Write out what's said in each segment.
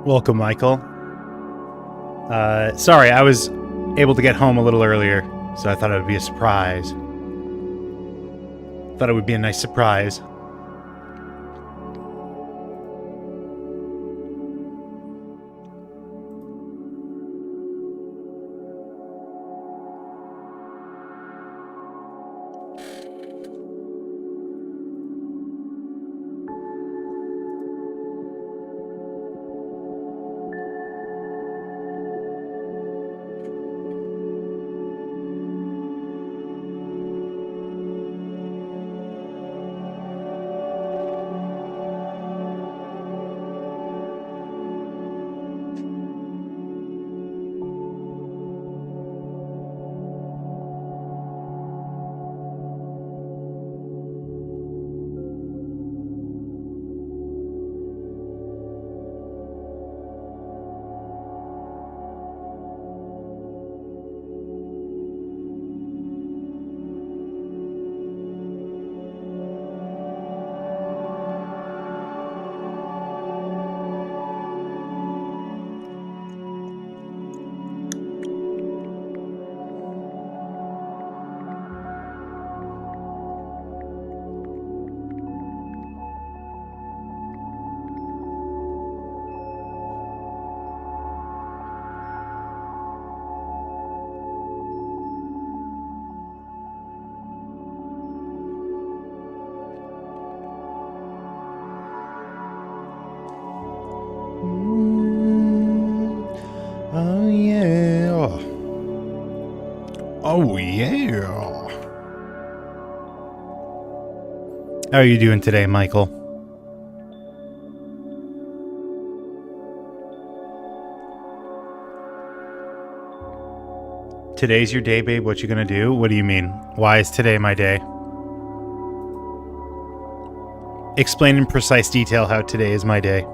Welcome, Michael. Sorry, I was able to get home a little earlier, so I thought it would be a surprise. Thought it would be a nice surprise. Oh yeah. Oh yeah. How are you doing today, Michael? Today's your day, babe. What you gonna do? What do you mean? Why is today my day? Explain in precise detail how today is my day.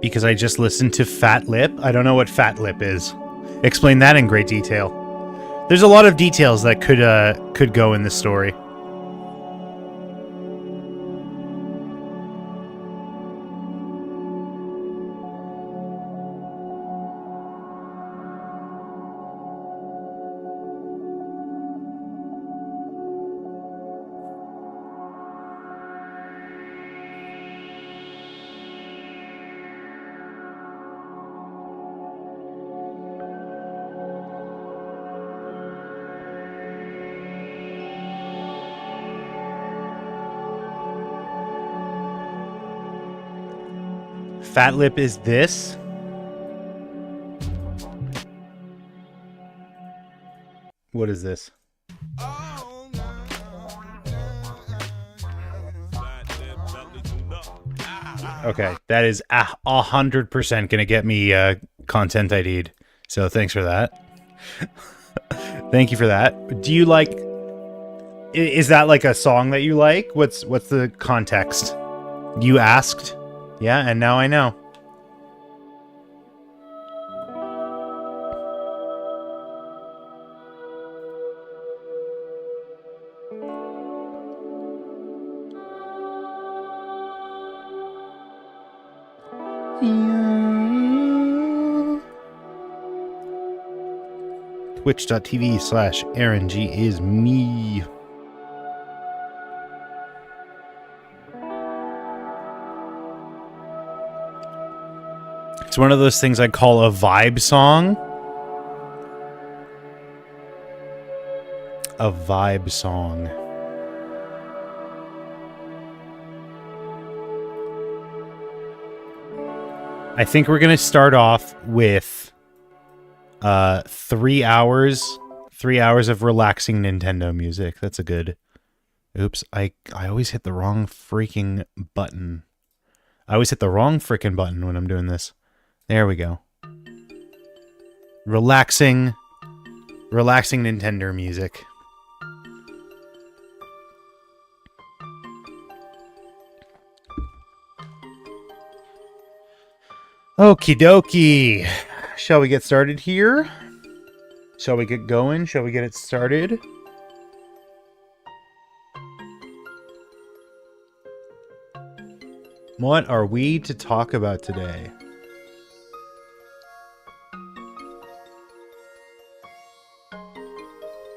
Because I just listened to Fat Lip. I don't know what Fat Lip is. Explain that in great detail. There's a lot of details that could go in this story. Fat Lip is this? What is this? Okay, that is 100% gonna get me content ID'd. So thanks for that. Thank you for that. Do you like? Is that like a song that you like? What's the context? You asked. Yeah, and now I know. Twitch.tv/AaronG is me. It's one of those things I call a vibe song. A vibe song. I think we're going to start off with 3 hours. 3 hours of relaxing Nintendo music. That's a good... Oops, I always hit the wrong freaking button. I always hit the wrong frickin' button when I'm doing this. There we go. Relaxing Nintendo music. Okie dokie. Shall we get started here? Shall we get going? Shall we get it started? What are we to talk about today?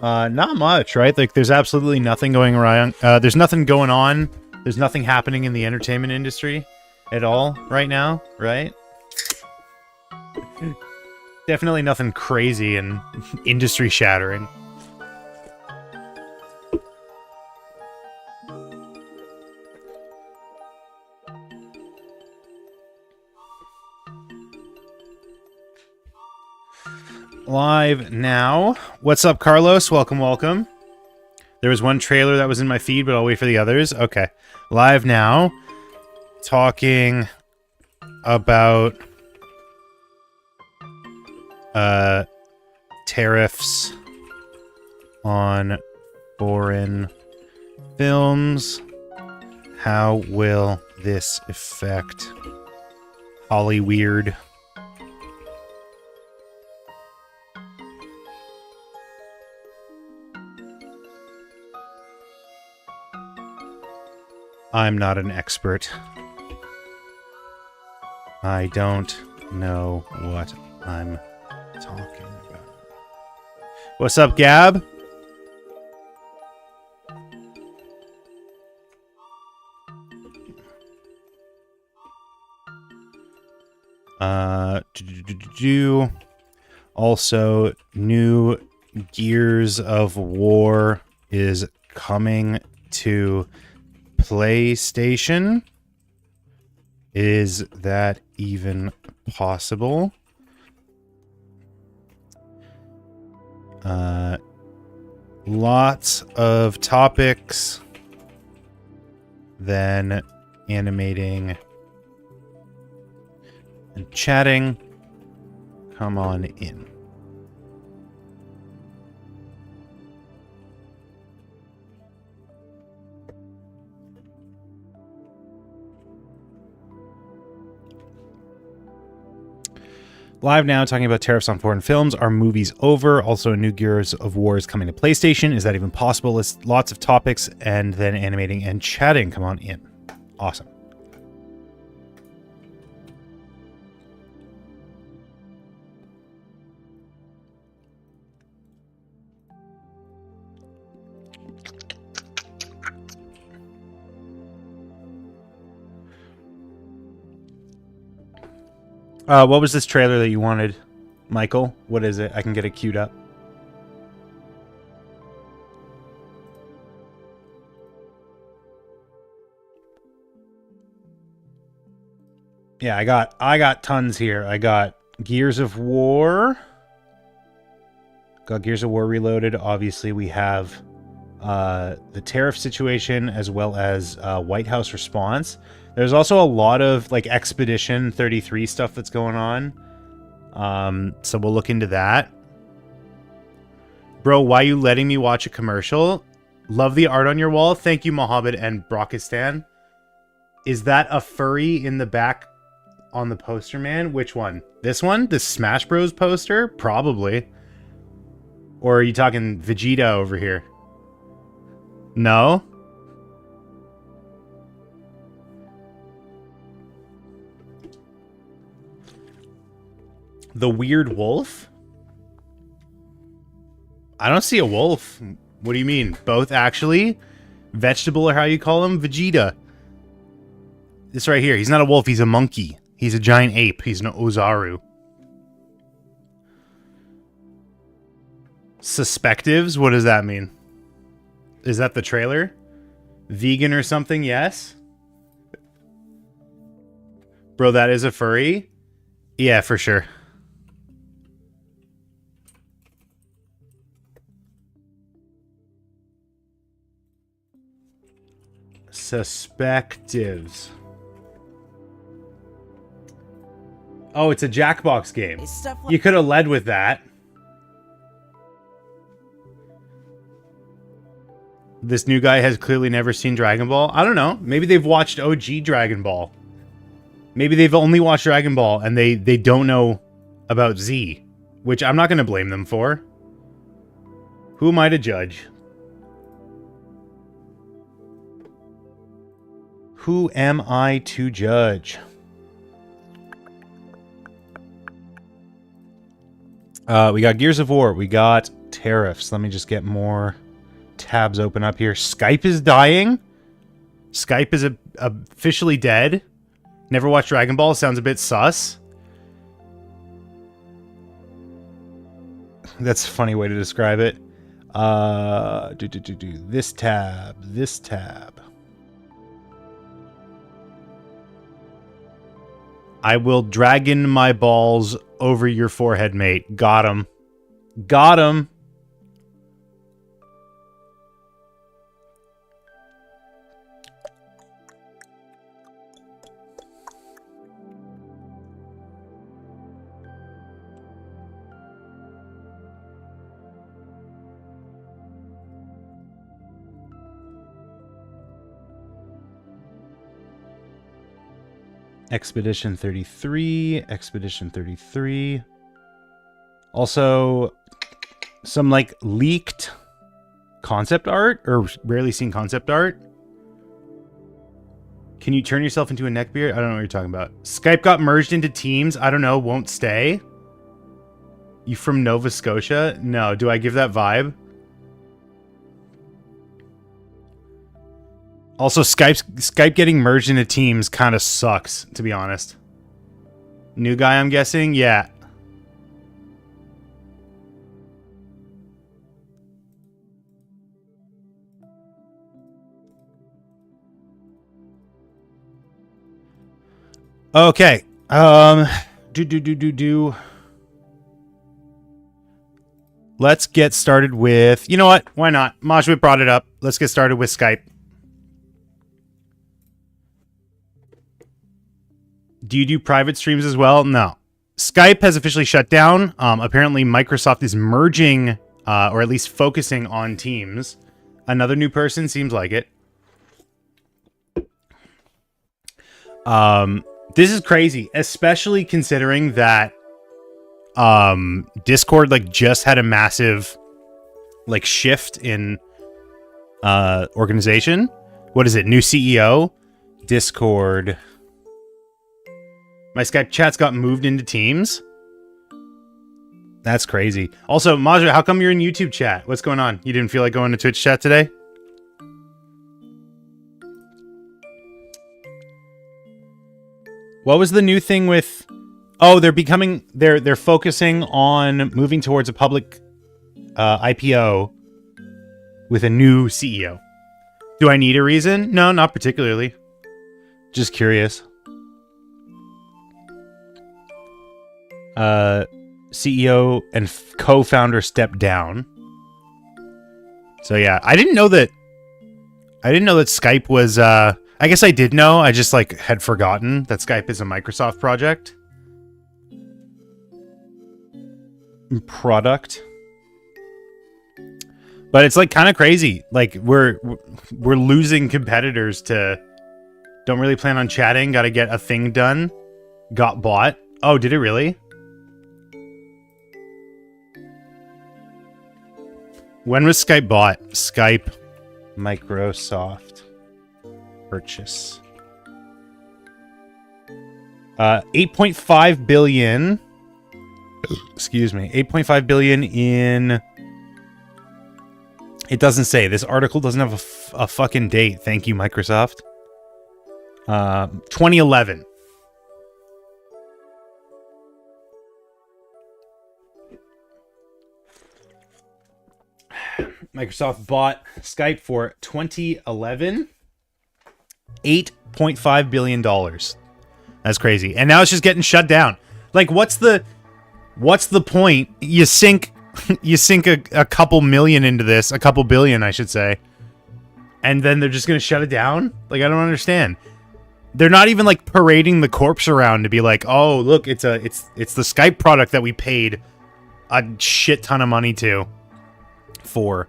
Not much, right? Like, there's absolutely nothing going around. There's nothing going on. There's nothing happening in the entertainment industry at all right now, right? Definitely nothing crazy and industry shattering. Live now. What's up, Carlos? Welcome, welcome. There was one trailer that was in my feed, but I'll wait for the others. Okay. Live now. Talking about tariffs on foreign films. How will this affect Hollyweird? I'm not an expert. I don't know what I'm talking about. What's up, Gab? Also, new Gears of War is coming to PlayStation. Is that even possible? Lots of topics. Then animating and chatting. Come on in. Live now, talking about tariffs on foreign films. Are movies over? Also, a new Gears of War is coming to PlayStation. Is that even possible? Lots of topics, and then animating and chatting. Come on in. Awesome. What was this trailer that you wanted, Michael? What is it? I can get it queued up. Yeah, I got tons here. I got Gears of War. Got Gears of War Reloaded. Obviously, we have the tariff situation as well as White House response. There's also a lot of like Expedition 33 stuff that's going on. So we'll look into that. Bro, why are you letting me watch a commercial? Love the art on your wall. Thank you, Mohammed and Brokistan. Is that a furry in the back on the poster, man? Which one? This one? The Smash Bros poster? Probably. Or are you talking Vegeta over here? No? The weird wolf? I don't see a wolf. What do you mean? Both, actually? Vegetable, or how you call him? Vegeta. This right here. He's not a wolf. He's a monkey. He's a giant ape. He's an Ozaru. Suspectives? What does that mean? Is that the trailer? Vegan or something? Yes? Bro, that is a furry? Yeah, for sure. Suspectives. Oh, it's a Jackbox game. You could have led with that. This new guy has clearly never seen Dragon Ball. I don't know. Maybe they've watched OG Dragon Ball. Maybe they've only watched Dragon Ball and they don't know about Z, which I'm not going to blame them for. Who am I to judge? Who am I to judge? We got Gears of War. We got tariffs. Let me just get more tabs open up here. Skype is dying. Skype is officially dead. Never watched Dragon Ball. Sounds a bit sus. That's a funny way to describe it. This tab. This tab. I will dragon my balls over your forehead, mate. Got him. Got him. Expedition 33, Expedition 33. Also, some, like, leaked concept art, or rarely seen concept art. Can you turn yourself into a neckbeard? I don't know what you're talking about. Skype got merged into Teams. I don't know, won't stay. You from Nova Scotia? No, do I give that vibe? Also, Skype getting merged into Teams kind of sucks, to be honest. New guy, I'm guessing? Yeah. Okay. Let's get started with... You know what? Why not? Majwit brought it up. Let's get started with Skype. Do you do private streams as well? No. Skype has officially shut down. Apparently, Microsoft is merging, or at least focusing on Teams. Another new person, seems like it. This is crazy, especially considering that Discord like just had a massive like shift in organization. What is it? New CEO? Discord. My Skype chats got moved into Teams. That's crazy. Also, Maja, how come you're in YouTube chat? What's going on? You didn't feel like going to Twitch chat today? What was the new thing with... Oh, they're focusing on moving towards a public IPO with a new CEO. Do I need a reason? No, not particularly. Just curious. CEO and co-founder stepped down. So yeah, I didn't know that Skype was I guess I did know, I just like had forgotten that Skype is a Microsoft product. But it's like kind of crazy. Like we're losing competitors to don't really plan on chatting, got to get a thing done. Got bought. Oh, did it really? When was Skype bought? Skype, Microsoft purchase. 8.5 billion. Excuse me. 8.5 billion in... It doesn't say. This article doesn't have a fucking date. Thank you, Microsoft. 2011. Microsoft bought Skype for 2011. $8.5 billion. That's crazy. And now it's just getting shut down. Like, what's the point? You sink a couple million into this, a couple billion, I should say. And then they're just going to shut it down? Like, I don't understand. They're not even like parading the corpse around to be like, oh, look, it's the Skype product that we paid a shit ton of money for.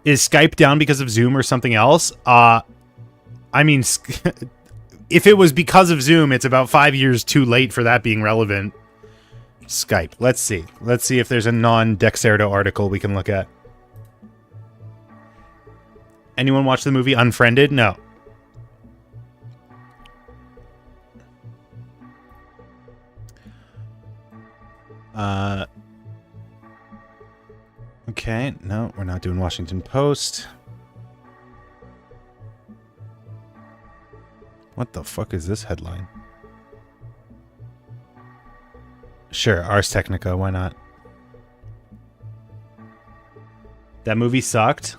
Is Skype down because of Zoom or something else? I mean, if it was because of Zoom, it's about 5 years too late for that being relevant. Skype. Let's see. Let's see if there's a non-Dexerto article we can look at. Anyone watch the movie Unfriended? No. Okay, no, we're not doing Washington Post. What the fuck is this headline? Sure, Ars Technica, why not? That movie sucked?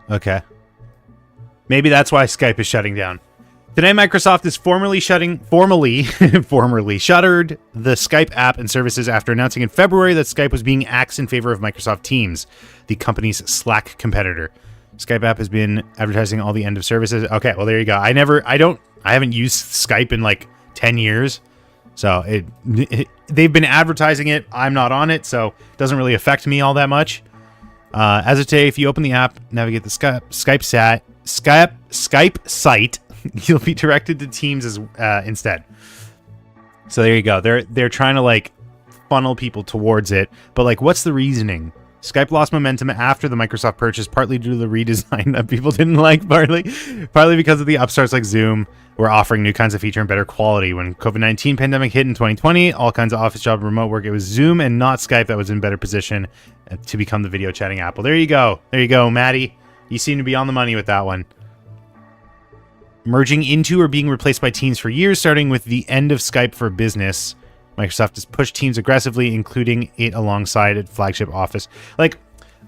Okay. Maybe that's why Skype is shutting down. Today, Microsoft is formally shuttered the Skype app and services after announcing in February that Skype was being axed in favor of Microsoft Teams, the company's Slack competitor. Skype app has been advertising all the end of services. Okay, well there you go. I haven't used Skype in like 10 years. So they've been advertising it. I'm not on it, so it doesn't really affect me all that much. As of today, if you open the app, navigate the Skype site, you'll be directed to Teams instead. So there you go. They're trying to like funnel people towards it, but like, what's the reasoning? Skype lost momentum after the Microsoft purchase, partly due to the redesign that people didn't like, partly because of the upstarts like Zoom were offering new kinds of feature and better quality. When COVID-19 pandemic hit in 2020, all kinds of office job and remote work, it was Zoom and not Skype that was in better position to become the video chatting app. Well, there you go. There you go, Maddie. You seem to be on the money with that one. Merging into or being replaced by Teams for years, starting with the end of Skype for Business. Microsoft has pushed Teams aggressively, including it alongside its flagship Office. Like,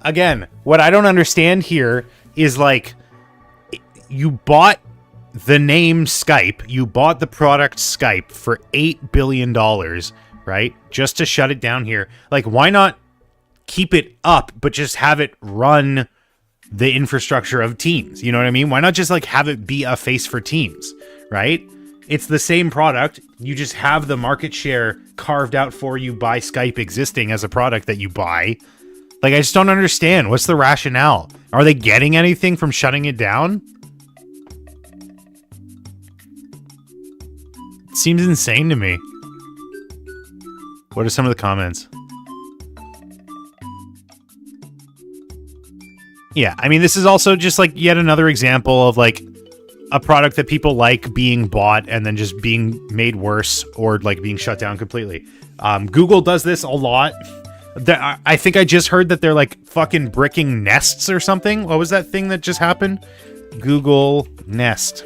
again, what I don't understand here is, like, you bought the name Skype, you bought the product Skype for $8 billion, right? Just to shut it down here. Like, why not keep it up, but just have it run the infrastructure of Teams? You know what I mean? Why not just, like, have it be a face for Teams, right? It's the same product. You just have the market share carved out for you by Skype existing as a product that you buy. Like, I just don't understand. What's the rationale? Are they getting anything from shutting it down? It seems insane to me. What are some of the comments? Yeah, I mean, this is also just, like, yet another example of, like, a product that people like being bought and then just being made worse or like being shut down completely. Google does this a lot. I think I just heard that they're like fucking bricking Nests or something. What was that thing that just happened? Google Nest.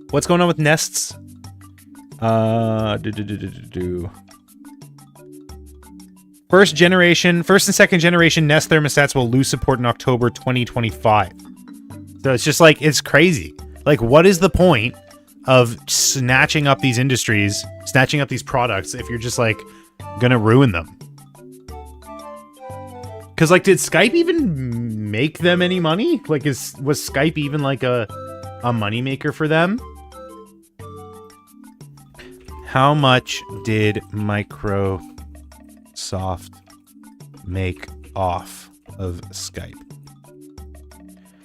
What's going on with Nests? First and second generation Nest thermostats will lose support in October 2025. So it's just like, it's crazy. Like, what is the point of snatching up these industries, snatching up these products, if you're just like gonna ruin them? Because, like, did Skype even make them any money? Like, was Skype even like a moneymaker for them? How much did Microsoft make off of Skype?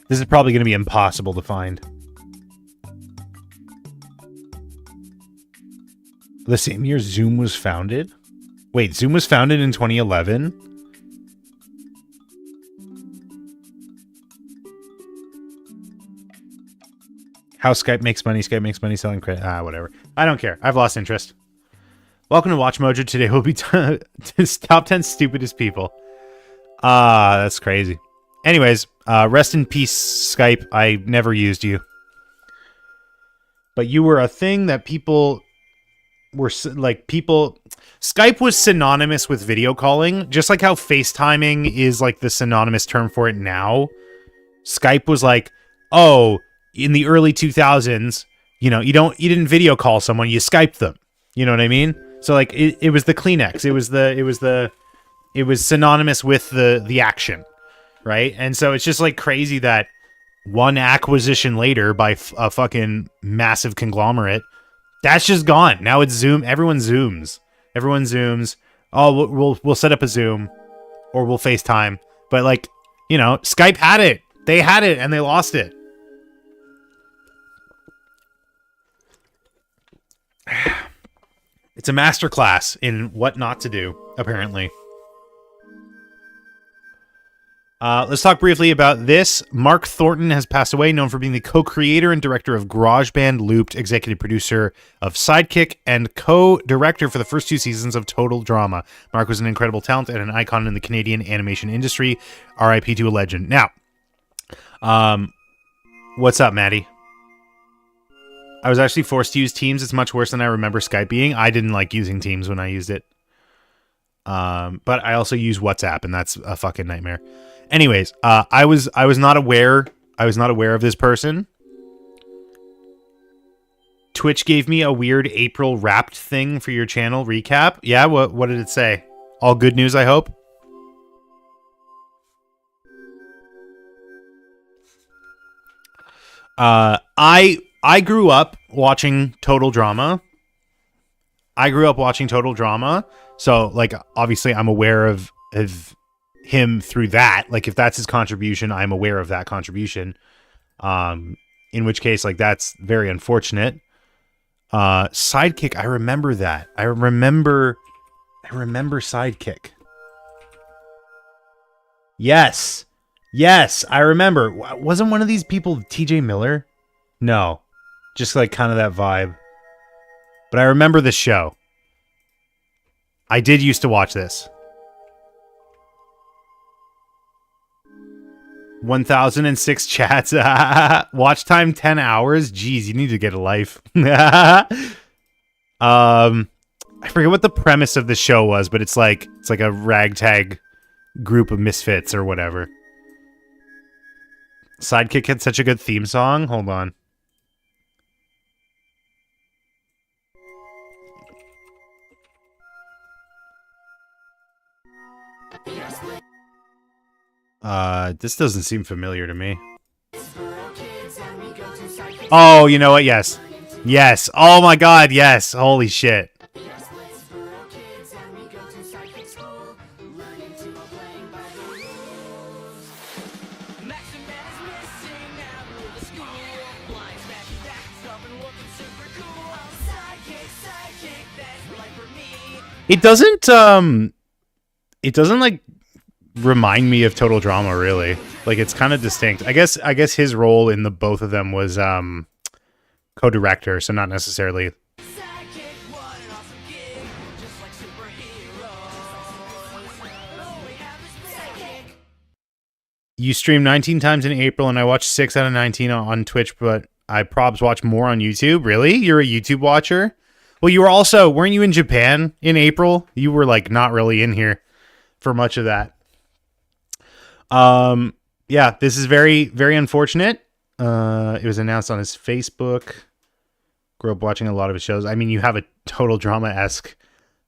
This is probably going to be impossible to find. The same year Zoom was founded? Wait, Zoom was founded in 2011? How Skype makes money selling credit. Whatever. I don't care. I've lost interest. Welcome to Watch Mojo. Today we'll be top 10 stupidest people. That's crazy. Anyways, rest in peace, Skype. I never used you. But you were a thing that people were, like, Skype was synonymous with video calling, just like how FaceTiming is, like, the synonymous term for it now. Skype was like, oh, in the early 2000s, you know, you didn't video call someone, you Skyped them. You know what I mean? So, like, it was the Kleenex. It was synonymous with the action. Right? And so it's just like crazy that one acquisition later by a fucking massive conglomerate. That's just gone. Now it's Zoom. Everyone Zooms. Everyone Zooms. Oh, we'll set up a Zoom, or we'll FaceTime. But like, you know, Skype had it. They had it and they lost it. It's a masterclass in what not to do, apparently. Let's talk briefly about this. Mark Thornton has passed away, known for being the co-creator and director of GarageBand Looped, executive producer of Sidekick, and co-director for the first 2 seasons of Total Drama. Mark was an incredible talent and an icon in the Canadian animation industry. R.I.P. to a legend. Now, what's up, Maddie? I was actually forced to use Teams. It's much worse than I remember Skype being. I didn't like using Teams when I used it. But I also use WhatsApp, and that's a fucking nightmare. Anyways, I was not aware. I was not aware of this person. Twitch gave me a weird April Wrapped thing for your channel recap. Yeah, what did it say? All good news, I hope. I grew up watching Total Drama. So like obviously I'm aware of him through that. Like if that's his contribution, I'm aware of that contribution. In which case, like, that's very unfortunate. Sidekick, I remember that. I remember Sidekick. Yes, I remember. Wasn't one of these people TJ Miller? No, just like kind of that vibe. But I remember the show. I did used to watch this. 1,006 chats. Watch time 10 hours. Jeez, you need to get a life. I forget what the premise of the show was, but it's like a ragtag group of misfits or whatever. Sidekick had such a good theme song. Hold on. This doesn't seem familiar to me. Oh, you know what? Yes. Yes. Oh my god, yes. Holy shit. It doesn't like remind me of Total Drama, really. Like, it's kind of distinct. I guess his role in the both of them was co-director, so not necessarily. You streamed 19 times in April, and I watched 6 out of 19 on Twitch, but I probs watch more on YouTube. Really? You're a YouTube watcher? Well, you were also, weren't you in Japan in April? You were, like, not really in here for much of that. Yeah, this is very, very unfortunate. It was announced on his Facebook. Grew up watching a lot of his shows. I mean, you have a Total Drama-esque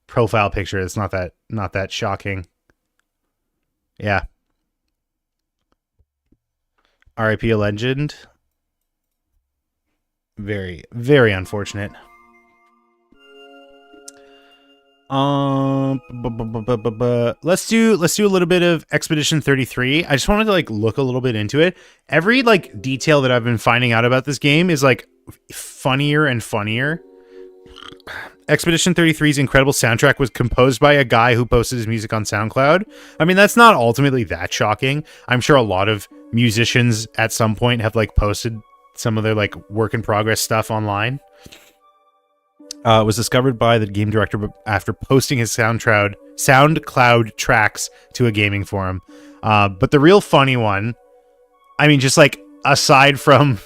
profile picture. It's not that shocking. Yeah. R.I.P. a legend. Very, very unfortunate. Let's do a little bit of Expedition 33. I just wanted to like look a little bit into it. Every like detail that I've been finding out about this game is like funnier and funnier. Expedition 33's incredible soundtrack was composed by a guy who posted his music on SoundCloud. I mean, that's not ultimately that shocking. I'm sure a lot of musicians at some point have like posted some of their like work in progress stuff online. It was discovered by the game director after posting his SoundCloud tracks to a gaming forum. But the real funny one, I mean, just like aside from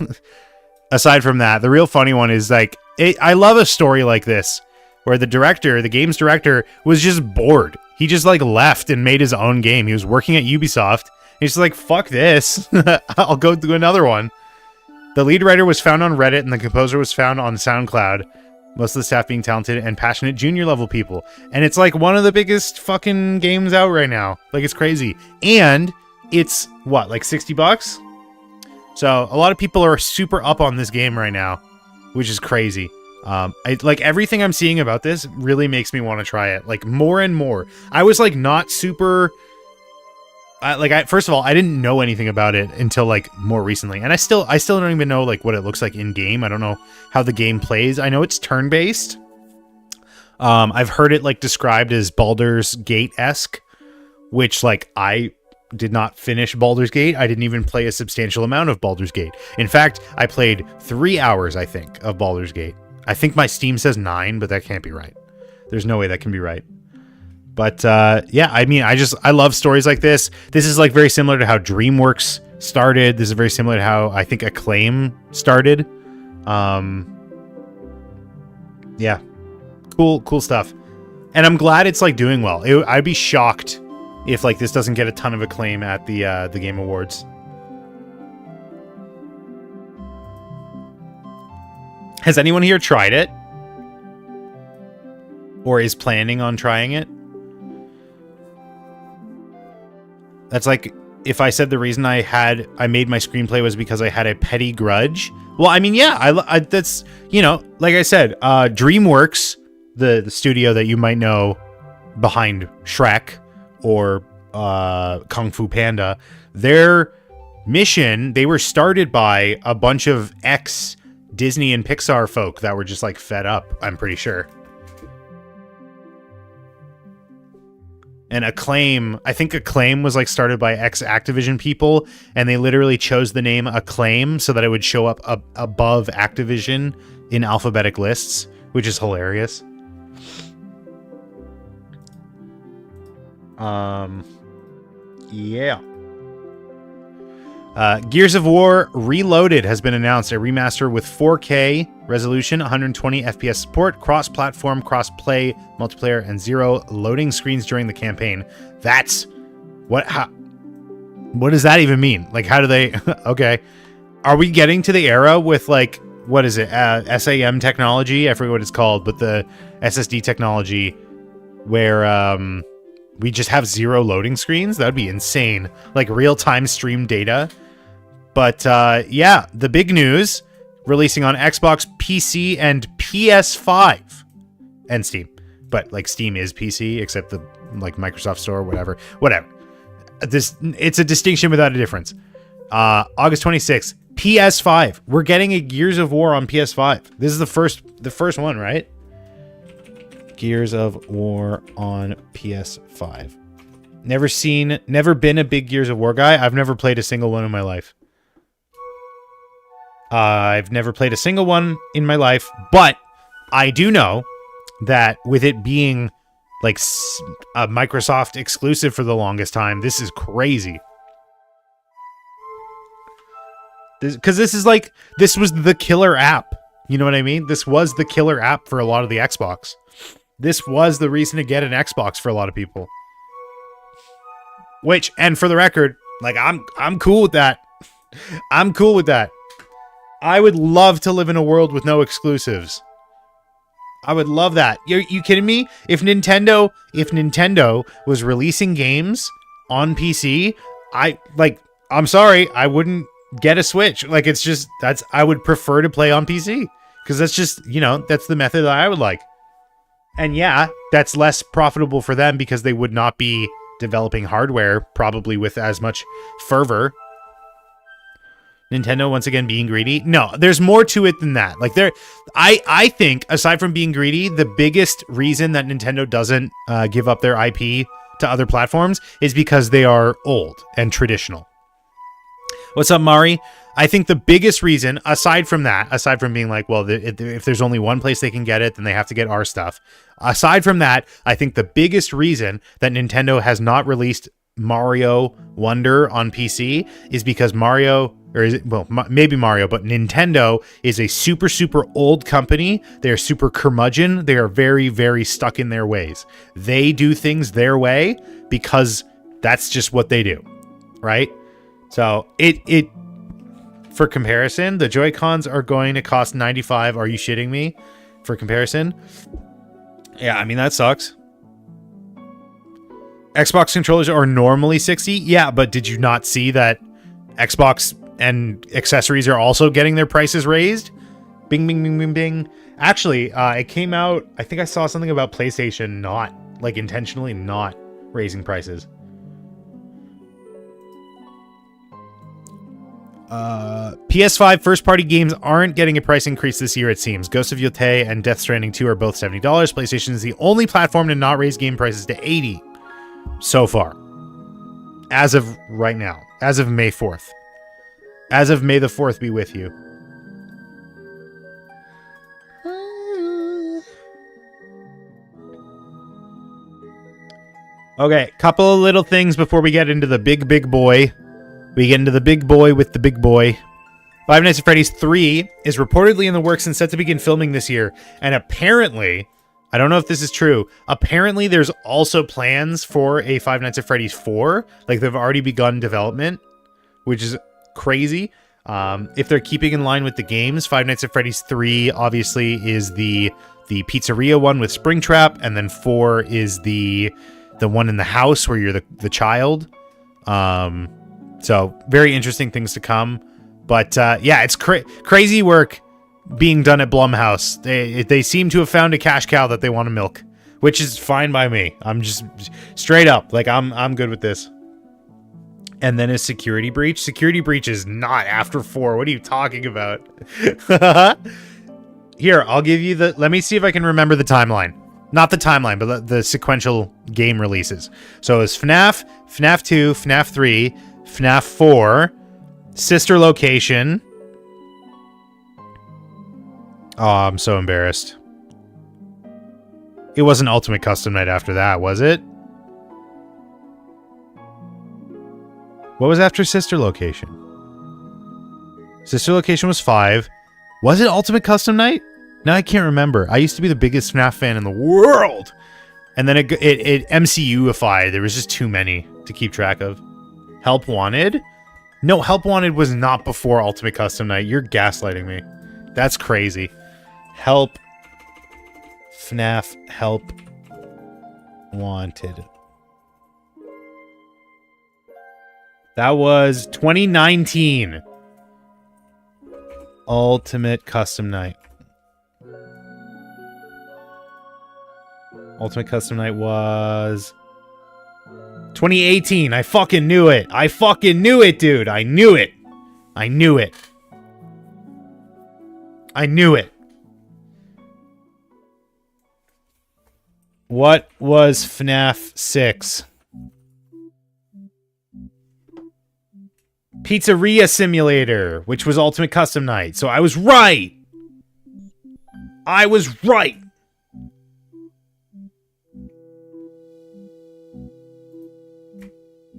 that, the real funny one is like, I love a story like this where the game's director was just bored. He just like left and made his own game. He was working at Ubisoft. He's just like, fuck this. I'll go do another one. The lead writer was found on Reddit and the composer was found on SoundCloud. Most of the staff being talented and passionate junior level people. And it's like one of the biggest fucking games out right now. Like, it's crazy. And it's what, like $60? So a lot of people are super up on this game right now, which is crazy. Like everything I'm seeing about this really makes me want to try it, like more and more. I was like not super, first of all, I didn't know anything about it until like more recently, and I still don't even know like what it looks like in game. I don't know how the game plays. I know it's turn based. I've heard it like described as Baldur's Gate-esque, which like I did not finish Baldur's Gate. I didn't even play a substantial amount of Baldur's Gate. In fact, I played 3 hours, I think, of Baldur's Gate. I think my Steam says 9, but that can't be right. There's no way that can be right. But yeah, I mean, I love stories like this. This is like very similar to how DreamWorks started. This is very similar to how I think Acclaim started. Yeah, cool stuff. And I'm glad it's like doing well. I'd be shocked if like this doesn't get a ton of acclaim at the Game Awards. Has anyone here tried it? Or is planning on trying it? That's like if I said the reason I made my screenplay was because I had a petty grudge. Well, I mean, yeah, I that's, you know, like I said, DreamWorks, the studio that you might know behind Shrek or Kung Fu Panda, their mission, they were started by a bunch of ex-Disney and Pixar folk that were just like fed up, I'm pretty sure. And Acclaim, I think Acclaim was like started by ex-Activision people, and they literally chose the name Acclaim so that it would show up above Activision in alphabetic lists, which is hilarious. Yeah. Gears of War Reloaded has been announced, a remaster with 4K resolution, 120 FPS support, cross-platform, cross-play, multiplayer, and 0 loading screens during the campaign. That's what does that even mean? Like, how do they okay. Are we getting to the era with like, what is it? SAM technology? I forget what it's called, but the SSD technology where we just have 0 loading screens? That would be insane. Like real-time stream data. But yeah, the big news, releasing on Xbox, PC, and PS5 and Steam. But like Steam is PC, except the like Microsoft Store, whatever. It's a distinction without a difference. August 26th, PS5. We're getting a Gears of War on PS5. This is the first one, right? Gears of War on PS5. Never been a big Gears of War guy. I've never played a single one in my life. I've never played a single one in my life, but I do know that with it being like a Microsoft exclusive for the longest time, this is crazy. Because this was the killer app. You know what I mean? This was the killer app for a lot of the Xbox. This was the reason to get an Xbox for a lot of people. Which, and for the record, like I'm cool with that. I'm cool with that. I would love to live in a world with no exclusives. I would love that. You kidding me? If Nintendo was releasing games on PC, I'm sorry, I wouldn't get a Switch. Like, it's just, I would prefer to play on PC. Because that's just, you know, that's the method that I would like. And yeah, that's less profitable for them because they would not be developing hardware probably with as much fervor. Nintendo once again being greedy. No, there's more to it than that. Like I think aside from being greedy, the biggest reason that Nintendo doesn't give up their IP to other platforms is because they are old and traditional. What's up, Mari? I think the biggest reason, aside from being like, well, if there's only one place they can get it, then they have to get our stuff. Aside from that, I think the biggest reason that Nintendo has not released Mario Wonder on PC is because maybe Mario, but Nintendo is a super, super old company. They're super curmudgeon. They are very, very stuck in their ways. They do things their way because that's just what they do, right? So for comparison, the Joy-Cons are going to cost $95. Are you shitting me? For comparison, yeah, I mean that sucks. Xbox controllers are normally $60. Yeah, but did you not see that Xbox and accessories are also getting their prices raised. Bing, bing, bing, bing, bing. Actually, it came out, I think I saw something about PlayStation not, like, intentionally not raising prices. PS5 first-party games aren't getting a price increase this year, it seems. Ghost of Yotei and Death Stranding 2 are both $70. PlayStation is the only platform to not raise game prices to $80 so far. As of right now. As of May 4th. As of May the 4th be with you. Okay, couple of little things before we get into the big boy. We get into the big boy with the big boy. Five Nights at Freddy's 3 is reportedly in the works and set to begin filming this year. And apparently, I don't know if this is true, apparently there's also plans for a Five Nights at Freddy's 4. Like, they've already begun development, which is crazy. If they're keeping in line with the games, Five Nights at Freddy's 3 obviously is the pizzeria one with Springtrap, and then 4 is the one in the house where you're the child. So very interesting things to come. But yeah, it's crazy work being done at Blumhouse. They seem to have found a cash cow that they want to milk, which is fine by me. I'm just straight up, like, I'm good with this. And then a security breach. Security breach is not after 4. What are you talking about? Here, I'll give you let me see if I can remember the timeline. Not the timeline, but the sequential game releases. So it's FNAF, FNAF 2, FNAF 3, FNAF 4, Sister Location. Oh, I'm so embarrassed. It wasn't Ultimate Custom Night after that, was it? What was after Sister Location? Sister Location was 5. Was it Ultimate Custom Night? Now I can't remember. I used to be the biggest FNAF fan in the world. And then it MCU-ified. There was just too many to keep track of. Help Wanted? No, Help Wanted was not before Ultimate Custom Night. You're gaslighting me. That's crazy. Help. FNAF Help Wanted. That was 2019. Ultimate Custom Night. Ultimate Custom Night was 2018. I fucking knew it. I fucking knew it, dude. I knew it. I knew it. I knew it. What was FNAF 6? Pizzeria Simulator, which was Ultimate Custom Night. So I was right. I was right.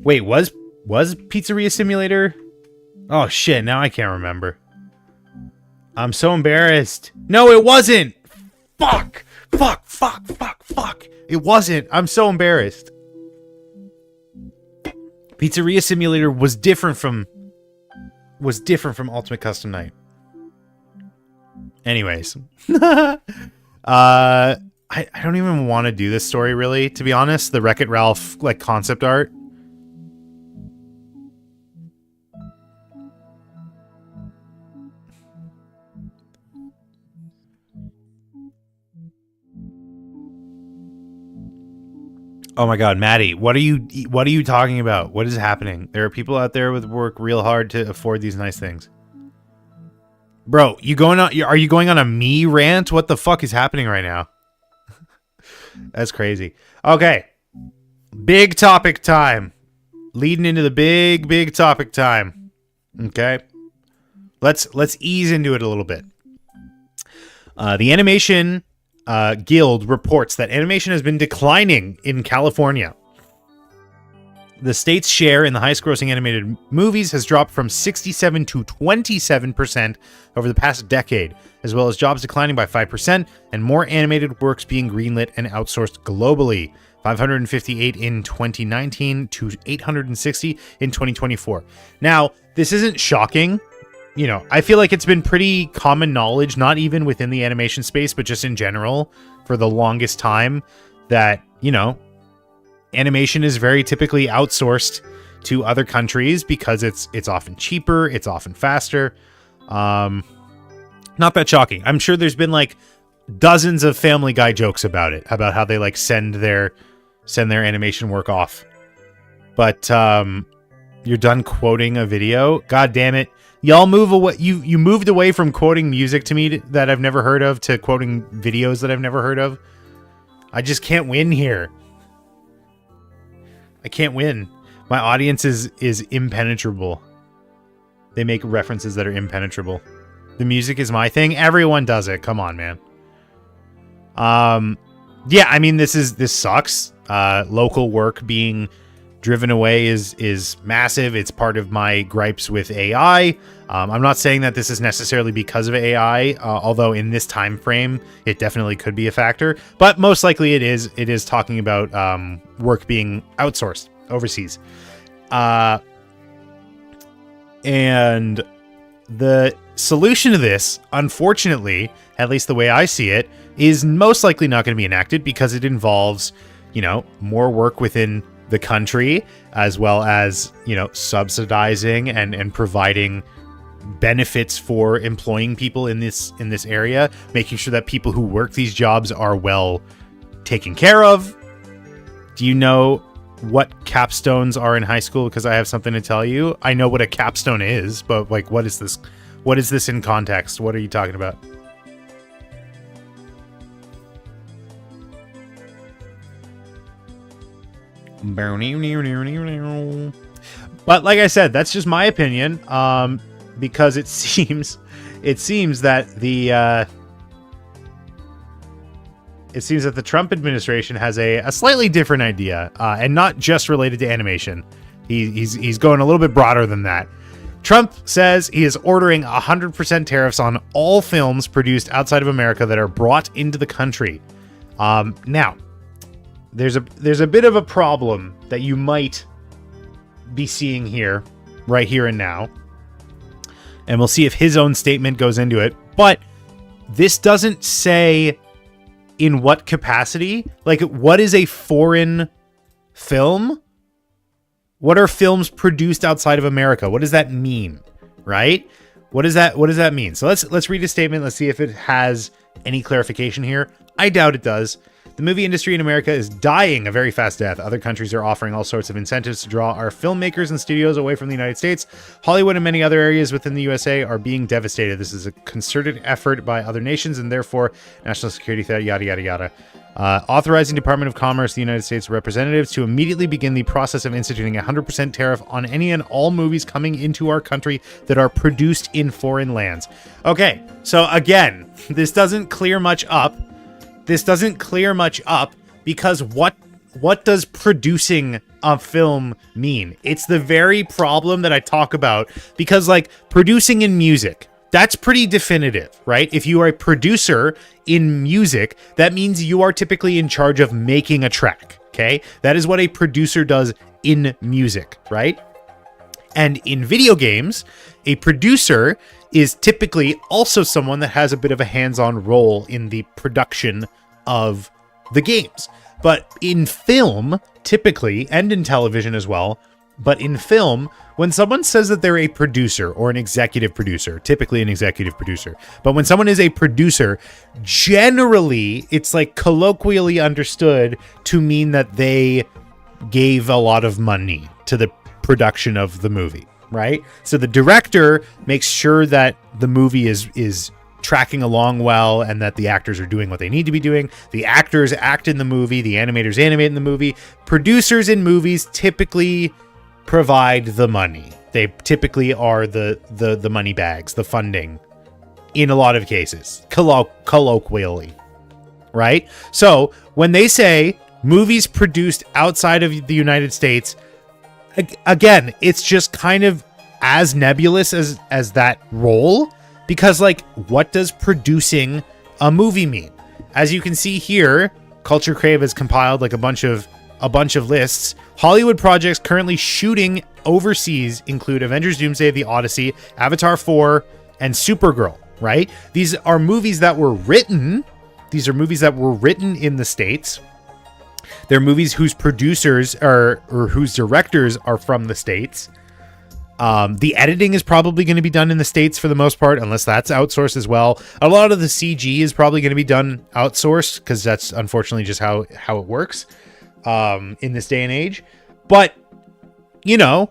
Wait, was Pizzeria Simulator? Oh shit, now I can't remember. I'm so embarrassed. No, it wasn't. Fuck. Fuck, fuck, fuck, fuck. It wasn't. I'm so embarrassed. Pizzeria Simulator was different from Ultimate Custom Night. Anyways. I don't even want to do this story, really, to be honest. The Wreck-It Ralph, like, concept art. Oh my god, Maddie, what are you talking about? What is happening? There are people out there with work real hard to afford these nice things. Bro, are you going on a me rant? What the fuck is happening right now? That's crazy. Okay. Big topic time. Leading into the big topic time. Okay. Let's ease into it a little bit. The Animation Guild reports that animation has been declining in California. The state's share in the highest-grossing animated movies has dropped from 67 to 27% over the past decade, as well as jobs declining by 5% and more animated works being greenlit and outsourced globally. 558 in 2019 to 860 in 2024. Now, this isn't shocking. You know, I feel like it's been pretty common knowledge, not even within the animation space, but just in general, for the longest time, that, you know, animation is very typically outsourced to other countries because it's often cheaper, it's often faster. Not that shocking. I'm sure there's been like dozens of Family Guy jokes about it, about how they like send their animation work off. But you're done quoting a video. God damn it. Y'all move away. You moved away from quoting music to me that I've never heard of to quoting videos that I've never heard of. I just can't win here. I can't win. My audience is impenetrable. They make references that are impenetrable. The music is my thing. Everyone does it. Come on, man. Yeah, I mean, this sucks. Local work being driven away is massive. It's part of my gripes with AI. I'm not saying that this is necessarily because of AI, although in this time frame, it definitely could be a factor. But most likely it is. It is talking about work being outsourced overseas. And the solution to this, unfortunately, at least the way I see it, is most likely not going to be enacted because it involves, more work within the country, as well as, subsidizing and providing benefits for employing people in this area, making sure that people who work these jobs are well taken care of. Do you know what capstones are in high school? Because I have something to tell you. I know what a capstone is, but like, what is this? What is this in context? What are you talking about? But like I said, that's just my opinion. Because it seems that the Trump administration has a slightly different idea, and not just related to animation. He's going a little bit broader than that. Trump says he is ordering 100% tariffs on all films produced outside of America that are brought into the country. Now, there's a bit of a problem that you might be seeing here, right here and now. And we'll see if his own statement goes into it. But this doesn't say in what capacity. Like, what is a foreign film? What are films produced outside of America? What does that mean? Right? What does that mean? So let's read a statement. Let's see if it has any clarification here. I doubt it does. The movie industry in America is dying a very fast death. Other countries are offering all sorts of incentives to draw our filmmakers and studios away from the United States. Hollywood and many other areas within the USA are being devastated. This is a concerted effort by other nations and therefore national security threat, yada, yada, yada. Authorizing Department of Commerce, the United States representatives to immediately begin the process of instituting a 100% tariff on any and all movies coming into our country that are produced in foreign lands. Okay, so again, this doesn't clear much up. Because what does producing a film mean? It's the very problem that I talk about, because like producing in music, that's pretty definitive, right? If you are a producer in music, that means you are typically in charge of making a track, okay? That is what a producer does in music, right? And in video games, a producer is typically also someone that has a bit of a hands-on role in the production of the games. But in film, typically, and in television as well, but in film, when someone says that they're a producer or an executive producer, typically an executive producer, but when someone is a producer, generally, it's like colloquially understood to mean that they gave a lot of money to the production of the movie, right? So the director makes sure that the movie is tracking along well and that the actors are doing what they need to be doing. The actors act in the movie, the animators animate in the movie. Producers in movies typically provide the money. They typically are the money bags, the funding in a lot of cases, colloquially, right? So when they say movies produced outside of the United States, again, it's just kind of as nebulous as that role. Because, like, what does producing a movie mean? As you can see here, Culture Crave has compiled like a bunch of lists. Hollywood projects currently shooting overseas include Avengers: Doomsday, The Odyssey, Avatar 4, and Supergirl. Right? These are movies that were written. These are movies that were written in the States, They're movies whose producers are or whose directors are from the States. The editing is probably going to be done in the States for the most part, unless that's outsourced as well. A lot of the CG is probably going to be done outsourced because that's unfortunately just how it works in this day and age. But, you know,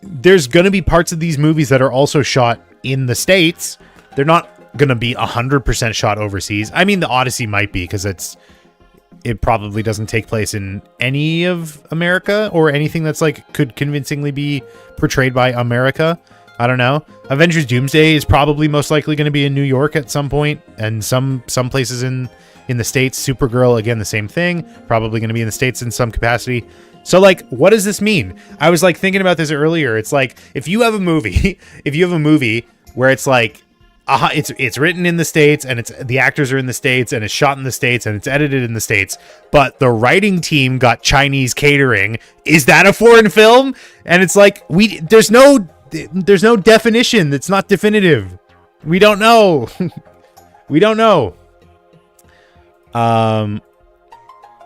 there's going to be parts of these movies that are also shot in the States. They're not going to be 100% shot overseas. I mean, the Odyssey might be because it probably doesn't take place in any of America or anything that's like could convincingly be portrayed by America. I don't know. Avengers Doomsday is probably most likely going to be in New York at some point, and some places in the States. Supergirl, again, the same thing, probably going to be in the States in some capacity. So like, what does this mean? I was like thinking about this earlier. It's like, if you have a movie where it's like, it's written in the States and the actors are in the States and it's shot in the States and it's edited in the States, but the writing team got Chinese catering. Is that a foreign film? And it's like, there's no definition. That's not definitive. We don't know. We don't know.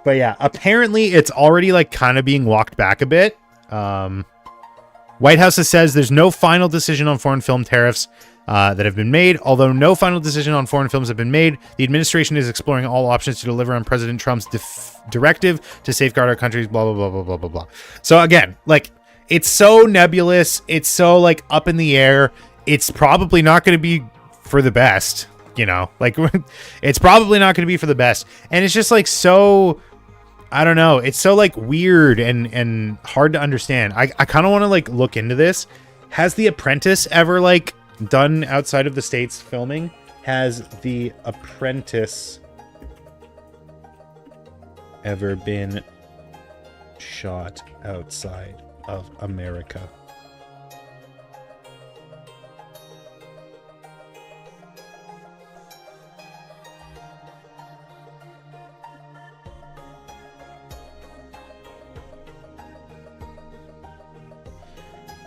But yeah, apparently it's already like kind of being walked back a bit. White House says there's no final decision on foreign film tariffs that have been made. Although no final decision on foreign films have been made, the administration is exploring all options to deliver on President Trump's directive to safeguard our country's blah, blah, blah, blah, blah, blah, blah. So again, like, it's so nebulous. It's so like up in the air. It's probably not going to be for the best, you know, like it's probably not going to be for the best. And it's just like, so, I don't know. It's so like weird and hard to understand. I kind of want to like look into this. Has The Apprentice ever like done outside of the States filming? Has The Apprentice ever been shot outside of America?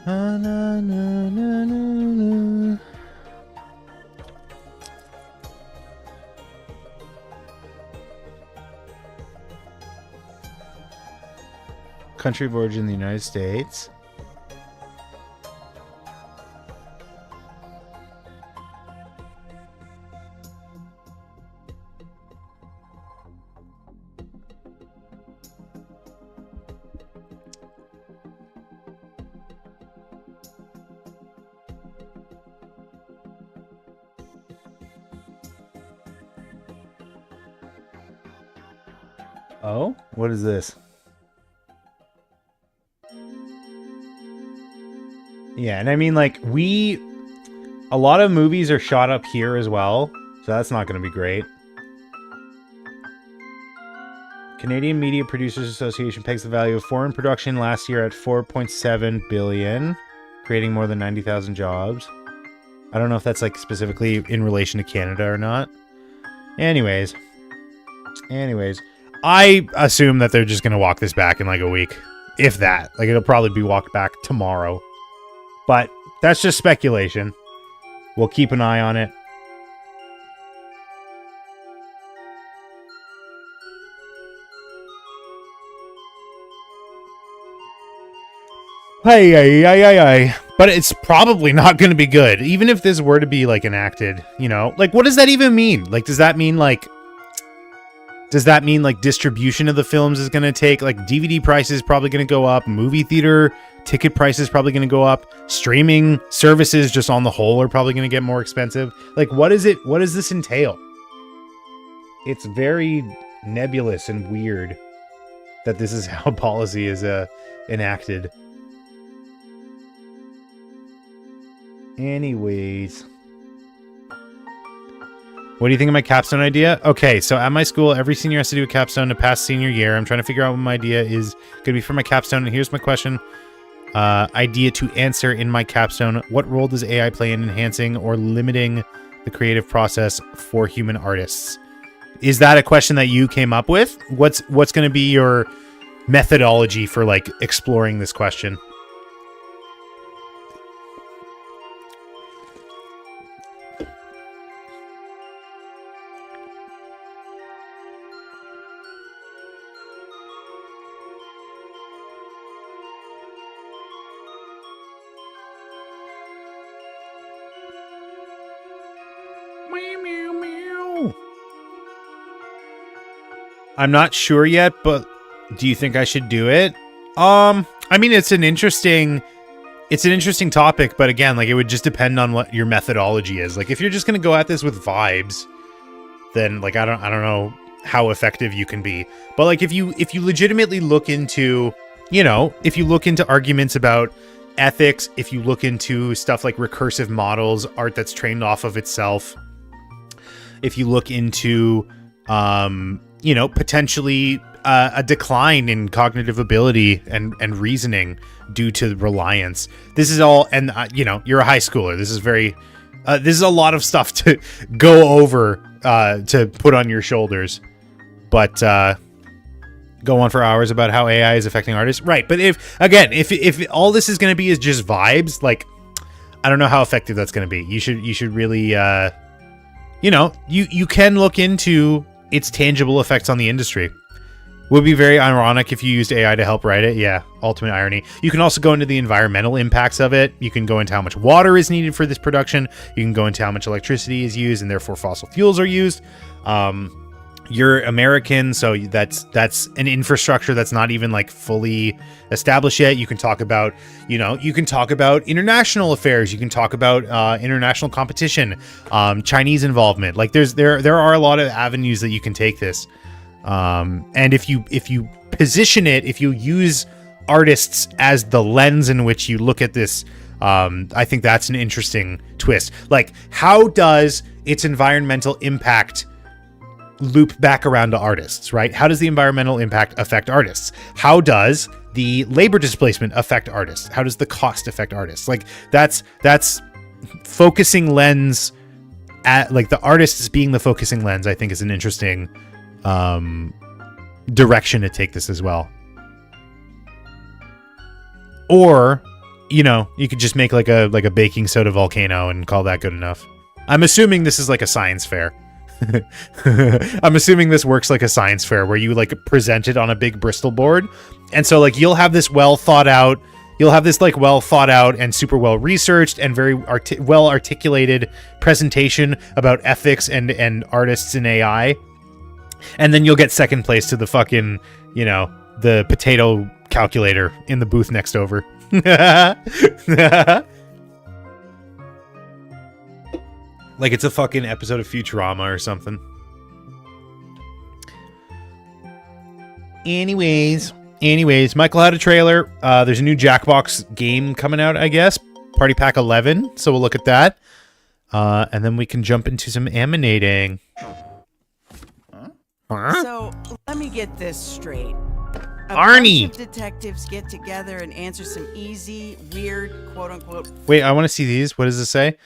Na, na, na, na, na. Country of origin, the United States. Oh, what is this? Yeah, and I mean, like, a lot of movies are shot up here as well, so that's not going to be great. Canadian Media Producers Association pegs the value of foreign production last year at $4.7 billion, creating more than 90,000 jobs. I don't know if that's, like, specifically in relation to Canada or not. Anyways, I assume that they're just going to walk this back in, like, a week. If that. Like, it'll probably be walked back tomorrow. But that's just speculation. We'll keep an eye on it. Hey. But it's probably not going to be good. Even if this were to be, like, enacted, you know? Like, what does that even mean? Like, does that mean, like, distribution of the films is going to take, like, DVD prices probably going to go up, movie theater ticket prices probably going to go up, streaming services just on the whole are probably going to get more expensive. Like, what does this entail? It's very nebulous and weird that this is how policy is enacted. Anyways, what do you think of my capstone idea? Okay, so at my school, every senior has to do a capstone to pass senior year. I'm trying to figure out what my idea is going to be for my capstone, and here's my question. Idea to answer in my capstone. What role does AI play in enhancing or limiting the creative process for human artists? Is that a question that you came up with? What's going to be your methodology for, like, exploring this question? I'm not sure yet, but do you think I should do it? I mean, it's an interesting topic, but again, like, it would just depend on what your methodology is. Like, if you're just gonna go at this with vibes, then like I don't know how effective you can be. But like, if you legitimately look into, you know, if you look into arguments about ethics, if you look into stuff like recursive models, art that's trained off of itself, if you look into, you know, potentially a decline in cognitive ability and reasoning due to reliance. This is all, and you know, you're a high schooler. This is a lot of stuff to go over, to put on your shoulders. But go on for hours about how AI is affecting artists, right? But if all this is going to be is just vibes, like, I don't know how effective that's going to be. You should really, you know, you can look into its tangible effects on the industry. Would be very ironic if you used AI to help write it. Yeah, ultimate irony. You can also go into the environmental impacts of it. You can go into how much water is needed for this production. You can go into how much electricity is used, and therefore fossil fuels are used. You're American, so that's an infrastructure that's not even like fully established yet. You can talk about, you know, international affairs. You can talk about international competition, Chinese involvement. Like, there are a lot of avenues that you can take this. And if you position it, if you use artists as the lens in which you look at this, I think that's an interesting twist. Like, how does its environmental impact loop back around to artists, right? How does the environmental impact affect artists? How does the labor displacement affect artists? How does the cost affect artists? Like, that's focusing lens at, like, the artists being the focusing lens, I think is an interesting direction to take this as well. Or, you know, you could just make like a baking soda volcano and call that good enough. I'm assuming this is like a science fair. I'm assuming this works like a science fair where you like present it on a big Bristol board, and so like you'll have this well thought out and super well researched and very well articulated presentation about ethics and artists in AI. And then you'll get second place to the fucking, you know, the potato calculator in the booth next over. Like it's a fucking episode of Futurama or something. Anyways, Michael had a trailer. There's a new Jackbox game coming out, I guess. Party Pack 11. So we'll look at that. And then we can jump into some animating. So, let me get this straight. Arnie! Bunch of detectives get together and answer some easy, weird, quote-unquote... Wait, I want to see these. What does it say?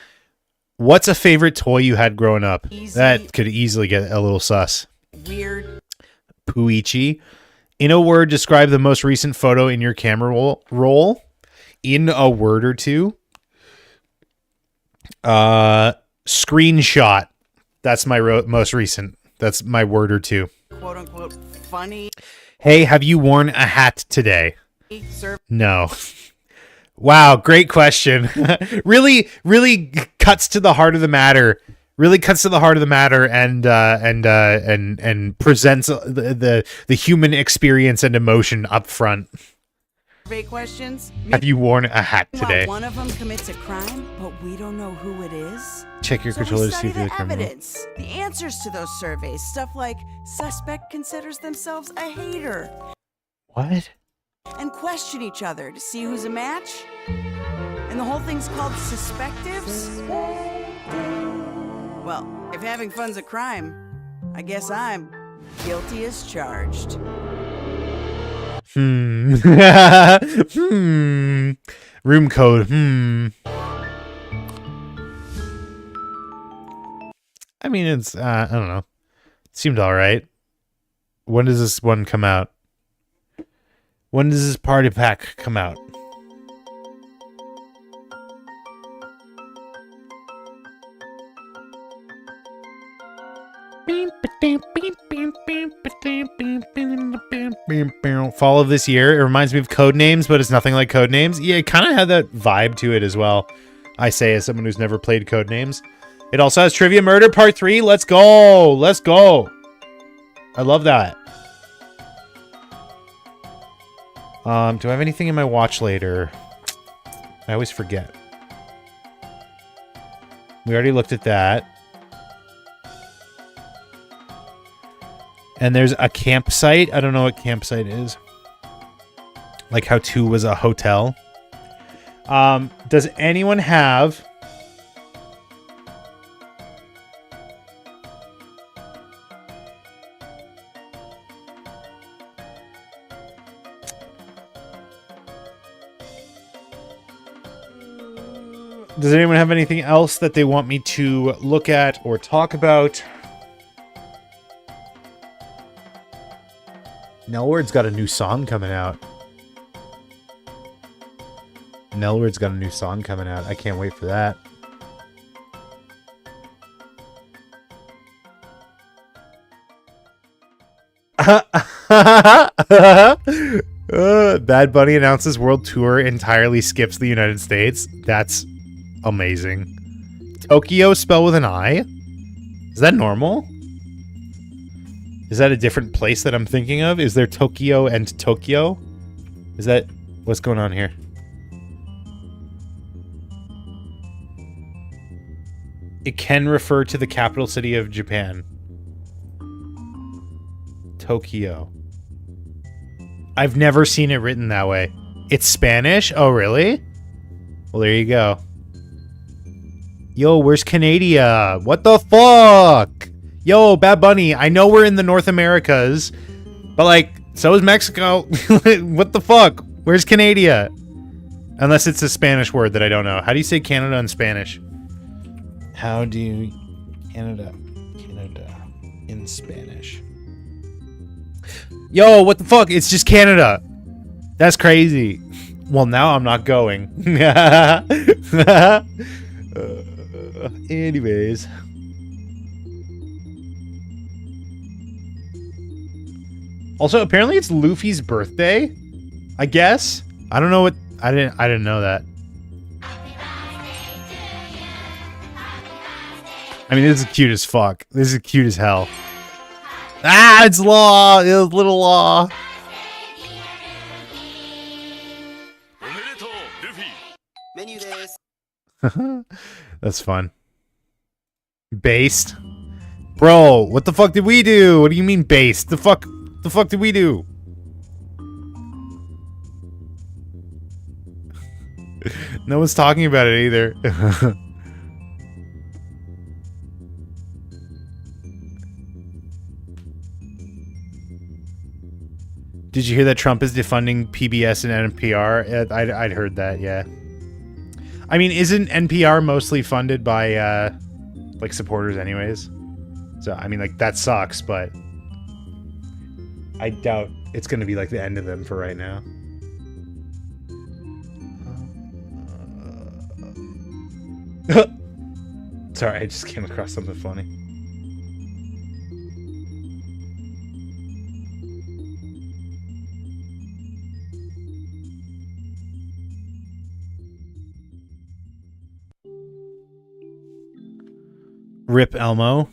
What's a favorite toy you had growing up? Easy, that could easily get a little sus. Weird. Puichi. In a word, describe the most recent photo in your camera roll. In a word or two. Screenshot. That's my most recent. That's my word or two. Quote unquote funny. Hey, have you worn a hat today? No. Wow, great question. really cuts to the heart of the matter. Really cuts to the heart of the matter and presents the human experience and emotion up front. Questions. Have you worn a hat today? One of them commits a crime, but we don't know who it is. Check your controller to see if you're the criminal. Evidence, the answers to those surveys, stuff like suspect considers themselves a hater. What? And question each other to see who's a match. And the whole thing's called Suspectives. Well, if having fun's a crime, I guess I'm guilty as charged. Room code. I mean, it's, I don't know. It seemed all right. When does this one come out? When does this party pack come out? Fall of this year. It reminds me of Codenames, but it's nothing like Codenames. Yeah, it kind of had that vibe to it as well. I say as someone who's never played Codenames. It also has Trivia Murder Part 3. Let's go. Let's go. I love that. Do I have anything in my watch later? I always forget. We already looked at that. And there's a campsite. I don't know what campsite is. Like how 2 was a hotel. Does anyone have... Does anyone have anything else that they want me to look at or talk about? Nelward's got a new song coming out. Nelward's got a new song coming out. I can't wait for that. Bad Bunny announces world tour entirely skips the United States. That's amazing. Tokyo spelled with an I? Is that normal? Is that a different place that I'm thinking of? Is there Tokyo and Tokyo? Is that... What's going on here? It can refer to the capital city of Japan. Tokyo. I've never seen it written that way. It's Spanish? Oh, really? Well, there you go. Yo, where's Canada? What the fuck? Yo, Bad Bunny, I know we're in the North Americas, but, like, so is Mexico. What the fuck? Where's Canada? Unless it's a Spanish word that I don't know. How do you say Canada in Spanish? How do you... Canada in Spanish. Yo, what the fuck? It's just Canada. That's crazy. Well, now I'm not going. Anyways. Also, apparently it's Luffy's birthday. I guess. I don't know what... I didn't know that. I mean, this is cute as fuck. This is cute as hell. Ah, it's Law! It's little Law. That's fun. Based? Bro, what the fuck did we do? What do you mean based? The fuck did we do? No one's talking about it either. Did you hear that Trump is defunding PBS and NPR? I'd heard that, yeah. I mean, isn't NPR mostly funded by, like, supporters anyways? So, I mean, like, that sucks, but... I doubt it's gonna be, like, the end of them for right now. Sorry, I just came across something funny. Rip Elmo.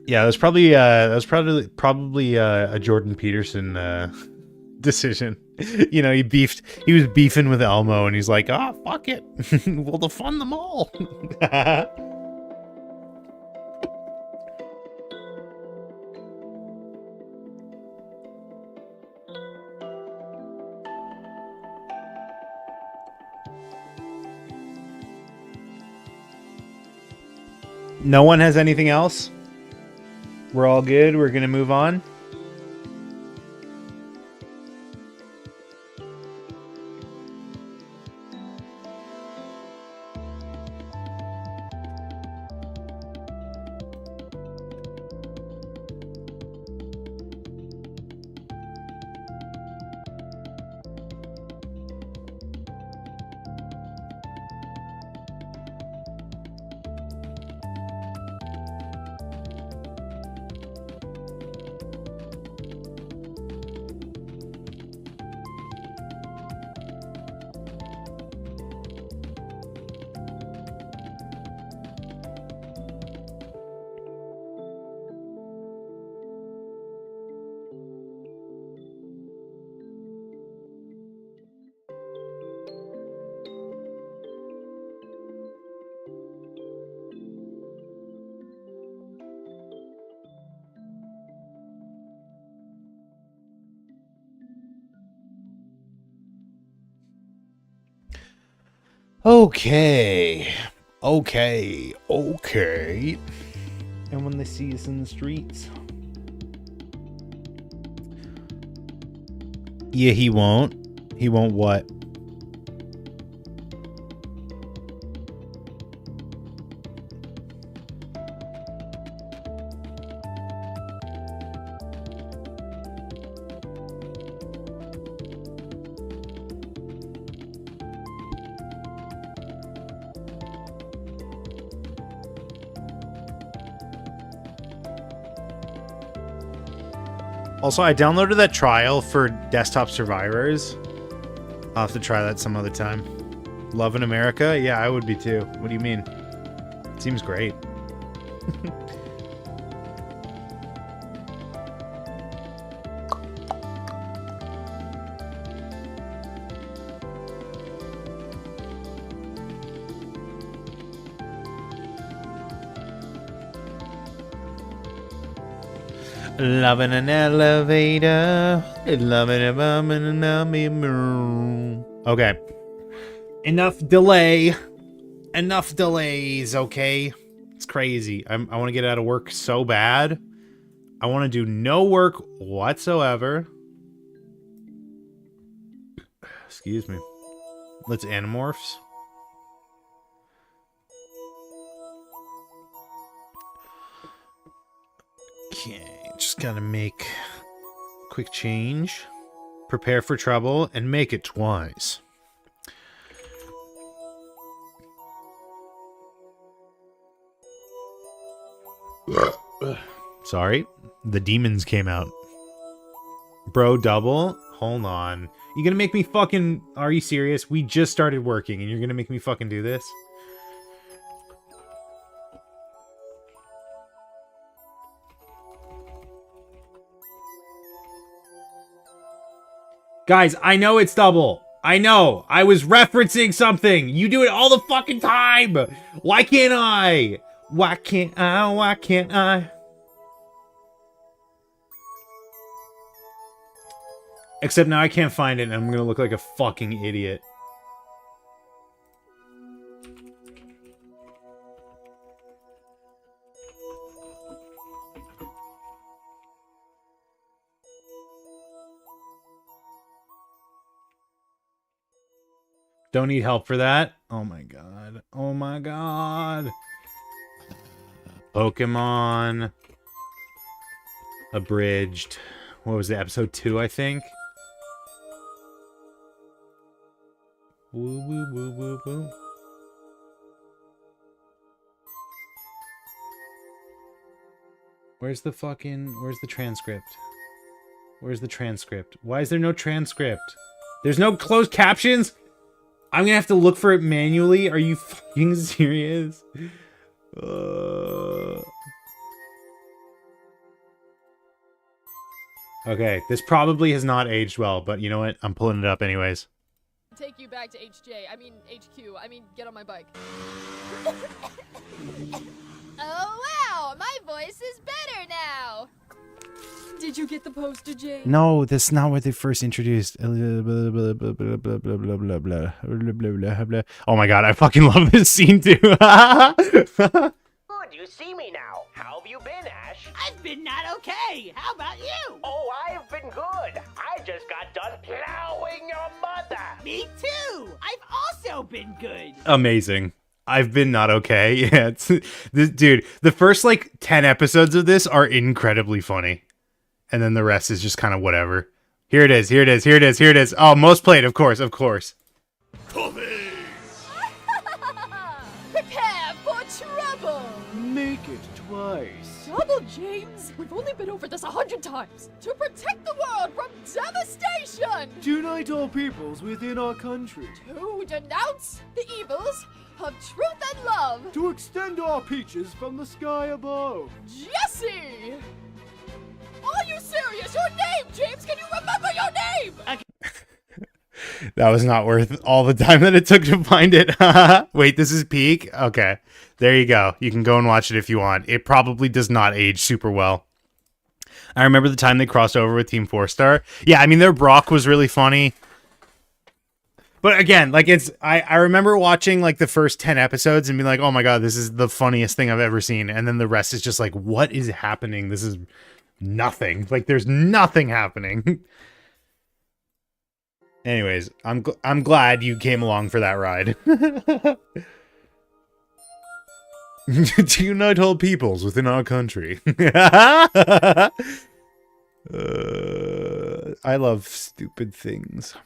Yeah, that was probably a Jordan Peterson decision. You know, he was beefing with Elmo, and he's like, "Ah, oh, fuck it, we'll defund them all." No one has anything else? We're all good? We're gonna move on? Okay. Okay. Okay. And when they see us in the streets. Yeah, he won't. He won't what? Also, I downloaded that trial for Desktop Survivors. I'll have to try that some other time. Love in America? Yeah, I would be too. What do you mean? Seems great. Loving an elevator, loving a bum and a okay. Enough delay. Enough delays, okay? It's crazy. I want to get out of work so bad. I want to do no work whatsoever. Excuse me. Let's Animorphs. Okay. Just gotta make a quick change, prepare for trouble, and make it twice. Sorry, the demons came out. Bro, double? Hold on. You gonna make me fucking... Are you serious? We just started working and you're gonna make me fucking do this? Guys, I know it's double. I know. I was referencing something. You do it all the fucking time. Why can't I? Why can't I? Why can't I? Except now I can't find it and I'm gonna look like a fucking idiot. Don't need help for that. Oh my god. Oh my god. Pokemon. Abridged. What was it? Episode 2, I think? Woo woo woo woo woo. Where's the transcript? Where's the transcript? Why is there no transcript? There's no closed captions? I'm gonna have to look for it manually? Are you fucking serious? Okay, this probably has not aged well, but you know what? I'm pulling it up anyways. Take you back to HQ. Get on my bike. Oh wow, my voice is better now. Did you get the poster, Jay? No, that's not what they first introduced. Oh my god, I fucking love this scene too. Good, you see me now. How have you been, Ash? I've been not okay. How about you? Oh, I've been good. I just got done plowing your mother. Me too. I've also been good. Amazing. I've been not okay. Yeah, it's this dude. The first like 10 episodes of this are incredibly funny. And then the rest is just kind of whatever. Here it is, here it is, here it is, here it is. Oh, most played, of course, of course. Prepare for trouble. Make it twice. Trouble, James. We've only been over this 100 times. To protect the world from devastation. To unite all peoples within our country. To denounce the evils of truth and love. To extend our peaches from the sky above. Jesse! Are you serious? Your name, James! Can you remember your name? That was not worth all the time that it took to find it. Wait, this is peak? Okay. There you go. You can go and watch it if you want. It probably does not age super well. I remember the time they crossed over with Team 4 Star. Yeah, I mean, their Brock was really funny. But again, like I remember watching like the first 10 episodes and being like, oh my God, this is the funniest thing I've ever seen. And then the rest is just like, what is happening? This is nothing. Like there's nothing happening. Anyways, I'm glad you came along for that ride. To unite all peoples within our country. I love stupid things.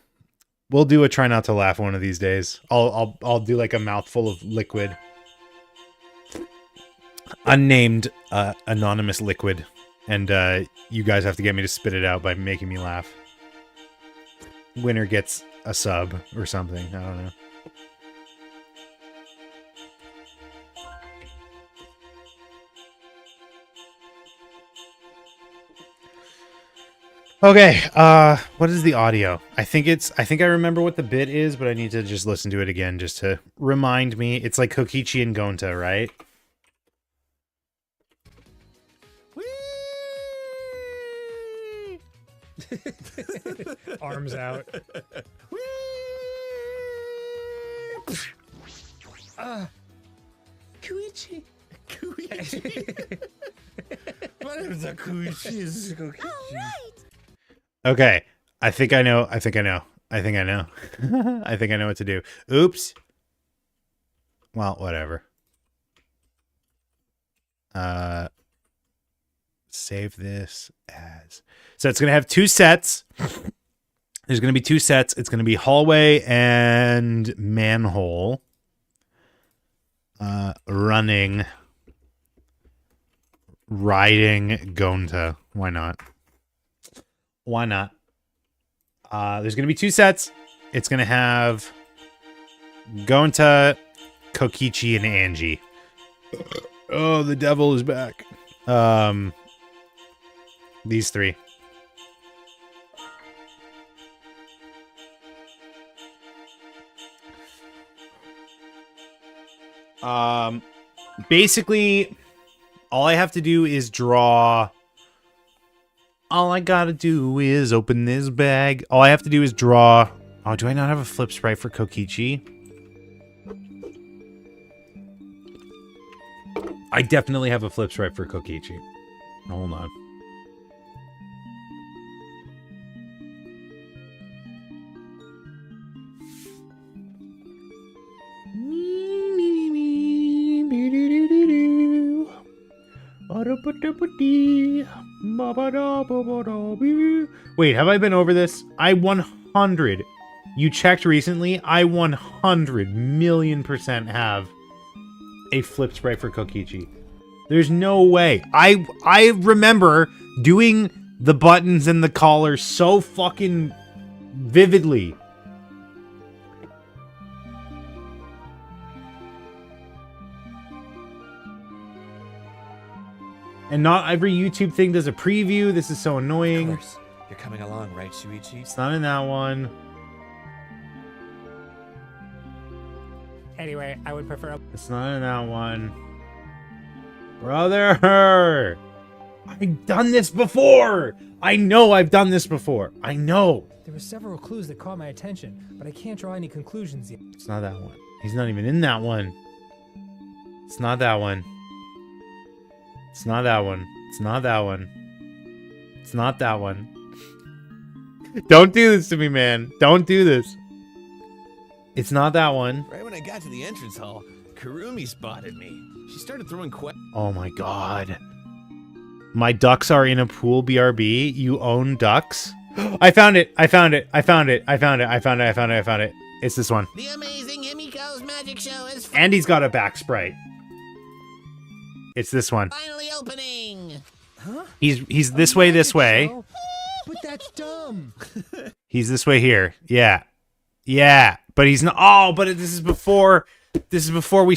We'll do a try not to laugh one of these days. I'll do like a mouthful of liquid. Unnamed anonymous liquid. And you guys have to get me to spit it out by making me laugh. Winner gets a sub or something. I don't know. Okay, what is the audio? I think I remember what the bit is, but I need to just listen to it again just to remind me. It's like Kokichi and Gonta, right? Arms out. Koichi. What is a Koichi? Okay, I think I know. I think I know what to do. Oops. Well, whatever. Save this as... So it's going to have two sets. There's going to be two sets. It's going to be hallway and manhole. Running. Riding Gonta. Why not? Why not? There's going to be two sets. It's going to have Gonta, Kokichi, and Angie. Oh, the devil is back. These three. Basically, all I have to do is draw. All I gotta do is open this bag. All I have to do is draw. Oh, do I not have a flip sprite for Kokichi? I definitely have a flip sprite for Kokichi. Hold on. Wait, have I been over this? I 100. You checked recently? I 100 million% have a flip sprite for Kokichi. There's no way. I remember doing the buttons and the collar so fucking vividly. And not every YouTube thing does a preview. This is so annoying. Of course. You're coming along, right, Shuichi? It's not in that one. Anyway, I would prefer. It's not in that one. Brother! I've done this before! I know I've done this before. I know. There were several clues that caught my attention, but I can't draw any conclusions yet. It's not that one. He's not even in that one. It's not that one. It's not that one. It's not that one. It's not that one. Don't do this to me, man. Don't do this. It's not that one. Right when I got to the entrance hall, Kurumi spotted me. She started throwing Oh my god. My ducks are in a pool, BRB. You own ducks? I found it. I found it. I found it. I found it. I found it. I found it. I found it. It's this one. The amazing Himiko's magic show is And he's got a back sprite. It's this one. finally opening. Huh? He's this way, this way. But that's dumb. He's this way here. Yeah. Yeah. But he's not. Oh, but this is before. This is before we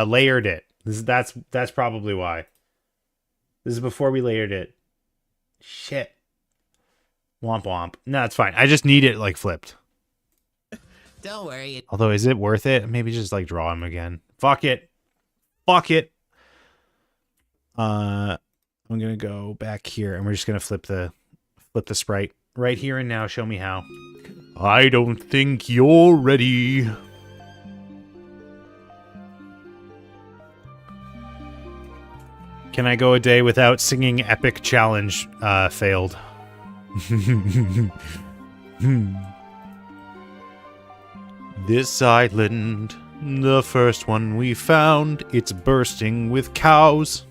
layered it. That's probably why. This is before we layered it. Shit. Womp womp. No, it's fine. I just need it like flipped. Don't worry. Although, is it worth it? Maybe just like draw him again. Fuck it. Fuck it. I'm gonna go back here and we're just gonna flip the sprite right here and now. Show me how. I don't think you're ready. Can I go a day without singing Epic Challenge? Failed. This island, the first one we found, it's bursting with cows.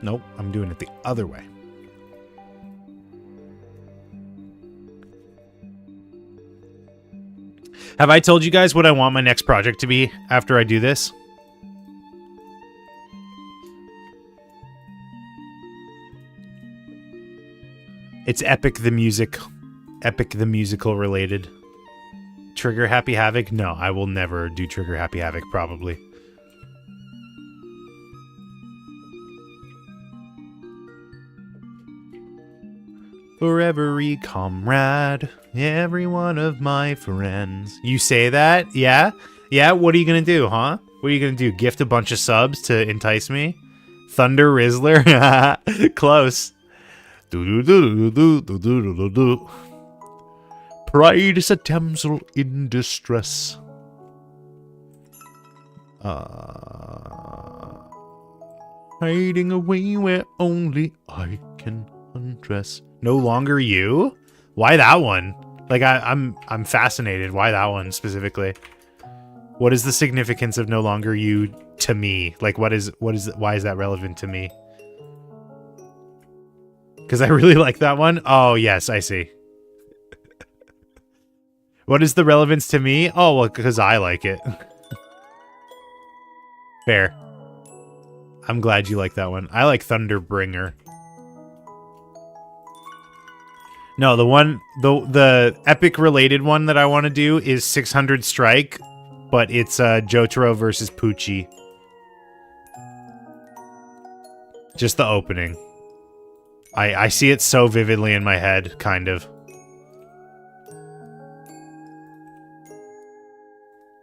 Nope, I'm doing it the other way. Have I told you guys what I want my next project to be after I do this? It's Epic the Musical related. Trigger Happy Havoc? No, I will never do Trigger Happy Havoc, probably. For every comrade, every one of my friends. You say that? Yeah? Yeah? What are you gonna do, huh? What are you gonna do? Gift a bunch of subs to entice me? Thunder Rizzler? Close. Pride is a damsel in distress. Hiding away where only I can undress. No longer you? Why that one? Like I'm fascinated. Why that one specifically? What is the significance of no longer you to me? Like why is that relevant to me? Because I really like that one. Oh yes, I see. What is the relevance to me? Oh well, because I like it. Fair. I'm glad you like that one. I like Thunderbringer. No, the epic related one that I want to do is 600 Strike, but it's Jotaro versus Poochie. Just the opening. I see it so vividly in my head, kind of.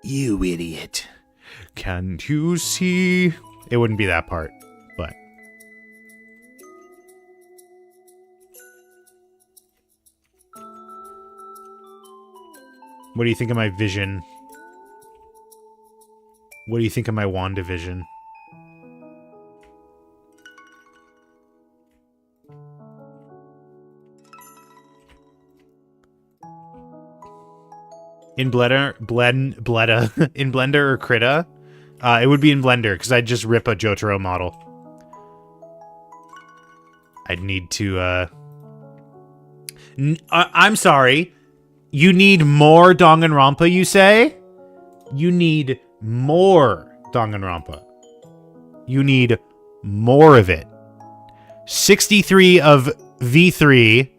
You idiot. Can't you see? It wouldn't be that part, but... What do you think of my vision? What do you think of my WandaVision? In Blender in Blender or Krita? It would be in Blender, because I'd just rip a Jotaro model. I'd need to, I'm sorry. You need more Danganronpa, you say? You need more Danganronpa. You need more of it. 63 of V3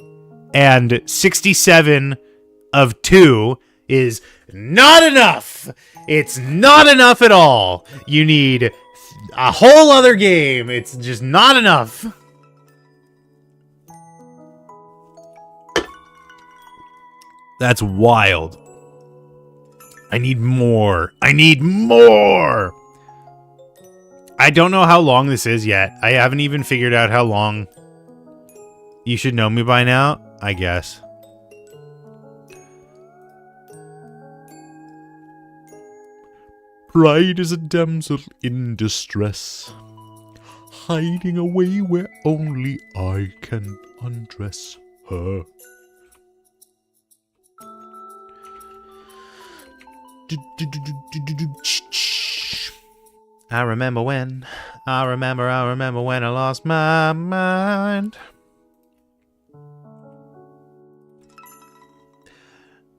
and 67 of 2 is not enough. It's not enough at all. You need a whole other game. It's just not enough. That's wild. I need more. I need more. I don't know how long this is yet. I haven't even figured out how long. You should know me by now, I guess. Pride is a damsel in distress, hiding away where only I can undress her. I remember when I lost my mind.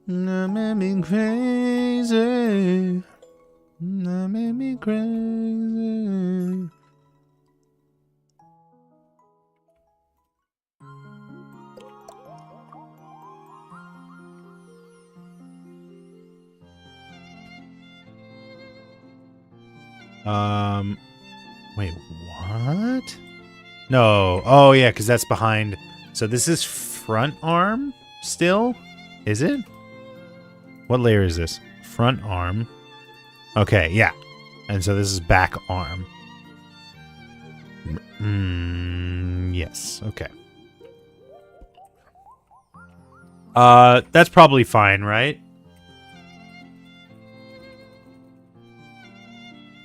That made me crazy. That made me crazy. Wait, what? No. Oh, yeah, because that's behind. So this is front arm still? Is it? What layer is this? Front arm. Okay, yeah. And so this is back arm. Yes, okay. That's probably fine, right?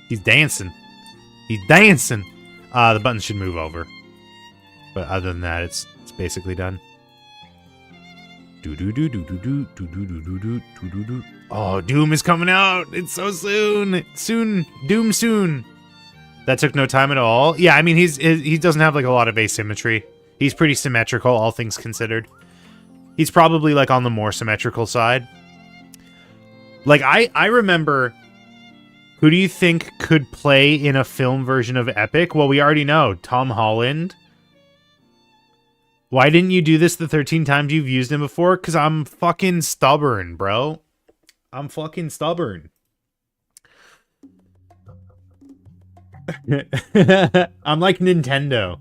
He's dancing. He's dancing. The button should move over. But other than that, it's basically done. Oh, Doom is coming out. It's so soon. Soon. Doom soon. That took no time at all. Yeah, I mean, he doesn't have like a lot of asymmetry. He's pretty symmetrical, all things considered. He's probably like on the more symmetrical side. Like I remember, who do you think could play in a film version of Epic? Well, we already know, Tom Holland. Why didn't you do this the 13 times you've used him before? Because I'm fucking stubborn, bro. I'm fucking stubborn. I'm like Nintendo.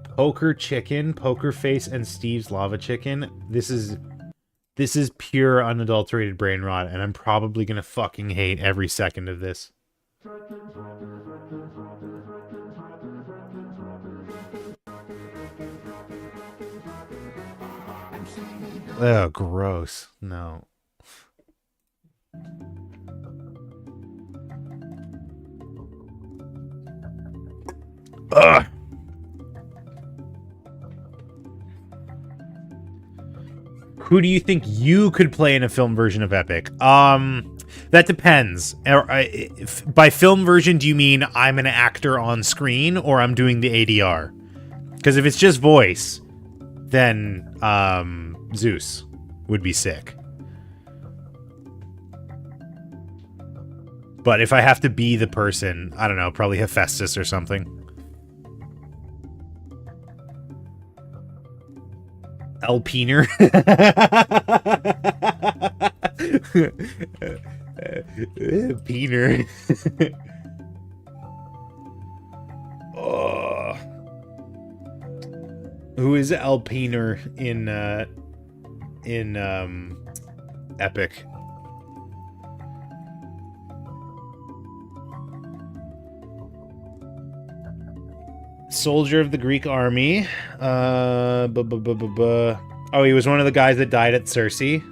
Poker Chicken, Poker Face, and Steve's Lava Chicken. This is pure unadulterated brain rot, and I'm probably gonna fucking hate every second of this. Oh, gross. No. Ugh. Who do you think you could play in a film version of Epic? That depends. By film version, do you mean I'm an actor on screen or I'm doing the ADR? Because if it's just voice, then Zeus would be sick. But if I have to be the person, I don't know, probably Hephaestus or something. Alpiner. Peener. Oh. Who is Alpiner in Epic? Soldier of the Greek army. Oh, he was one of the guys that died at Cersei.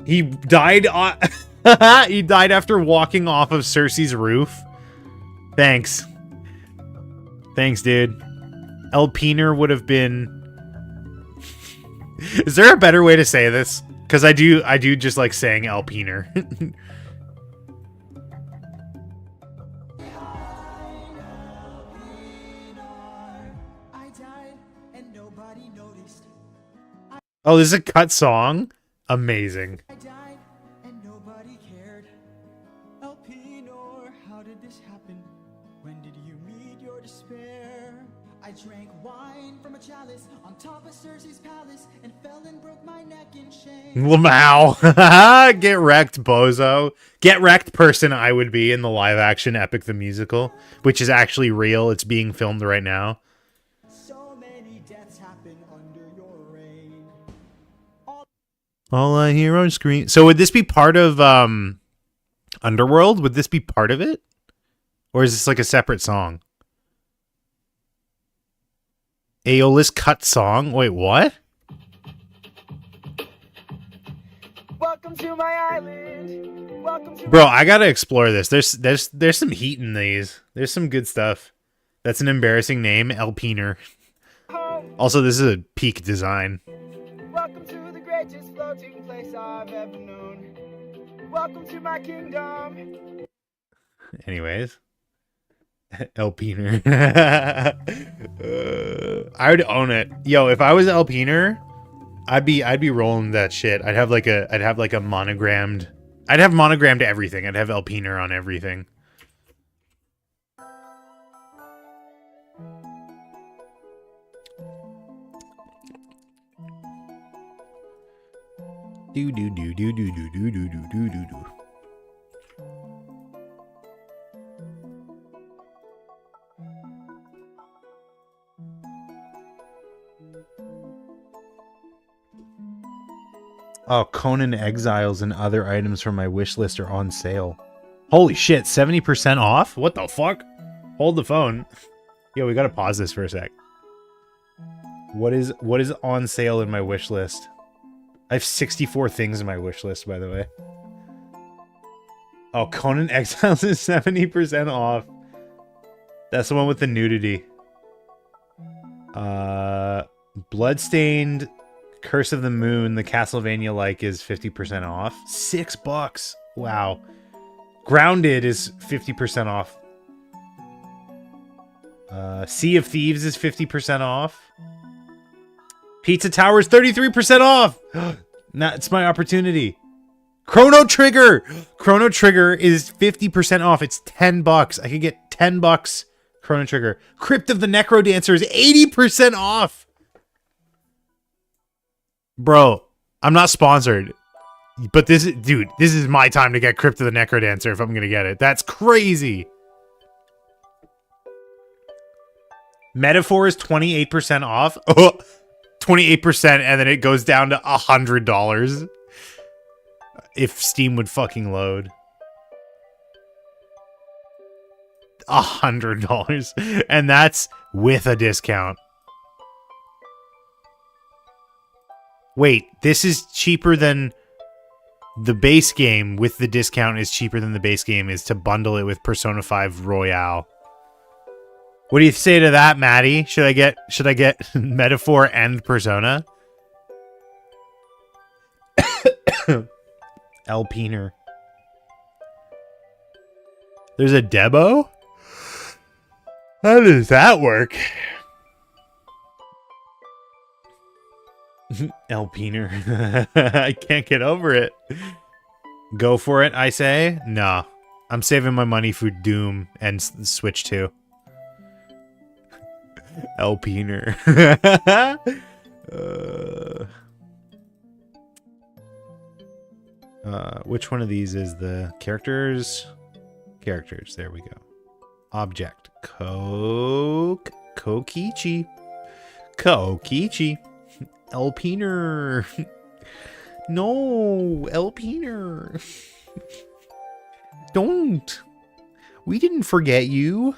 He died he died after walking off of Cersei's roof. Thanks. Thanks, dude. Alpiner would have been... Is there a better way to say this? Because I do just like saying Alpiner. Oh, this is a cut song? Amazing. I died and nobody cared. Elpenor, how did this happen? When did you meet your despair? I drank wine from a chalice on top of Cersei's palace and fell and broke my neck in shame. Lamau. Get wrecked, bozo. Get wrecked person I would be in the live action Epic the Musical, which is actually real. It's being filmed right now. So many deaths happen under your reign. All I hear on screen. So would this be part of Underworld? Would this be part of it? Or is this like a separate song? Aeolus cut song? Wait, what? Welcome to my island. Welcome to Bro, I gotta explore this. There's some heat in these. There's some good stuff. That's an embarrassing name, Alpiner. home. Also, this is a peak design. Welcome to the greatest floating place I've ever known. Welcome to my kingdom. Anyways. Alpiner. I would own it. Yo, if I was Alpiner, I'd be rolling that shit. I'd have like a monogrammed. I'd have monogrammed everything. I'd have Alpiner on everything. Do do do do do do do do do do do do. Oh, Conan Exiles and other items from my wish list are on sale. Holy shit, 70% off? What the fuck? Hold the phone. Yo, we gotta pause this for a sec. What is on sale in my wish list? I have 64 things in my wish list, by the way. Oh, Conan Exiles is 70% off. That's the one with the nudity. Bloodstained Curse of the Moon, the Castlevania-like, is 50% off. $6. Wow. Grounded is 50% off. Sea of Thieves is 50% off. Pizza Tower is 33% off. Nah, it's my opportunity. Chrono Trigger. Chrono Trigger is 50% off. It's $10. I could get $10. Chrono Trigger. Crypt of the Necro Dancer is 80% off. Bro, I'm not sponsored. But this is my time to get Crypt of the Necro Dancer if I'm going to get it. That's crazy. Metaphor is 28% off. Oh, 28%, and then it goes down to $100. If Steam would fucking load. $100. And that's with a discount. Wait, this is cheaper than the base game with the discount is cheaper than the base game is to bundle it with Persona 5 Royale. What do you say to that, Maddie? Should I get Metaphor and Persona? Alpiner. There's a Debo? How does that work? Alpiner. I can't get over it. Go for it, I say. No. I'm saving my money for Doom and Switch 2. Alpiner. Which one of these is the characters? Characters. There we go. Object. Kokichi. Kokichi. Alpiner. No, Alpiner. Don't. We didn't forget you.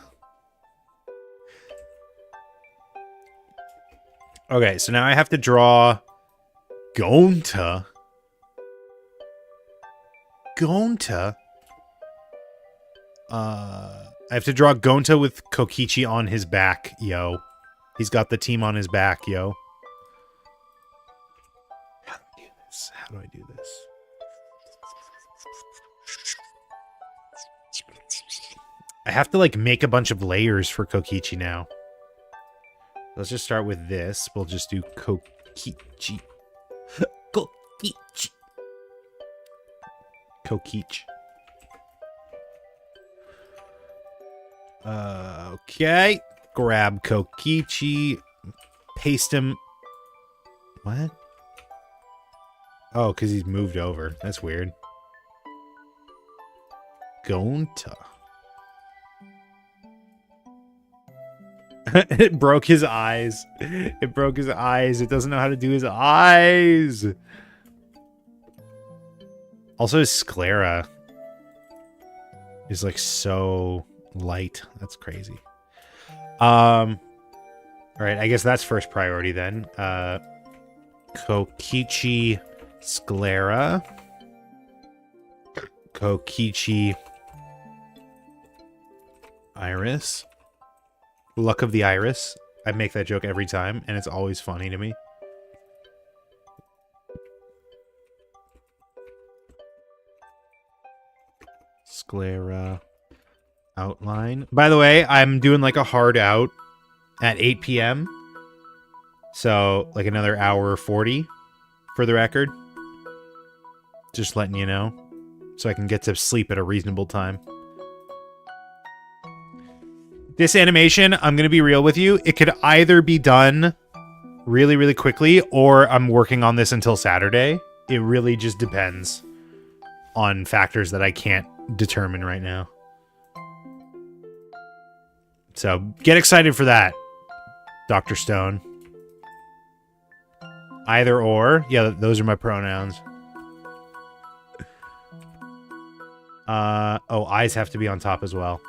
Okay, so now I have to draw Gonta. Gonta? I have to draw Gonta with Kokichi on his back, yo. He's got the team on his back, yo. How do I do this? How do I do this? I have to, like, make a bunch of layers for Kokichi now. Let's just start with this. We'll just do Kokichi. Kokichi. Kokichi. Okay. Grab Kokichi. Paste him. What? Oh, because he's moved over. That's weird. Gonta. It broke his eyes. It broke his eyes. It doesn't know how to do his eyes. Also, his sclera is like so light. That's crazy. All right, I guess that's first priority then. Kokichi sclera. Kokichi iris. Luck of the Iris. I make that joke every time, and it's always funny to me. Sclera. Outline. By the way, I'm doing like a hard out at 8 p.m. So, like another hour 40 for the record. Just letting you know. So I can get to sleep at a reasonable time. This animation, I'm going to be real with you, it could either be done really, really quickly, or I'm working on this until Saturday. It really just depends on factors that I can't determine right now. So, get excited for that, Dr. Stone. Either or. Yeah, those are my pronouns. Oh, eyes have to be on top as well.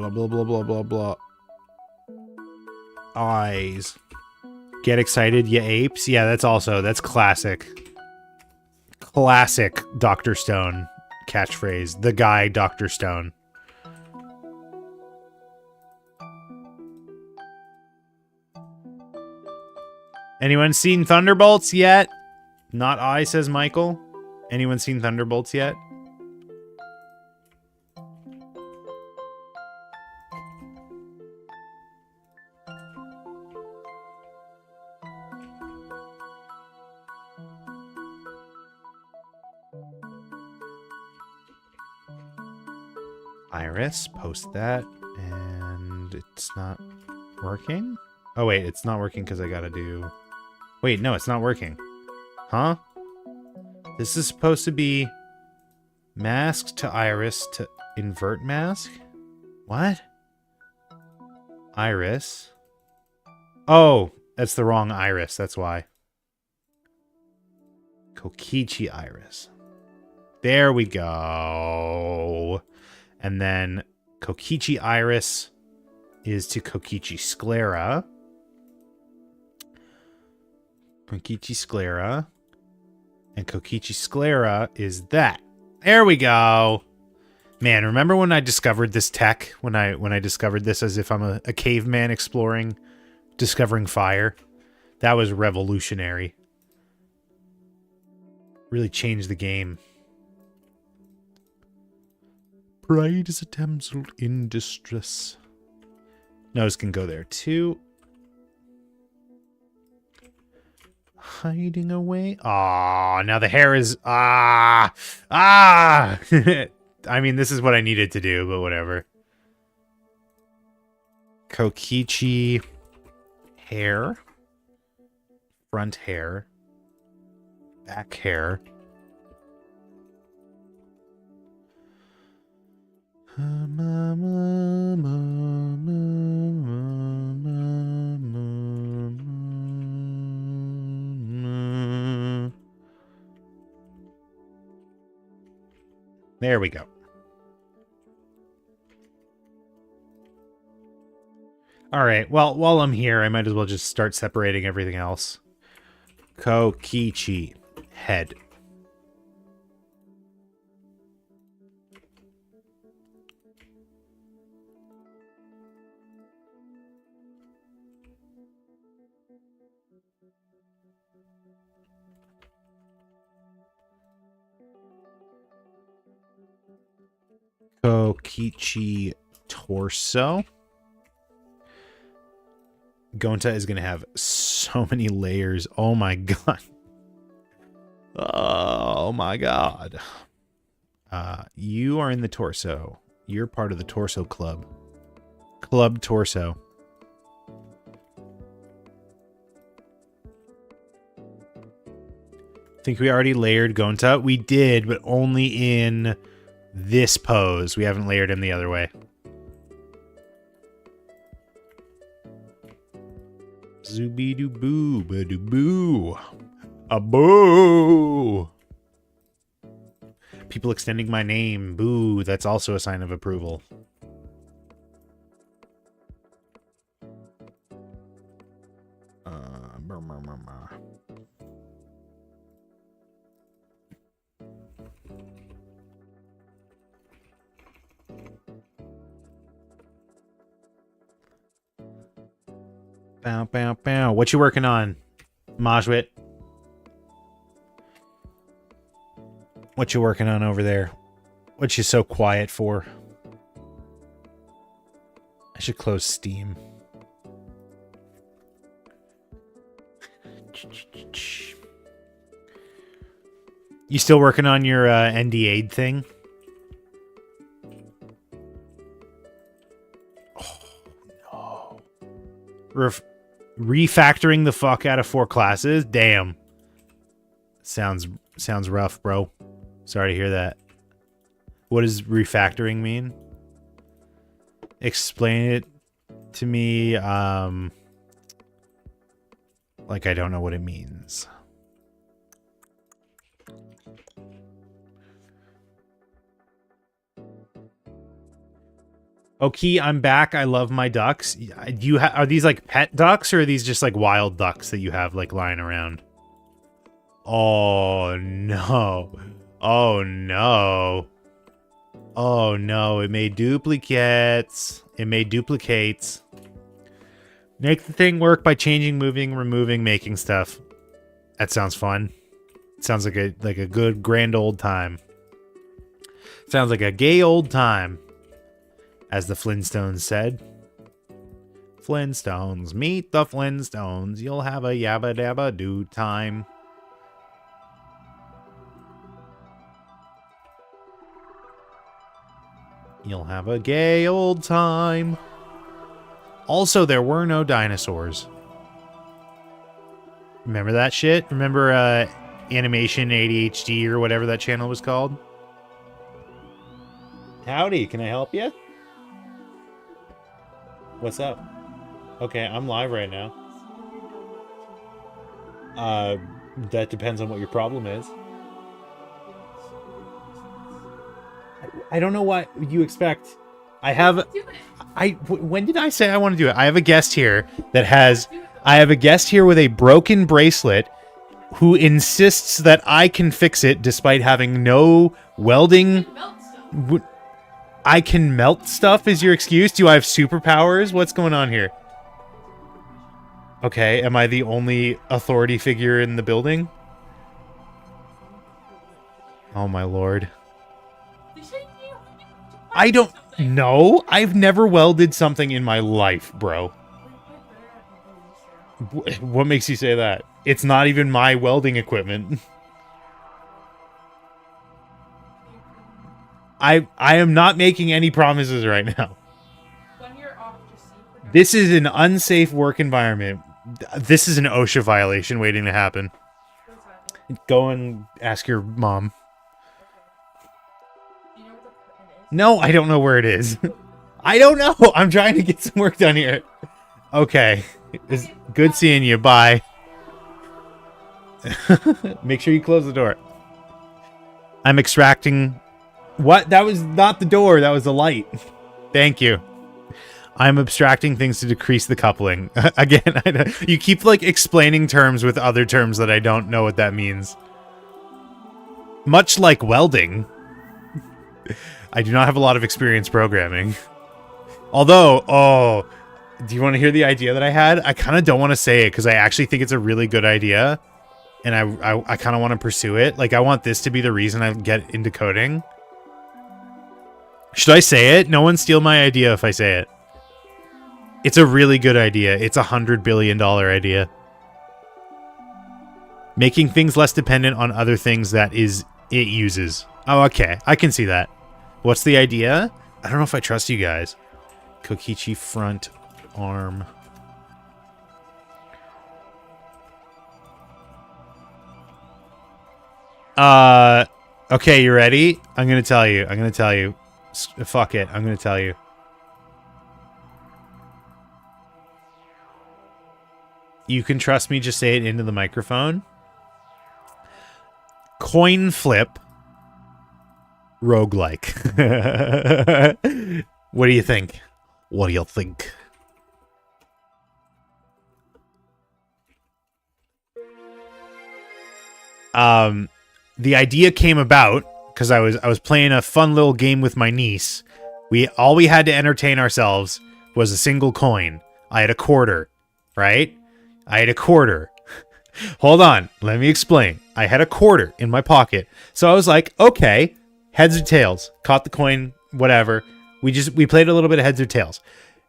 blah, blah, blah, blah, blah. Eyes. Get excited, ya apes. Yeah, that's classic. Classic Dr. Stone catchphrase. The guy, Dr. Stone. Anyone seen Thunderbolts yet? Not I, says Michael. Anyone seen Thunderbolts yet? Iris, post that, and it's not working? Oh wait, it's not working because I gotta do... Wait, no, it's not working. Huh? This is supposed to be mask to iris to invert mask? What? Iris? Oh, that's the wrong iris, that's why. Kokichi iris. There we go. And then Kokichi iris is to Kokichi sclera. Kokichi sclera. And Kokichi sclera is that. There we go. Man, remember when I discovered this tech? When I discovered this as if I'm a caveman exploring, discovering fire? That was revolutionary. Really changed the game. Pride is a damsel in distress. Nose can go there too. Hiding away. Ah, now the hair is I mean, this is what I needed to do, but whatever. Kokichi hair. Front hair. Back hair. There we go. All right. Well, while I'm here, I might as well just start separating everything else. Kokichi head. Kokichi torso. Gonta is going to have so many layers. Oh my god. Oh my god. You are in the torso. You're part of the torso club. Club torso. Think we already layered Gonta? We did, but only in this pose. We haven't layered him the other way. Zoobie-doo-boo, ba-doo-boo. A boo! People extending my name. Boo, that's also a sign of approval. Bow, bow, bow. What you working on, Majwit? What you working on over there? What you so quiet for? I should close Steam. You still working on your NDA thing? Oh no. Refactoring the fuck out of 4 classes? Damn. Sounds rough, bro. Sorry to hear that. What does refactoring mean? Explain it to me, like I don't know what it means. Okay, I'm back. I love my ducks. Are these like pet ducks or are these just like wild ducks that you have like lying around? Oh no. Oh no. Oh no, it made duplicates. It made duplicates. Make the thing work by changing, moving, removing, making stuff. That sounds fun. It sounds like a good grand old time. Sounds like a gay old time. As the Flintstones said. Flintstones, meet the Flintstones. You'll have a yabba dabba do time. You'll have a gay old time. Also, there were no dinosaurs. Remember that shit? Remember Animation ADHD or whatever that channel was called? Howdy, can I help you? What's up? Okay, I'm live right now. That depends on what your problem is. I don't know what you expect. When did I say I want to do it? I have a guest here with a broken bracelet who insists that I can fix it despite having no welding. I can melt stuff is your excuse? Do I have superpowers? What's going on here? Okay, am I the only authority figure in the building? Oh my lord. I don't know. I've never welded something in my life, bro. What makes you say that? It's not even my welding equipment. I am not making any promises right now. This is an unsafe work environment. This is an OSHA violation waiting to happen. Go and ask your mom. No, I don't know where it is. I don't know. I'm trying to get some work done here. Okay. It's good seeing you. Bye. Make sure you close the door. I'm extracting... What? That was not the door. That was the light. Thank you. I'm abstracting things to decrease the coupling. Again, you keep like explaining terms with other terms that I don't know what that means. Much like welding. I do not have a lot of experience programming. Although, do you want to hear the idea that I had? I kind of don't want to say it because I actually think it's a really good idea. And I kind of want to pursue it. Like, I want this to be the reason I get into coding. Should I say it? No one steal my idea if I say it. It's a really good idea. It's $100 billion idea. Making things less dependent on other things that it uses. Oh, okay. I can see that. What's the idea? I don't know if I trust you guys. Kokichi front arm. Okay, you ready? I'm gonna tell you. Fuck it. I'm gonna tell you. You can trust me, just say it into the microphone. Coin flip. Roguelike. What do you think? What do you think? The idea came about because I was playing a fun little game with my niece. All we had to entertain ourselves was a single coin. I had a quarter, right? I had a quarter. Hold on, let me explain. I had a quarter in my pocket. So I was like, okay, heads or tails. Caught the coin, whatever. We played a little bit of heads or tails.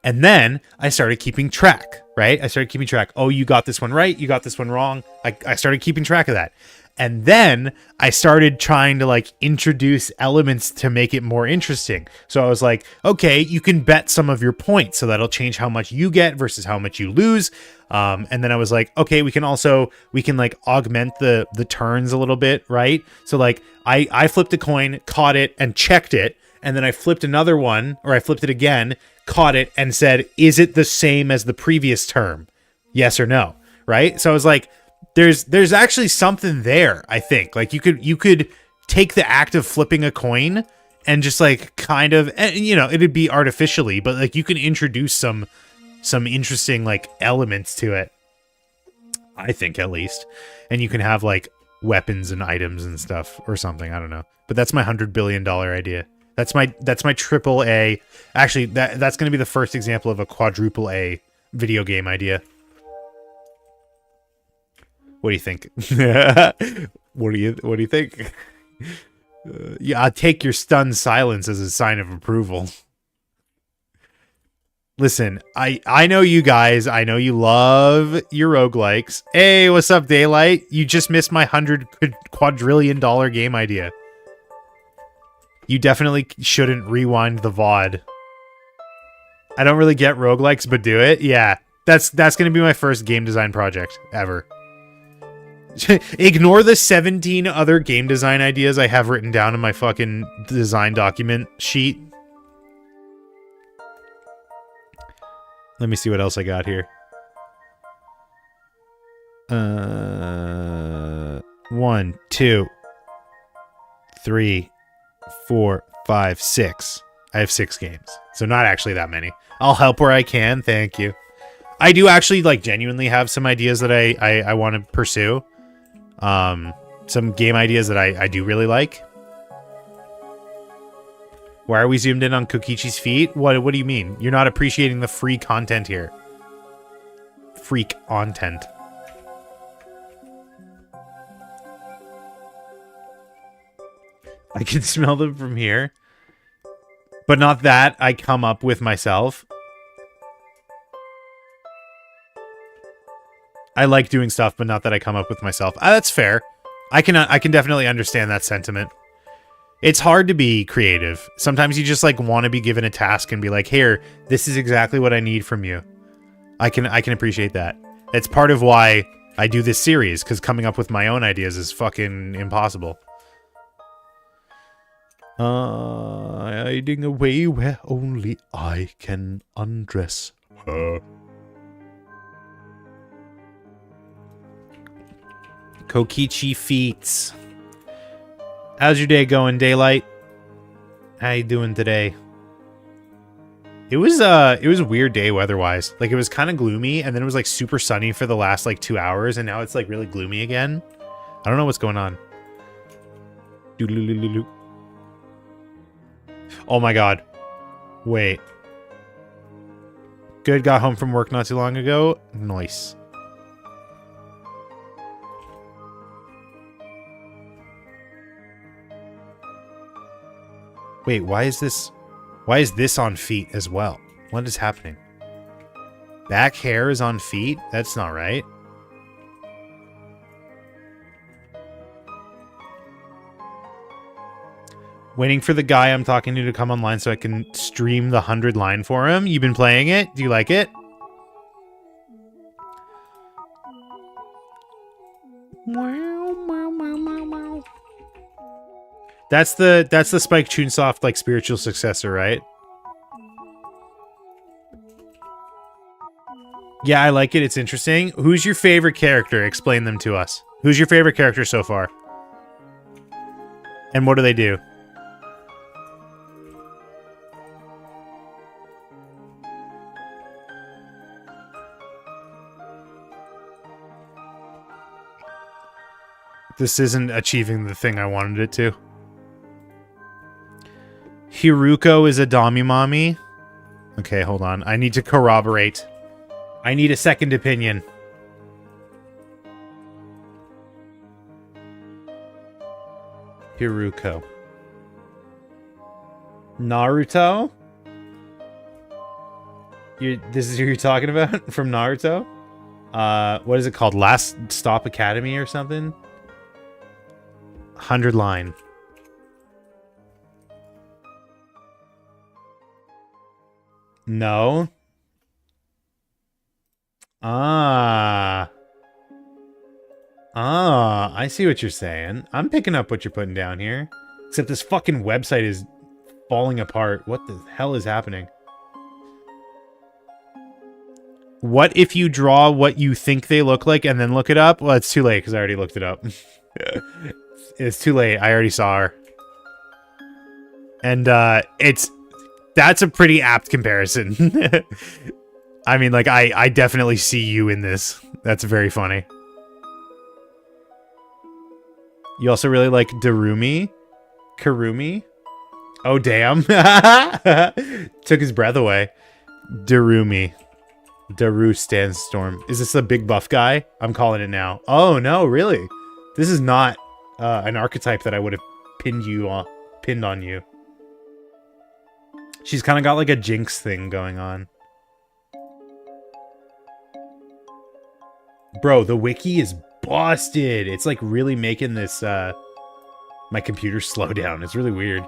And then I started keeping track, right? I started keeping track. Oh, you got this one right. You got this one wrong. I started keeping track of that. And then I started trying to like introduce elements to make it more interesting. So I was like, okay, you can bet some of your points. So that'll change how much you get versus how much you lose. And then I was like, okay, we can like augment the turns a little bit, right? So like I flipped a coin, caught it and checked it. And then I flipped another one, or I flipped it again, caught it and said, is it the same as the previous term? Yes or no, right? So I was like, there's actually something there, I think. Like you could take the act of flipping a coin and just like kind of, and, you know, it'd be artificially, but like you can introduce some interesting like elements to it, I think, at least. And you can have like weapons and items and stuff or something. I don't know, but that's my $100 billion idea. That's my triple A. Actually, that's going to be the first example of a quadruple A video game idea. What do you think? What do you think? Yeah, I'll take your stunned silence as a sign of approval. Listen, I know you guys. I know you love your roguelikes. Hey, what's up, Daylight? You just missed my $100 quadrillion game idea. You definitely shouldn't rewind the VOD. I don't really get roguelikes, but do it. Yeah, that's going to be my first game design project ever. Ignore the 17 other game design ideas I have written down in my fucking design document sheet. Let me see what else I got here. 1, 2, 3, 4, 5, 6. I have 6 games, so not actually that many. I'll help where I can. Thank you. I do actually like genuinely have some ideas that I want to pursue. Some game ideas that I do really like. Why are we zoomed in on Kokichi's feet? What do you mean? You're not appreciating the free content here. Freak content. I can smell them from here. But not that I come up with myself. I like doing stuff, but not that I come up with myself. That's fair. I can definitely understand that sentiment. It's hard to be creative. Sometimes you just like want to be given a task and be like, "Here, this is exactly what I need from you." I can appreciate that. It's part of why I do this series, because coming up with my own ideas is fucking impossible. Hiding away where only I can undress her. Kokichi feats. How's your day going, Daylight? How you doing today? It was a weird day weather-wise. Like, it was kind of gloomy, and then it was like super sunny for the last like 2 hours, and now it's like really gloomy again. I don't know what's going on. Doodle-loo-loo-loo. Oh my god. Wait. Good, got home from work not too long ago. Nice. Wait, why is this on feet as well? What is happening? Back hair is on feet? That's not right. Waiting for the guy I'm talking to come online so I can stream the 100 line for him. You've been playing it? Do you like it? That's the Spike Chunsoft like spiritual successor, right? Yeah, I like it. It's interesting. Who's your favorite character? Explain them to us. Who's your favorite character so far? And what do they do? This isn't achieving the thing I wanted it to. Hiruko is a Damimami. Okay, hold on. I need to corroborate. I need a second opinion. Hiruko. Naruto? This is who you're talking about? From Naruto? What is it called? Last Stop Academy or something? 100 line. No. I see what you're saying. I'm picking up what you're putting down here. Except this fucking website is falling apart. What the hell is happening? What if you draw what you think they look like and then look it up? Well, it's too late because I already looked it up. It's too late. I already saw her. And that's a pretty apt comparison. I mean, like, I definitely see you in this. That's very funny. You also really like Darumi? Karumi? Oh, damn. Took his breath away. Darumi. Daru Sandstorm. Is this a big buff guy? I'm calling it now. Oh, no, really? This is not an archetype that I would have pinned on you. She's kind of got like a Jinx thing going on. Bro, the wiki is busted. It's like really making this my computer slow down. It's really weird.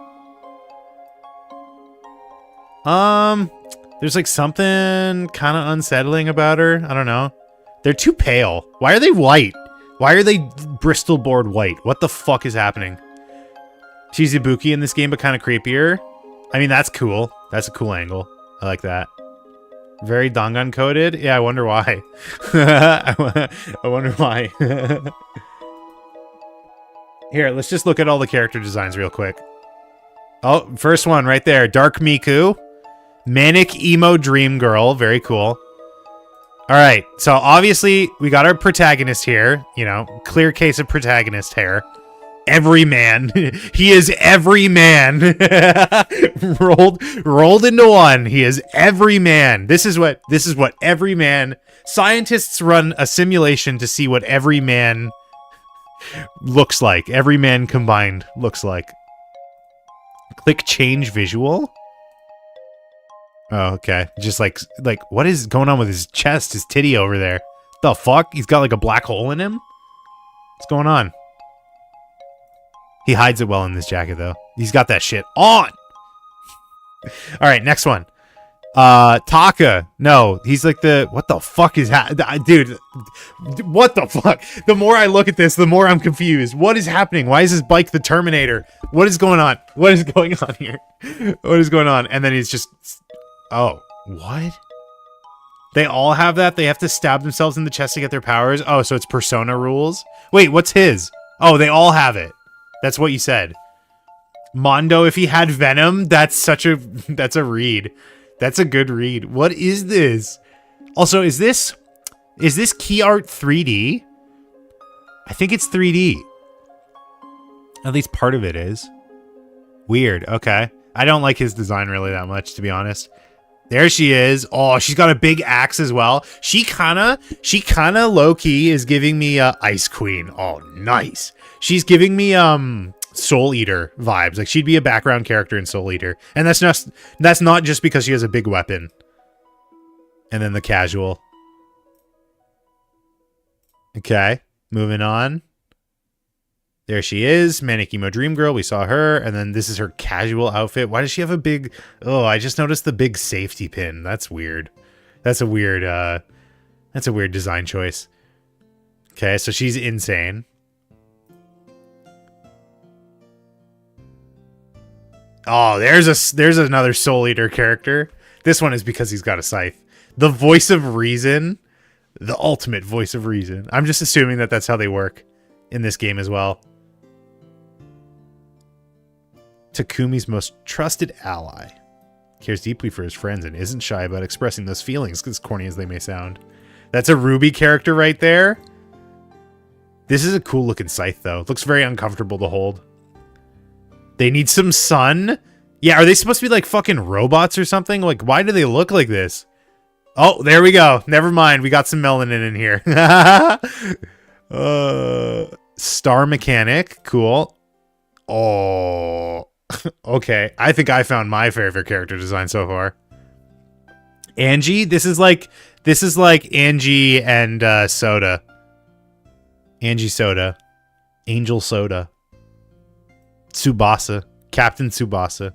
There's like something kind of unsettling about her. I don't know. They're too pale. Why are they white? Why are they Bristol board white? What the fuck is happening? She's Ibuki in this game, but kind of creepier. I mean, that's cool. That's a cool angle. I like that. Very Dangan coded. Yeah, I wonder why. I wonder why. Here, let's just look at all the character designs real quick. Oh, first one right there. Dark Miku. Manic Emo Dream Girl. Very cool. All right. So obviously we got our protagonist here. You know, clear case of protagonist hair. Every man. He is every man. rolled into one. He is every man. This is what every man. Scientists run a simulation to see what every man looks like. Every man combined looks like. Click change visual. Oh, okay. Just like what is going on with his chest, his titty over there? The fuck? He's got like a black hole in him? What's going on? He hides it well in this jacket, though. He's got that shit on! Alright, next one. Taka. No, he's like the... What the fuck is dude, what the fuck? The more I look at this, the more I'm confused. What is happening? Why is his bike the Terminator? What is going on? What is going on here? What is going on? And then he's just... Oh, what? They all have that? They have to stab themselves in the chest to get their powers? Oh, so it's Persona rules? Wait, what's his? Oh, they all have it. That's what you said. Mondo, if he had Venom, that's a read. That's a good read. What is this? Also, is this key art 3D? I think it's 3D. At least part of it is. Weird. Okay. I don't like his design really that much, to be honest. There she is. Oh, she's got a big axe as well. She kind of low-key is giving me Ice Queen. Oh, nice. She's giving me Soul Eater vibes. Like she'd be a background character in Soul Eater. And that's not just because she has a big weapon. And then the casual. Okay, moving on. There she is, Manic Emo Dream Girl. We saw her, and then this is her casual outfit. Why does she have a big... Oh, I just noticed the big safety pin. That's weird. That's a weird design choice. Okay, so she's insane. Oh, there's another Soul Eater character. This one is because he's got a scythe. The voice of reason. The ultimate voice of reason. I'm just assuming that that's how they work in this game as well. Takumi's most trusted ally. Cares deeply for his friends and isn't shy about expressing those feelings, as corny as they may sound. That's a Ruby character right there. This is a cool looking scythe though. It looks very uncomfortable to hold. They need some sun? Yeah, are they supposed to be like fucking robots or something? Like, why do they look like this? Oh, there we go. Never mind. We got some melanin in here. Star Mechanic. Cool. Oh. Okay. I think I found my favorite character design so far. Angie? This is like Angie and Soda. Angie Soda. Angel Soda. Tsubasa. Captain Tsubasa.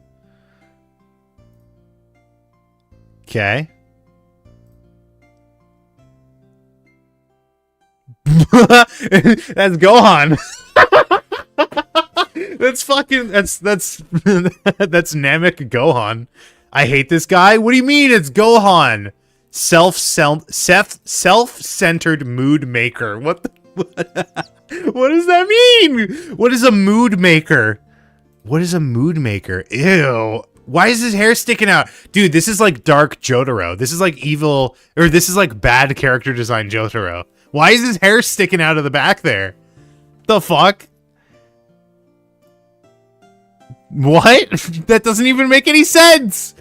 Okay. That's Gohan. That's Namek Gohan. I hate this guy. What do you mean it's Gohan? Self-centered mood maker. What does that mean? What is a mood maker? What is a mood maker? Ew. Why is his hair sticking out? Dude, this is like dark Jotaro. This is like evil, or this is like bad character design Jotaro. Why is his hair sticking out of the back there? The fuck? What? That doesn't even make any sense.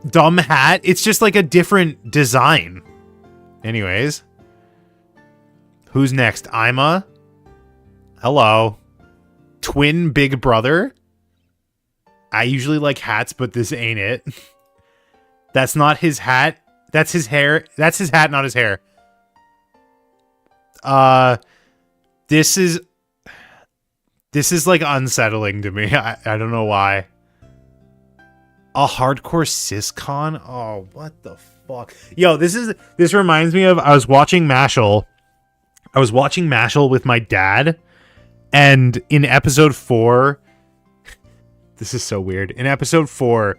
Dumb hat. It's just like a different design. Anyways. Who's next? Ima? Hello. Twin big brother? I usually like hats, but this ain't it. That's not his hat. That's his hair. That's his hat, not his hair. This is like unsettling to me. I don't know why. A hardcore siscon? Oh, what the fuck? Yo, this reminds me of, I was watching Mashal. I was watching Mashal with my dad, and in episode 4, this is so weird. In episode 4,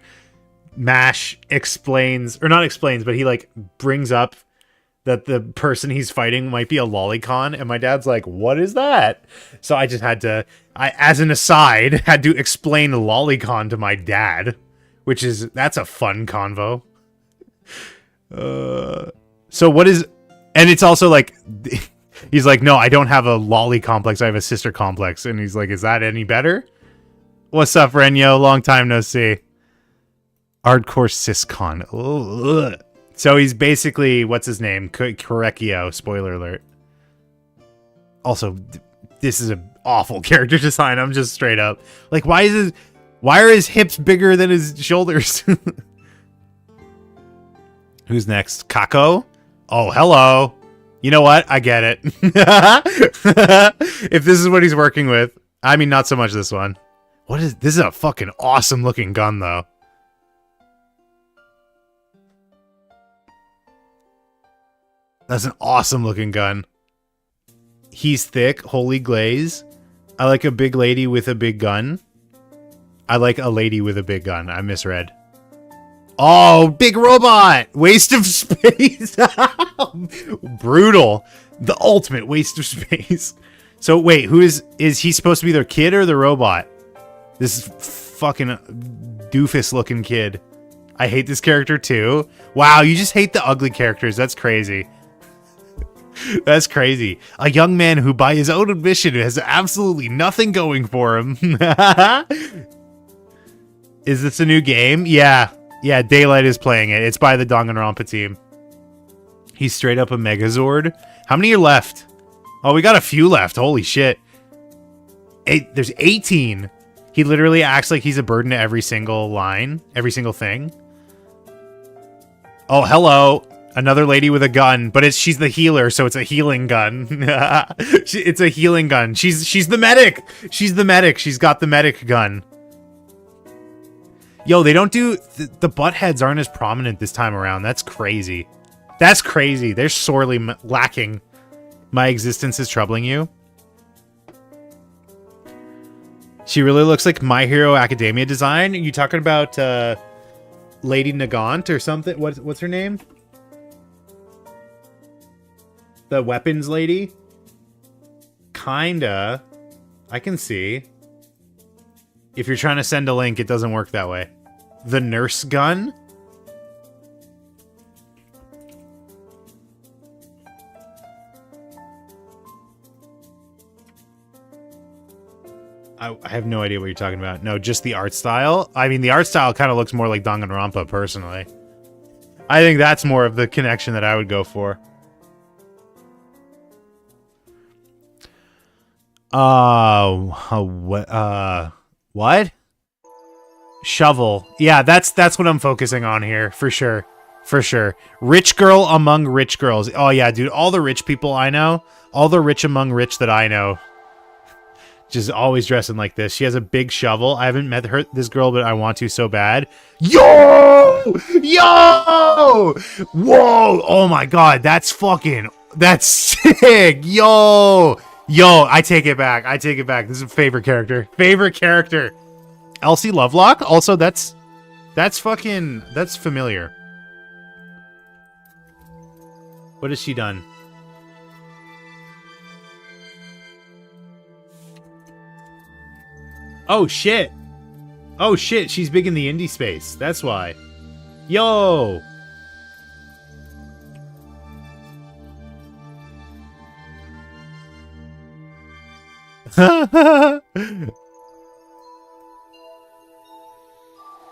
Mash explains, or not explains, but he like brings up that the person he's fighting might be a lolicon, and my dad's like, what is that? So I just had to, as an aside, had to explain lolicon to my dad, which is, that's a fun convo. So what is, and it's also like, he's like, no, I don't have a lolly complex, I have a sister complex. And he's like, is that any better? What's up, Renyo? Long time no see. Hardcore siscon. Ugh. So he's basically, what's his name? Korekio, spoiler alert. Also, this is an awful character design. I'm just straight up. Like, why are his hips bigger than his shoulders? Who's next? Kako? Oh, hello. You know what? I get it. If this is what he's working with. I mean, not so much this one. This is a fucking awesome looking gun, though. That's an awesome looking gun. He's thick. Holy glaze. I like a big lady with a big gun. I like a lady with a big gun. I misread. Oh, big robot! Waste of space! Brutal. The ultimate waste of space. So wait, who is he supposed to be, their kid or the robot? This fucking doofus looking kid. I hate this character too. Wow, you just hate the ugly characters. That's crazy. That's crazy. A young man who, by his own admission, has absolutely nothing going for him. Is this a new game? Yeah. Yeah, Daylight is playing it. It's by the Danganronpa team. He's straight up a Megazord. How many are left? Oh, we got a few left. Holy shit. There's 18. He literally acts like he's a burden to every single line. Every single thing. Oh, hello. Another lady with a gun, but she's the healer, so it's a healing gun. It's a healing gun. She's the medic. She's the medic. She's got the medic gun. Yo, they don't do... The butt heads aren't as prominent this time around. That's crazy. That's crazy. They're sorely lacking. My existence is troubling you. She really looks like My Hero Academia design. Are you talking about Lady Nagant or something? What's her name? The weapons lady? Kinda. I can see. If you're trying to send a link, it doesn't work that way. The nurse gun? I have no idea what you're talking about. No, just the art style. I mean, the art style kind of looks more like Danganronpa, personally. I think that's more of the connection that I would go for. What? Shovel. Yeah, that's what I'm focusing on here, for sure. For sure. Rich girl among rich girls. Oh yeah, dude, all the rich people I know, all the rich among rich that I know, just always dressing like this. She has a big shovel. I haven't met this girl, but I want to so bad. Yo! Yo! Whoa! Oh my god, that's sick! Yo! Yo, I take it back. I take it back. This is a favorite character. Favorite character. Elsie Lovelock? Also, that's familiar. What has she done? Oh, shit. Oh, shit. She's big in the indie space. That's why. Yo!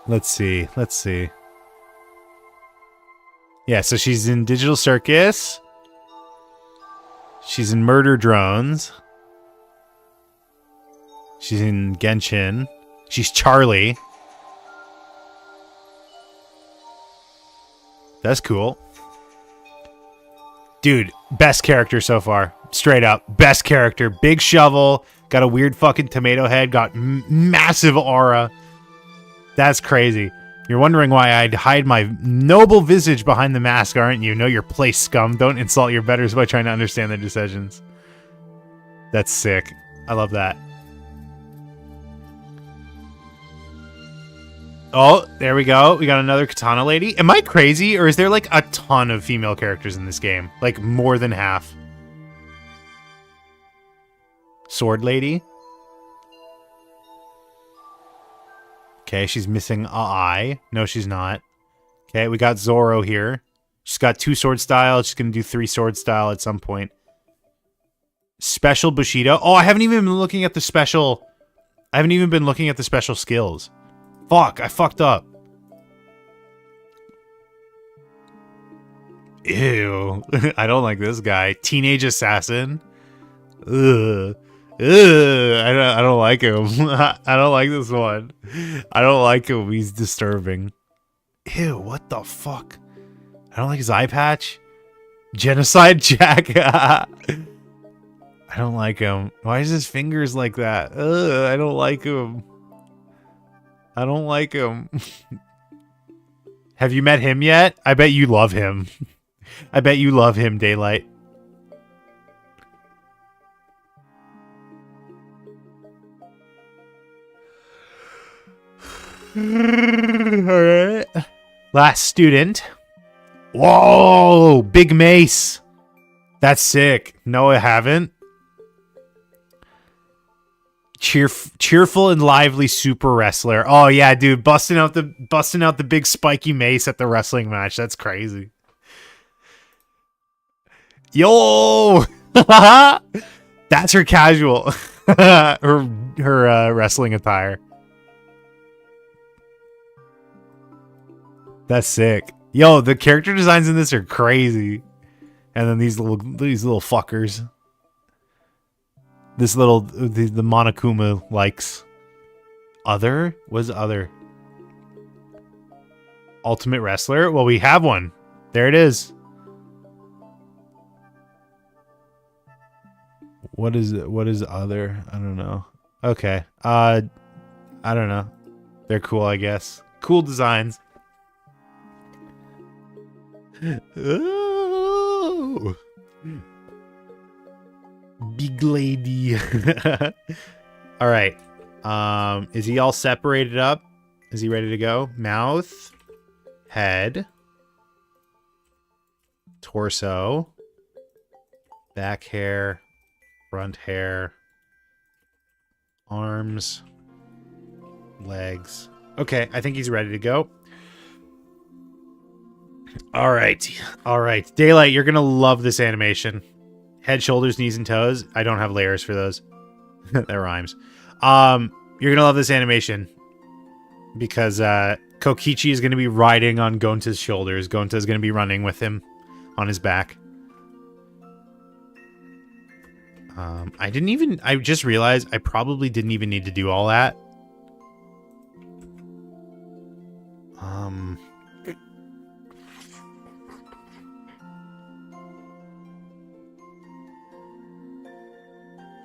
Let's see. Let's see. Yeah, so she's in Digital Circus. She's in Murder Drones. She's in Genshin. She's Charlie. That's cool. Dude, best character so far. Straight up. Best character. Big shovel. Got a weird fucking tomato head. Got massive aura. That's crazy. You're wondering why I'd hide my noble visage behind the mask, aren't you? Know your place, scum. Don't insult your betters by trying to understand their decisions. That's sick. I love that. Oh, there we go. We got another katana lady. Am I crazy, or is there like a ton of female characters in this game? Like more than half. Sword lady. Okay, she's missing a eye. No, she's not. Okay, we got Zoro here. She's got 2 sword style. She's going to do 3 sword style at some point. Special Bushido. Oh, I haven't even been looking at the special... I haven't even been looking at the special skills. Fuck, I fucked up. Ew. I don't like this guy. Teenage Assassin. Ugh. Ugh, I don't like him. I don't like this one. I don't like him. He's disturbing. Ew, what the fuck? I don't like his eye patch. Genocide Jack. I don't like him. Why is his fingers like that? Ugh, I don't like him. I don't like him. Have you met him yet? I bet you love him. I bet you love him, Daylight. Alright. Last student. Whoa! Big mace. That's sick. No, I haven't. Cheerful and lively super wrestler. Oh yeah, dude, busting out the big spiky mace at the wrestling match. That's crazy. Yo! That's her casual. her wrestling attire. That's sick. Yo, the character designs in this are crazy. And then these little fuckers. This little the Monokuma likes. Other? What is other? Ultimate Wrestler? Well, we have one. There it is. What is other? I don't know. Okay. I don't know. They're cool, I guess. Cool designs. Oh. Big lady. All right. Is he all separated up? Is he ready to go? Mouth, head, torso, back hair, front hair, arms, legs. Okay, I think he's ready to go. All right. All right. Daylight, you're going to love this animation. Head, shoulders, knees, and toes. I don't have layers for those. That rhymes. You're going to love this animation because Kokichi is going to be riding on Gonta's shoulders. Gonta is going to be running with him on his back. I just realized I probably didn't even need to do all that.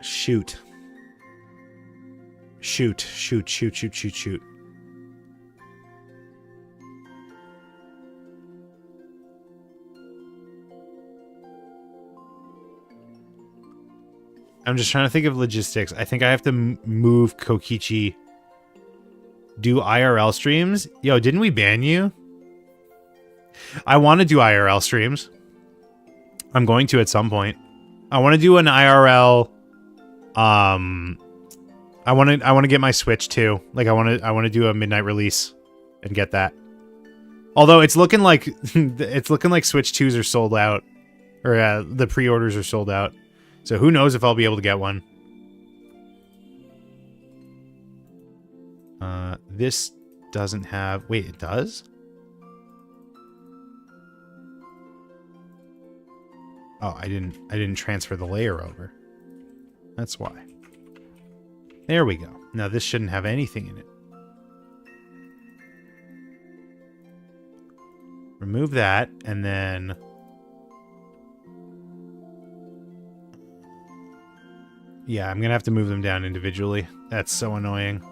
Shoot. I'm just trying to think of logistics. I think I have to move Kokichi. Do IRL streams? Yo, didn't we ban you? I want to do IRL streams. I'm going to at some point. I want to do an IRL I want to get my Switch too. Like I want to do a midnight release and get that. Although it's looking like Switch 2s are sold out, or the pre-orders are sold out. So who knows if I'll be able to get one. This doesn't have... Wait, it does? Oh, I didn't transfer the layer over. That's why. There we go. Now this shouldn't have anything in it. Remove that, and then... Yeah, I'm gonna have to move them down individually. That's so annoying.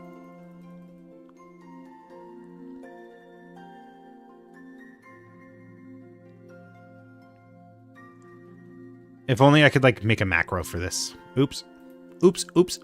If only I could, like, make a macro for this. Oops. Oops, oops.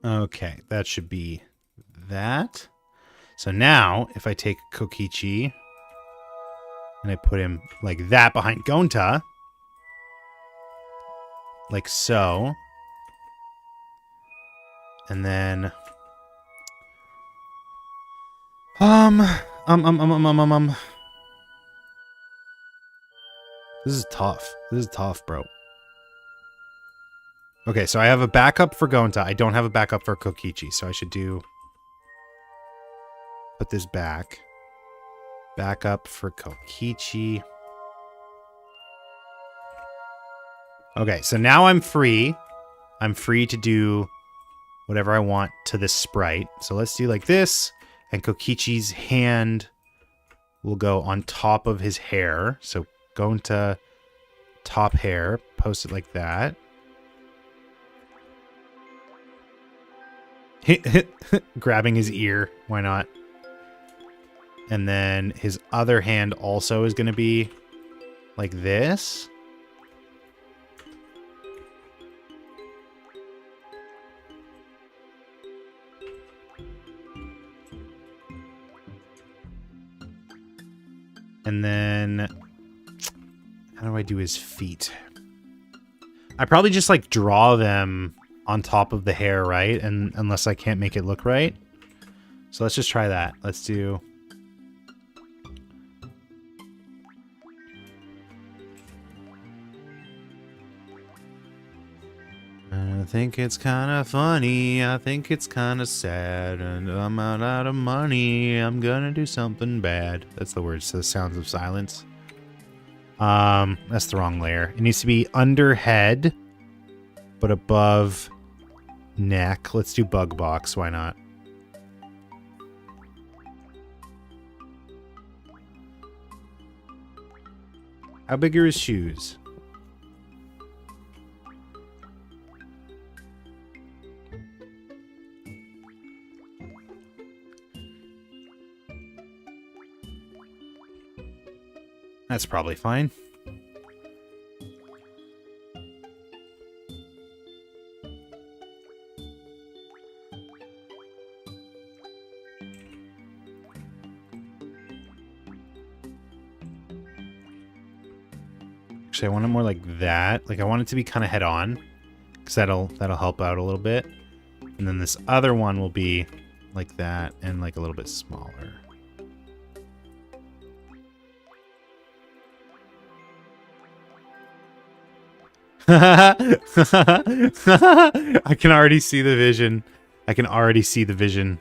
Okay, that should be that. So now, if I take Kokichi and I put him like that behind Gonta, like so, and then this is tough. This is tough, bro. Okay, so I have a backup for Gonta. I don't have a backup for Kokichi, so I should put this back. Backup for Kokichi. Okay, so now I'm free. I'm free to do whatever I want to this sprite. So let's do like this, and Kokichi's hand will go on top of his hair. So Gonta, top hair, post it like that. Grabbing his ear, why not? And then his other hand also is going to be like this. And then how do I do his feet? I probably just like draw them on top of the hair, right? And unless I can't make it look right. So let's just try that. Let's do... I think it's kind of funny. I think it's kind of sad. And I'm out of money. I'm gonna do something bad. That's the words to the Sounds of Silence. That's the wrong layer. It needs to be under head, but above neck. Let's do bug box. Why not? How big are his shoes? That's probably fine. Actually, I want it more like that. Like I want it to be kind of head on, because that'll help out a little bit. And then this other one will be like that and like a little bit smaller. I can already see the vision. I can already see the vision.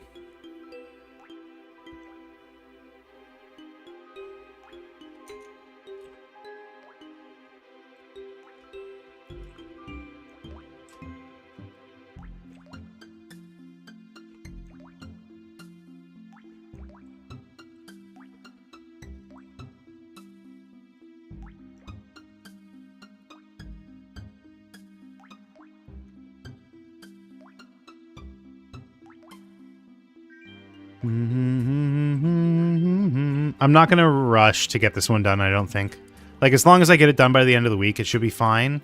I'm not going to rush to get this one done, I don't think. Like, as long as I get it done by the end of the week, it should be fine.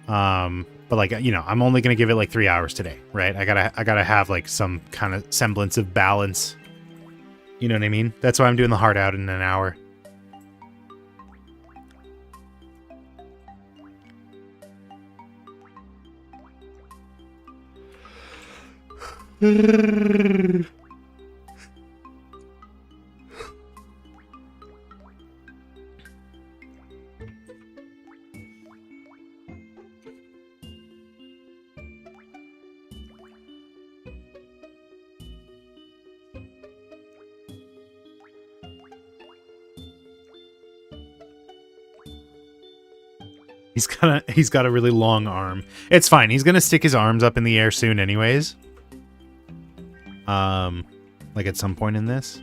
But like, you know, I'm only going to give it like 3 hours today, right? I gotta have like some kind of semblance of balance. You know what I mean? That's why I'm doing the hard out in an hour. He's got a really long arm. It's fine. He's gonna stick his arms up in the air soon anyways. Like at some point in this.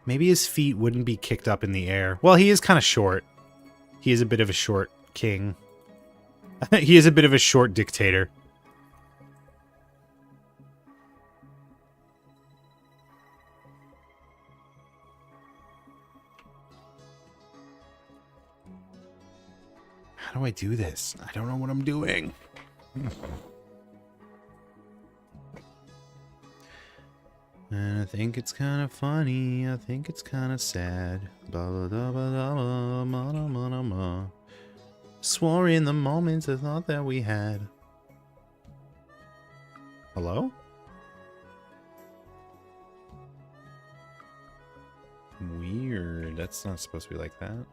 Maybe his feet wouldn't be kicked up in the air. Well, he is kind of short. He is a bit of a short king. He is a bit of a short dictator. How do I do this? I don't know what I'm doing. And I think it's kind of funny. I think it's kind of sad. Swore in the moments I thought that we had. Hello? Weird. That's not supposed to be like that.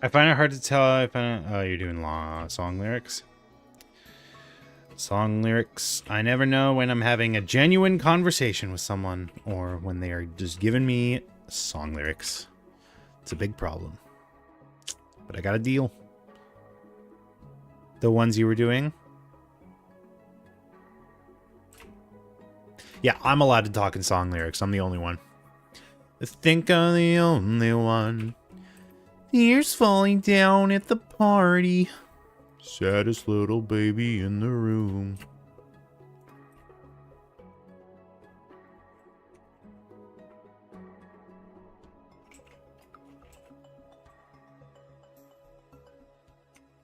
I find it hard to tell if oh, you're doing song lyrics. Song lyrics. I never know when I'm having a genuine conversation with someone or when they are just giving me song lyrics. It's a big problem. But I got a deal. The ones you were doing. Yeah, I'm allowed to talk in song lyrics. I'm the only one. I think I'm the only one. Tears falling down at the party. Saddest little baby in the room.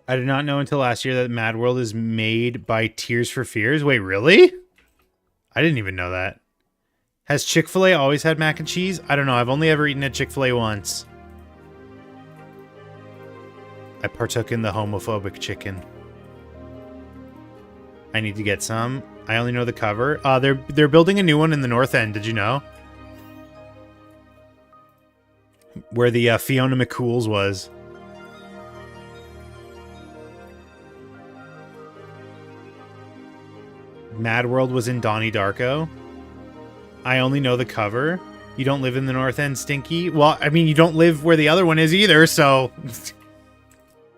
I did not know until last year that Mad World is made by Tears for Fears. Wait, really? I didn't even know that. Has Chick-fil-A always had mac and cheese? I don't know. I've only ever eaten at Chick-fil-A once. I partook in the homophobic chicken. I need to get some. I only know the cover. They're building a new one in the North End. Did you know? Where the Fiona McCool's was. Mad World was in Donnie Darko. I only know the cover. You don't live in the North End, Stinky? Well, I mean, you don't live where the other one is either, so...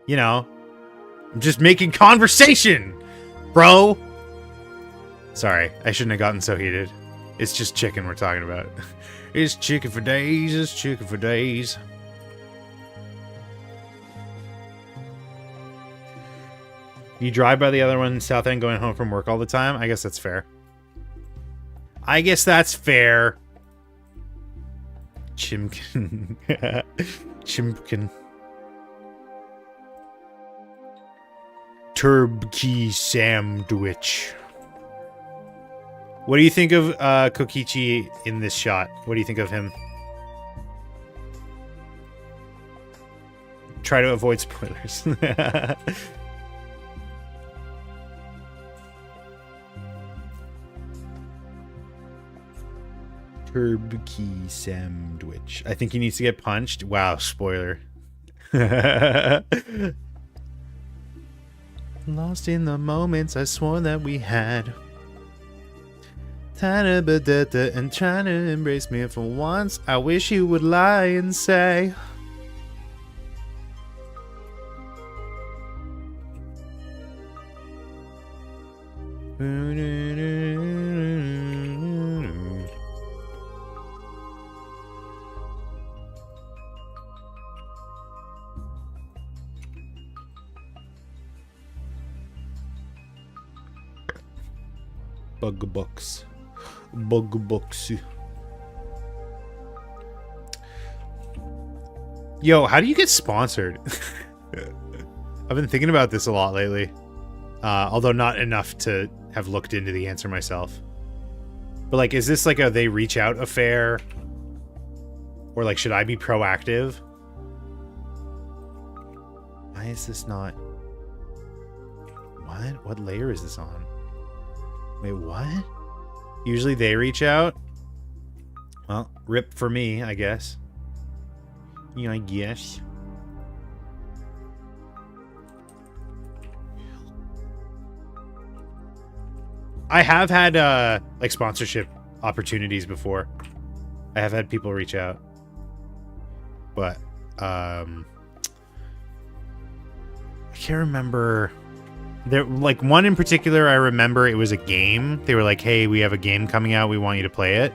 You know, I'm just making conversation, bro. Sorry, I shouldn't have gotten so heated. It's just chicken we're talking about. It's chicken for days, it's chicken for days. You drive by the other one, South End, going home from work all the time? I guess that's fair. I guess that's fair. Chimkin. Chimkin. Turbkey sandwich. What do you think of Kokichi in this shot? What do you think of him? Try to avoid spoilers. Turbkey sandwich. I think he needs to get punched. Wow, spoiler. Lost in the moments I swore that we had. And trying to embrace me for once. I wish you would lie and say. Bug box. Bug box. Yo, how do you get sponsored? I've been thinking about this a lot lately. Although not enough to have looked into the answer myself. But like, is this like a they reach out affair? Or like, should I be proactive? Why is this not... What? What layer is this on? Wait, what? Usually they reach out? Well, rip for me, I guess. Yeah, I guess. I have had, like, sponsorship opportunities before. I have had people reach out. But, I can't remember... There, like, one in particular, I remember it was a game. They were like, hey, we have a game coming out. We want you to play it.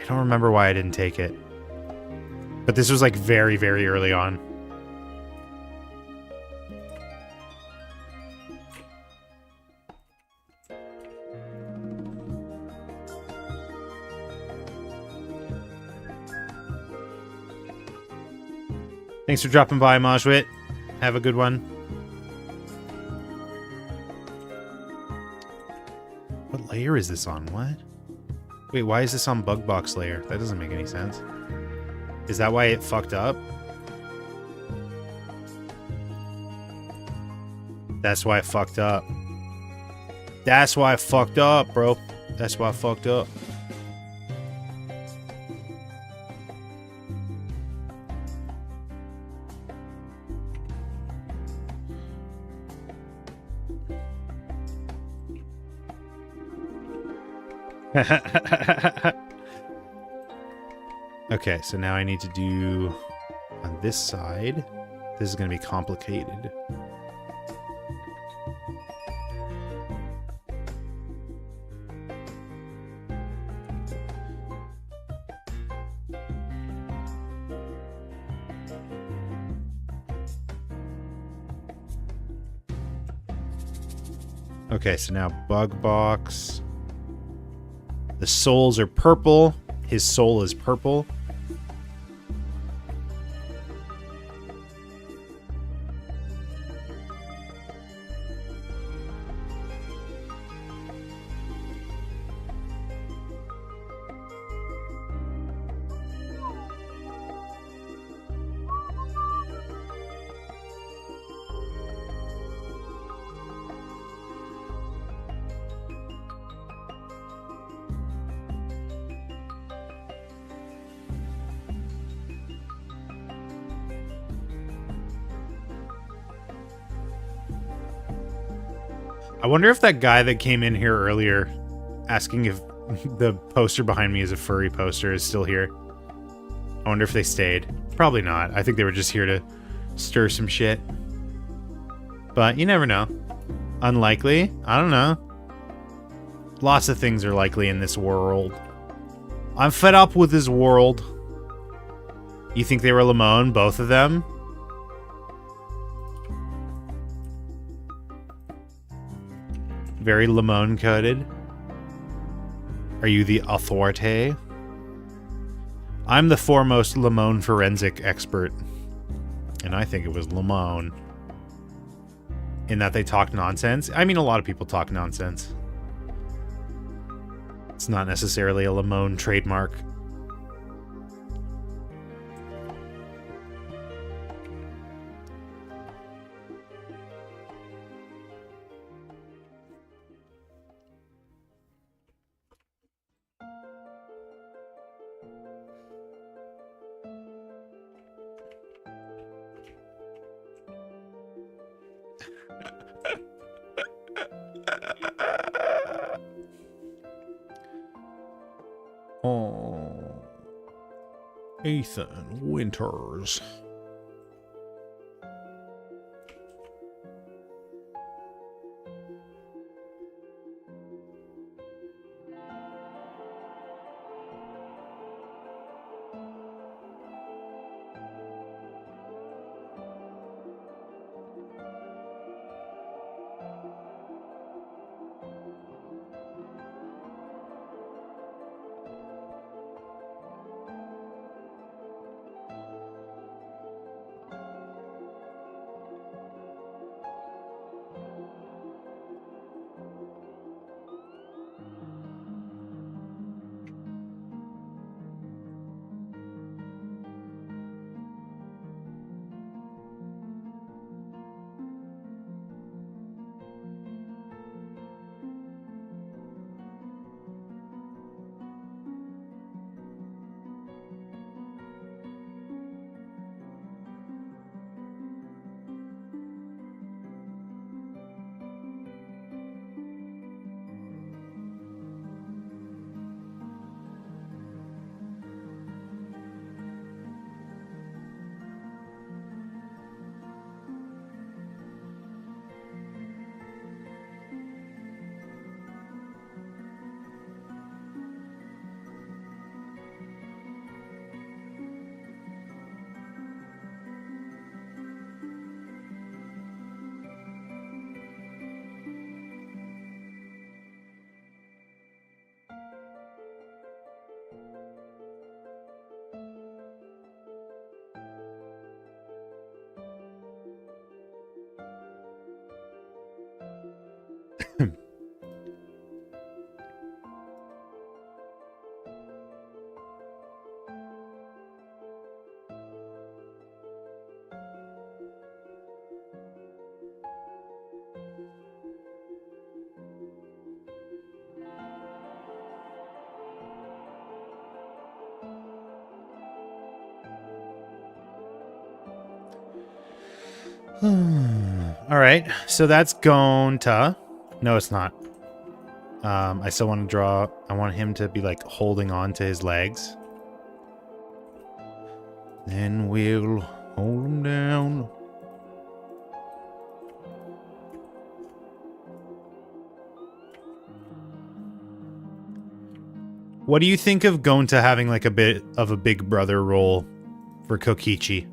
I don't remember why I didn't take it. But this was, like, very, very early on. Thanks for dropping by, Majwit. Have a good one. What layer is this on? What? Wait, why is this on bug box layer? That doesn't make any sense. Is that why it fucked up? That's why it fucked up. That's why I fucked up, bro. That's why I fucked up. Okay, so now I need to do on this side. This is going to be complicated. Okay, so now bug box. The souls are purple. His soul is purple. I wonder if that guy that came in here earlier asking if the poster behind me is a furry poster is still here. I wonder if they stayed. Probably not. I think they were just here to stir some shit. But you never know. Unlikely? I don't know. Lots of things are likely in this world. I'm fed up with this world. You think they were Limon, both of them? Very Limon coded. Are you the authority? I'm the foremost Limon forensic expert. And I think it was Limon. In that they talk nonsense. I mean, a lot of people talk nonsense. It's not necessarily a Limon trademark. Oh, Ethan Winters. All right, so that's Gonta. No, it's not. I still want to draw. I want him to be like holding on to his legs. Then we'll hold him down. What do you think of Gonta having like a bit of a big brother role for Kokichi?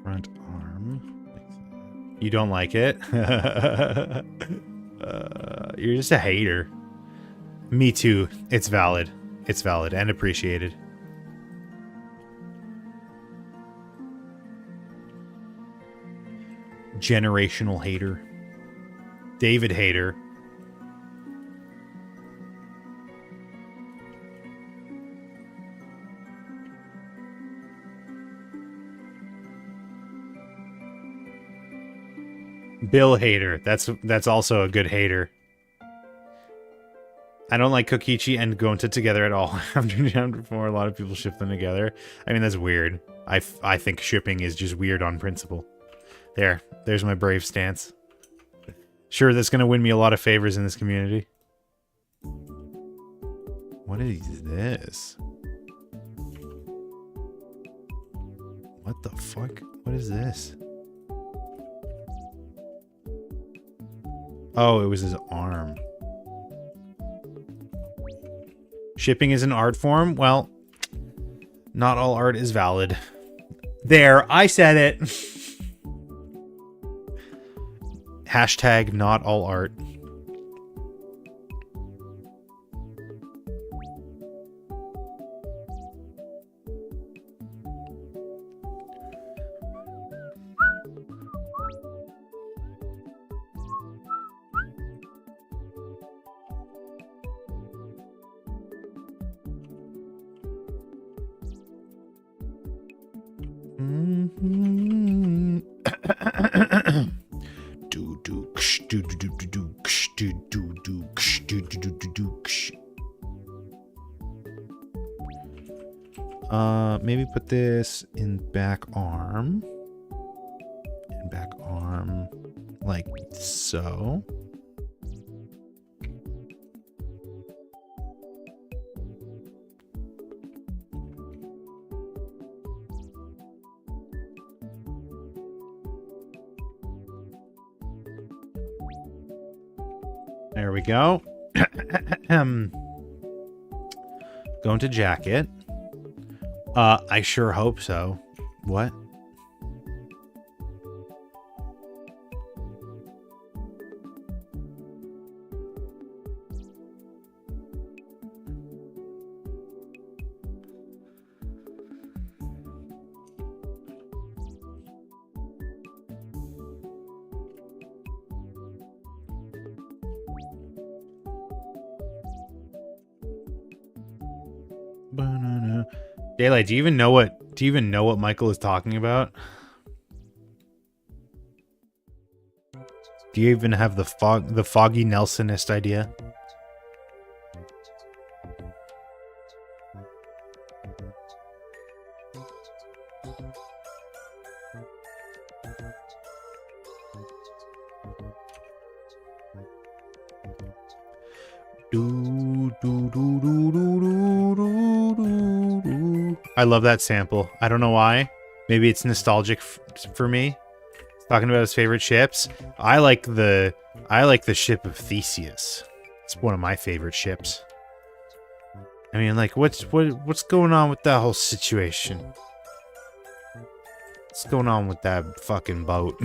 Front arm. You don't like it? You're just a hater. Me too. It's valid. It's valid and appreciated. Generational hater. David hater. Bill hater. That's also a good hater. I don't like Kokichi and Gonta together at all. After Chapter 4, a lot of people ship them together. I mean, that's weird. I think shipping is just weird on principle. There's my brave stance. Sure, that's going to win me a lot of favors in this community. What is this? What the fuck? What is this? Oh, it was his arm. Shipping is an art form? Well, not all art is valid. There, I said it. Hashtag not all art. Maybe put this in back arm. In back arm, like so. There we go. Going to jacket. I sure hope so. What? Daylight, do you even know what Michael is talking about? Do you even have the Foggy Nelsonist idea? I love that sample. I don't know why. Maybe it's nostalgic for me. Talking about his favorite ships. I like the ship of Theseus. It's one of my favorite ships. I mean, like, what's going on with that whole situation? What's going on with that fucking boat?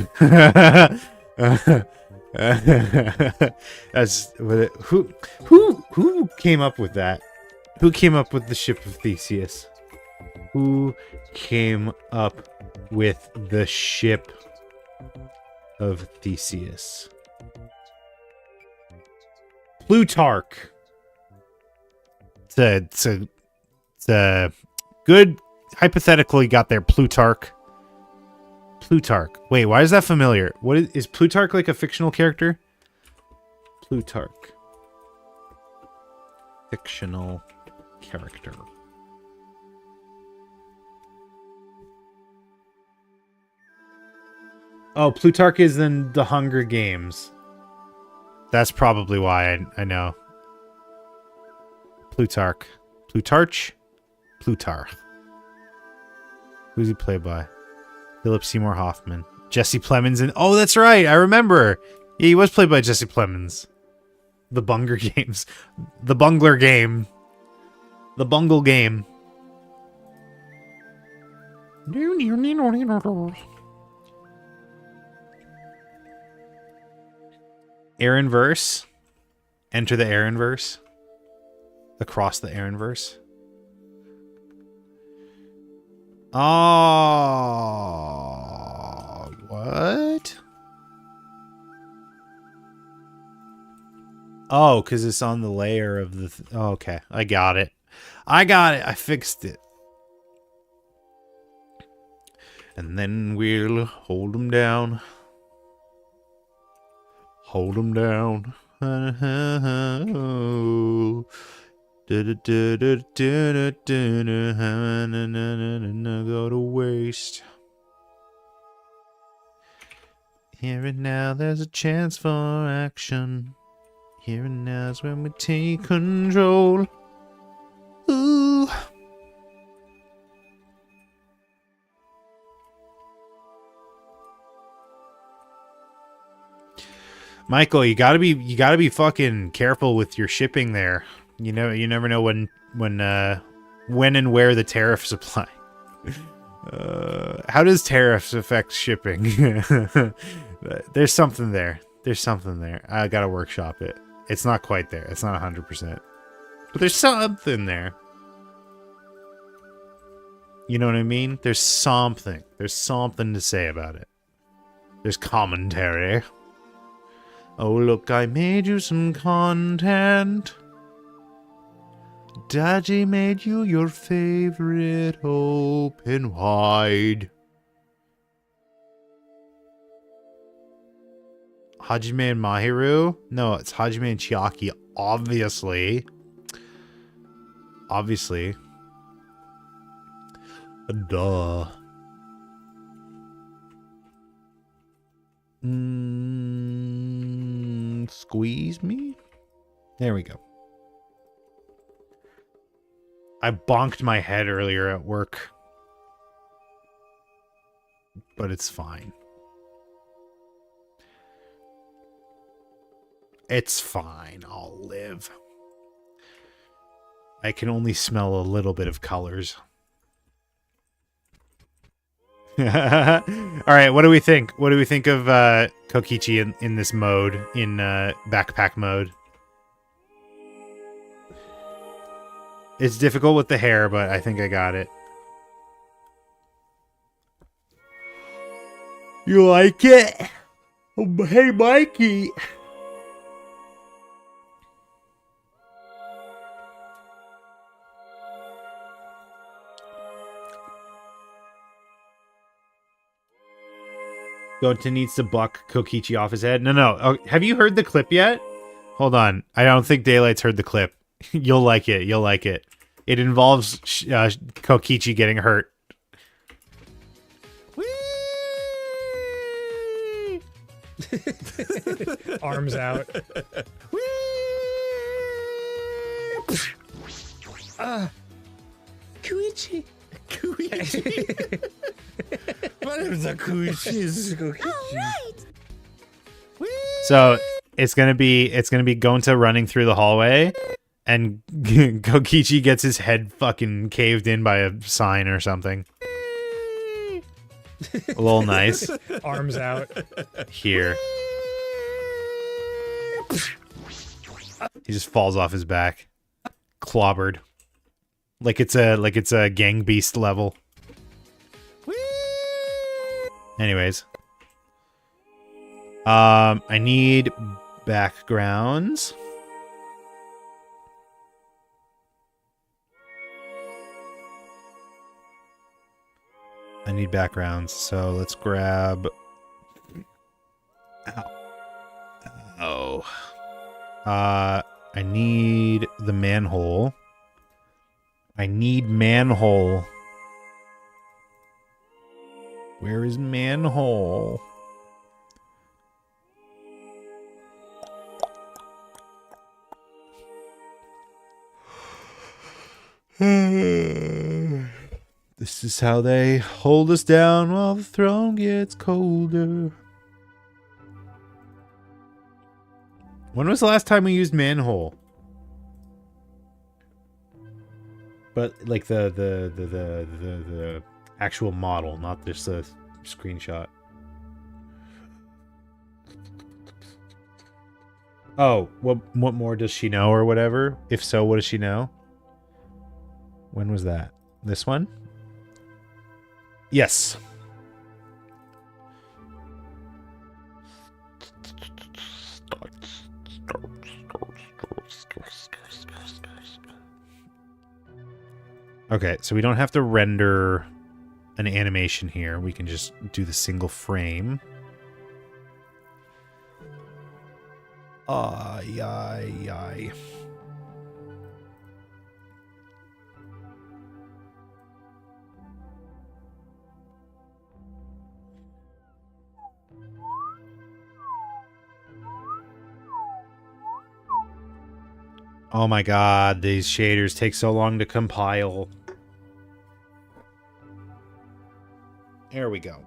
That's who came up with that? Who came up with the ship of Theseus? Who came up with the ship of Theseus? Plutarch. It's a good, hypothetically got there. Plutarch. Wait, why is that familiar? What is Plutarch, like a fictional character? Plutarch. Fictional character. Oh, Plutarch is in the Hunger Games. That's probably why I know. Plutarch. Plutarch? Plutarch. Who's he played by? Philip Seymour Hoffman. Jesse Plemons and oh, that's right. I remember. Yeah, he was played by Jesse Plemons. The Bunger Games. The Bungler Game. The Bungle Game. Aaronverse. Enter the Aaronverse. Across the Aaronverse. Oh, what? Oh, because it's on the layer of the... oh, okay, I got it. I fixed it. And then we'll hold them down. Hold them down. Go to waste. Here and now, there's a chance for action. Here and now is when we take control. Ooh. Michael, you gotta be fucking careful with your shipping there. You never know when and where the tariffs apply. How does tariffs affect shipping? There's something there. There's something there. I gotta workshop it. It's not quite there. It's not 100%. But there's something there. You know what I mean? There's something. There's something to say about it. There's commentary. Oh, look, I made you some content. Daddy made you your favorite open wide. Hajime and Mahiru? No, it's Hajime and Chiaki, obviously. Obviously. Duh. Squeeze me? There we go. I bonked my head earlier at work. But it's fine. It's fine. I'll live. I can only smell a little bit of colors. Alright, what do we think? What do we think of Kokichi in this mode, in backpack mode? It's difficult with the hair, but I think I got it. You like it? Oh, hey, Mikey! Gota needs to buck Kokichi off his head. No. Oh, have you heard the clip yet? Hold on. I don't think Daylight's heard the clip. You'll like it. You'll like it. It involves Kokichi getting hurt. Arms out. Koichi. Koichi. What is a Koichi? So it's gonna be Gonta running through the hallway, and Kokichi gets his head fucking caved in by a sign or something. A little nice. Arms out. Here. He just falls off his back. Clobbered. Like it's a gang beast level. Anyways. I need backgrounds. I need backgrounds, so let's grab... Ow. I need the manhole. I need manhole. Where is manhole? This is how they hold us down while the throne gets colder. When was the last time we used manhole? But like the actual model, not just a screenshot. Oh, what more does she know or whatever? If so, what does she know? When was that? This one? Yes. Okay, so we don't have to render an animation here. We can just do the single frame. Ay, ay, ay. Oh my god, these shaders take so long to compile. There we go.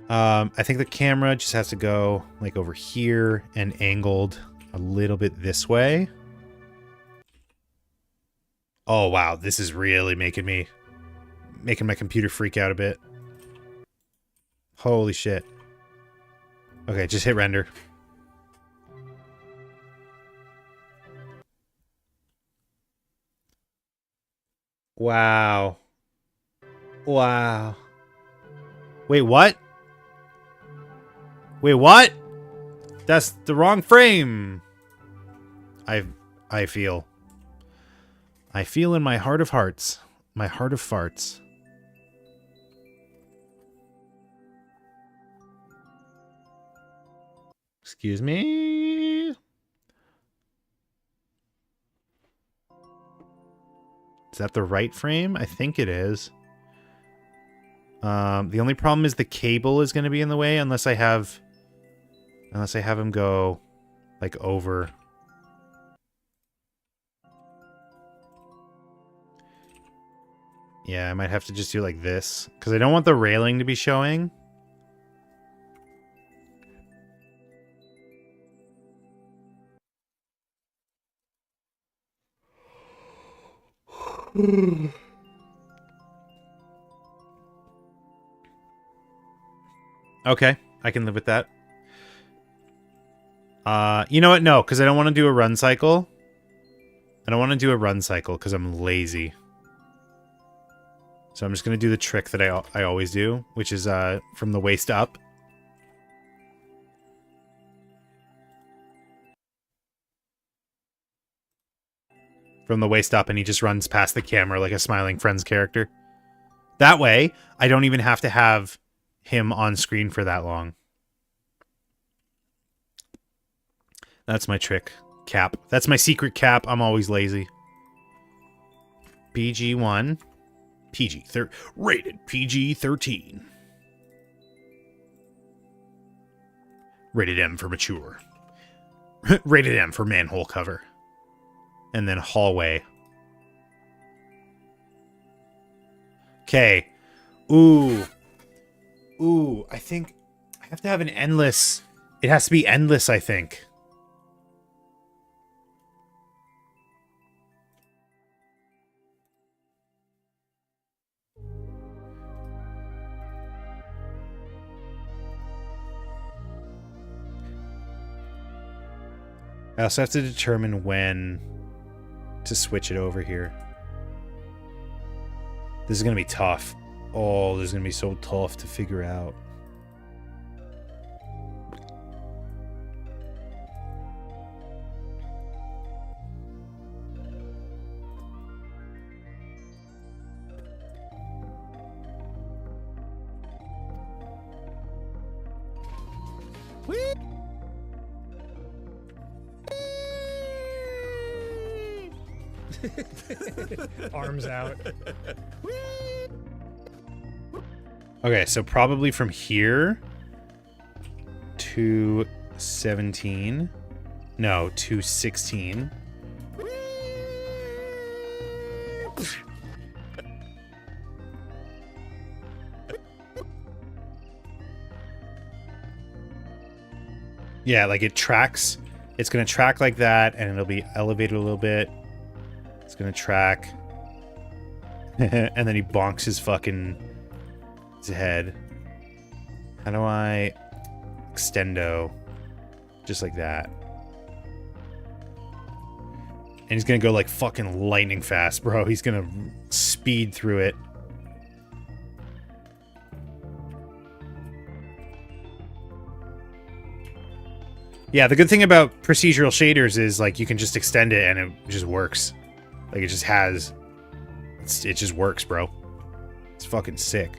I think the camera just has to go like over here and angled a little bit this way. Oh wow, this is really making my computer freak out a bit. Holy shit. Okay, just hit render. Wow. Wow. Wait, what? Wait, what? That's the wrong frame. I feel in my heart of hearts, my heart of farts. Excuse me. Is that the right frame? I think it is. The only problem is the cable is going to be in the way unless I have him go like over. Yeah, I might have to just do like this because I don't want the railing to be showing. Okay, I can live with that. You know what? No, because I don't want to do a run cycle. I don't want to do a run cycle because I'm lazy. So I'm just going to do the trick that I always do, which is from the waist up. From the waist up, and he just runs past the camera like a Smiling Friends character. That way, I don't even have to have him on screen for that long. That's my trick. Cap. That's my secret cap. I'm always lazy. PG-1. Rated PG-13. Rated M for mature. Rated M for manhole cover. And then hallway. Okay. Ooh. Ooh, I think I have to have an endless. It has to be endless, I think. I also have to determine when to switch it over here. This is going to be tough. Oh, this is going to be so tough to figure out. Arms out. Okay, so probably from here to 17. No, to 16. Yeah, like it tracks. It's going to track like that, and it'll be elevated a little bit. It's going to track. And then he bonks his head. How do I extendo? Just like that. And he's going to go like fucking lightning fast, bro. He's going to speed through it. Yeah, the good thing about procedural shaders is like you can just extend it and it just works. Like it just has... It just works, bro. It's fucking sick.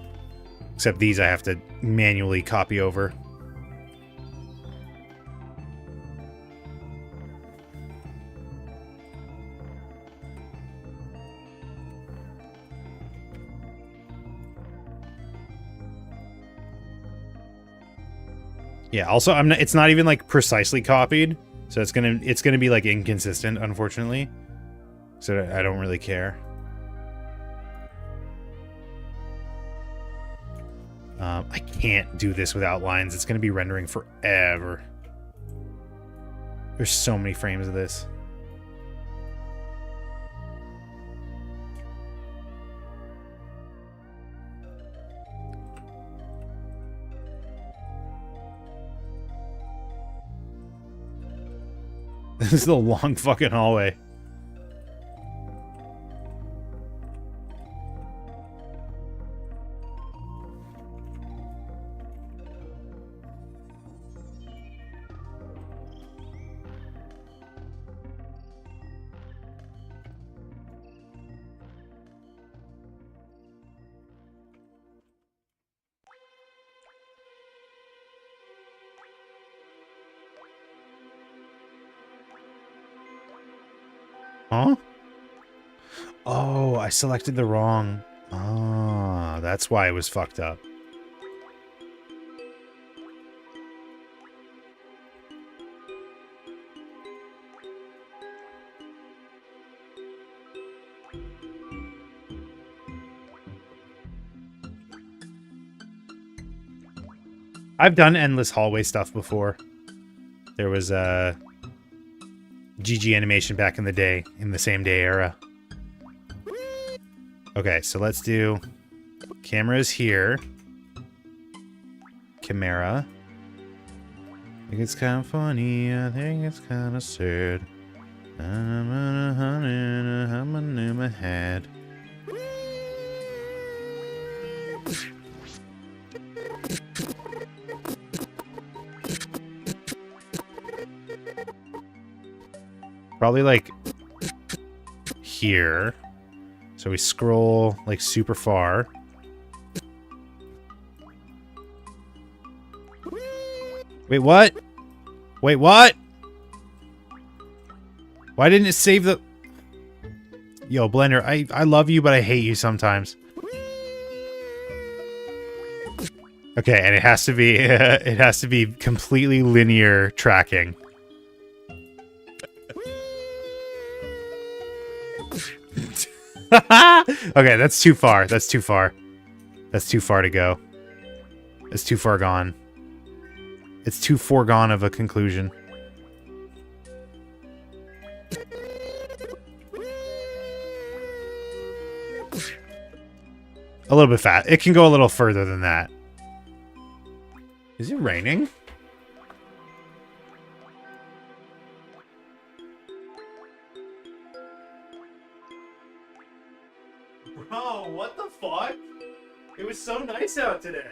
Except these I have to manually copy over. Yeah, also I'm not, it's not even like precisely copied, so it's gonna be like inconsistent, unfortunately. So I don't really care. I can't do this without lines. It's gonna be rendering forever. There's so many frames of this. This is a long fucking hallway. Huh? Oh, I selected the wrong... Ah, that's why it was fucked up. I've done endless hallway stuff before. There was GG animation back in the day, in the same day era. Okay, so let's do cameras here. Camera. I think it's kind of funny. I think it's kind of sad. I'm in my head. Probably like here. So we scroll like super far. Wait, what? Wait, what? Why didn't it save the... Yo, Blender, I love you, but I hate you sometimes. Okay, and it has to be completely linear tracking. Okay, that's too far. That's too far. That's too far to go. It's too far gone. It's too foregone of a conclusion. A little bit fast. It can go a little further than that. Is it raining? Bro, what the fuck? It was so nice out today.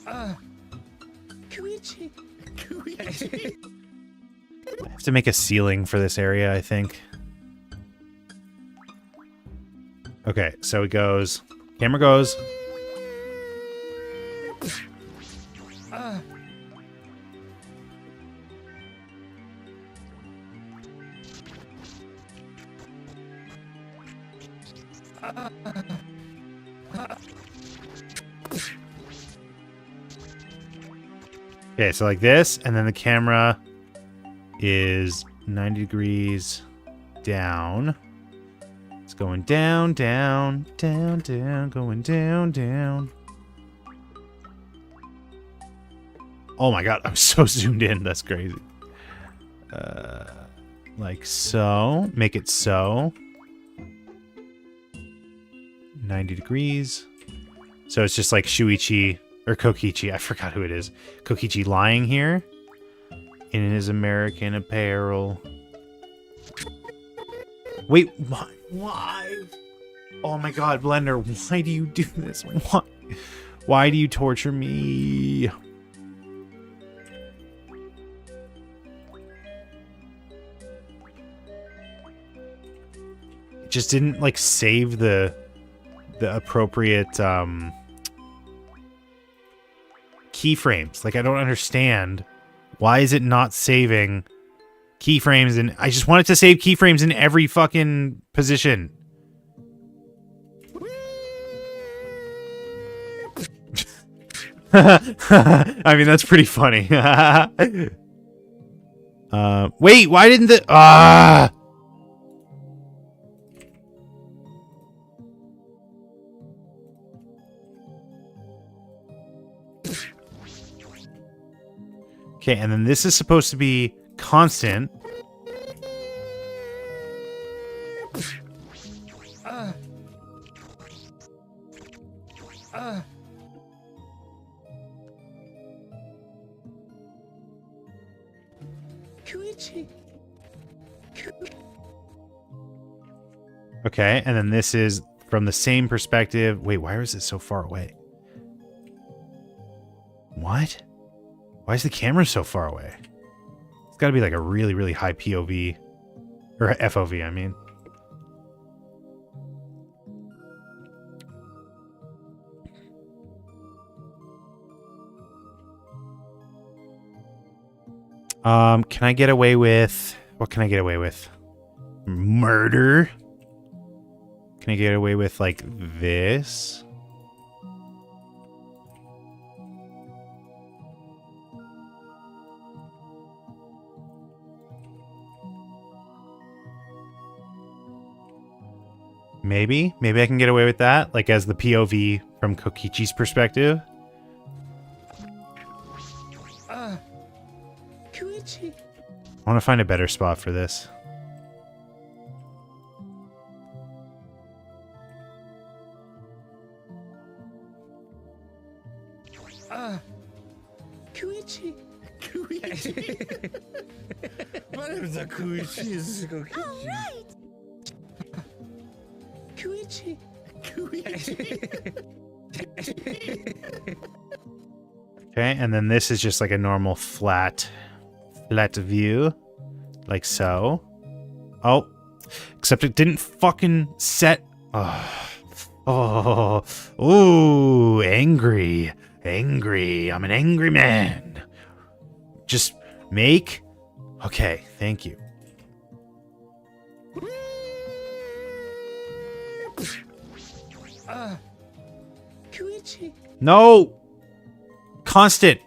I have to make a ceiling for this area, I think. Okay, so it goes... Camera goes... Okay, so like this, and then the camera is 90 degrees down. It's going down, down, down, down, going down, down. Oh my god, I'm so zoomed in. That's crazy. Like so. Make it so. 90 degrees. So it's just like Shuichi, or Kokichi, I forgot who it is. Kokichi lying here in his American apparel. Wait, why? Oh my god, Blender, why do you do this? Why do you torture me? It just didn't like save the appropriate keyframes. Like, I don't understand Why is it not saving keyframes? And I just want it to save keyframes in every fucking position. I mean, that's pretty funny. Wait, why didn't the... Okay, and then this is supposed to be constant. Okay, and then this is from the same perspective. Wait, why is it so far away? What? Why is the camera so far away? It's got to be like a really, really high POV. Or FOV, I mean. Can I get away with... What can I get away with? Murder? Can I get away with, like, this? Maybe? Maybe I can get away with that, like, as the POV from Kokichi's perspective. I want to find a better spot for this. Koichi. My name's Koichi. All right. Koichi. Okay, and then this is just like a normal flat view, like so. Oh, except it didn't fucking set. Oh, angry. I'm an angry man. Just make. Okay, thank you. Koichi. No! Constant!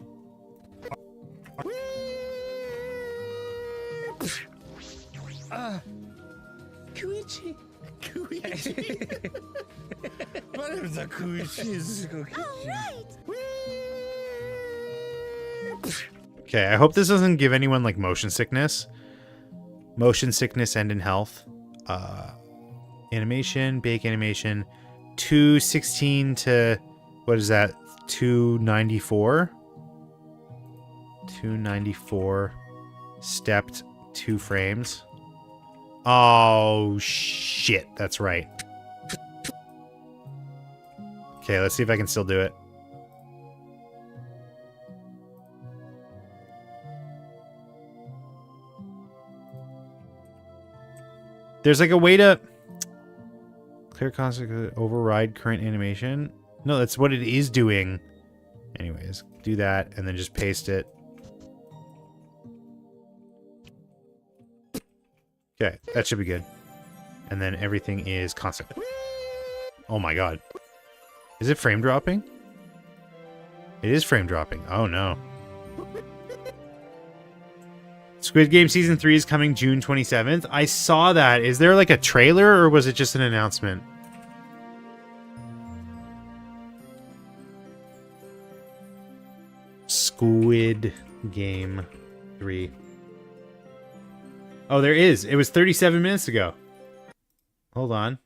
Koichi. My name's Koichi. All right. Okay, I hope this doesn't give anyone like motion sickness. Motion sickness and in health. Animation, bake animation. 216 to, what is that? 294? 294 stepped 2 frames. Oh, shit. That's right. Okay, let's see if I can still do it. There's like a way to clear constant override current animation. No, that's what it is doing. Anyways, do that and then just paste it. Okay, that should be good. And then everything is constant. Oh my god. Is it frame dropping? It is frame dropping. Oh no. Squid Game Season 3 is coming June 27th. I saw that. Is there like a trailer or was it just an announcement? Squid Game 3. Oh, there is. It was 37 minutes ago. Hold on.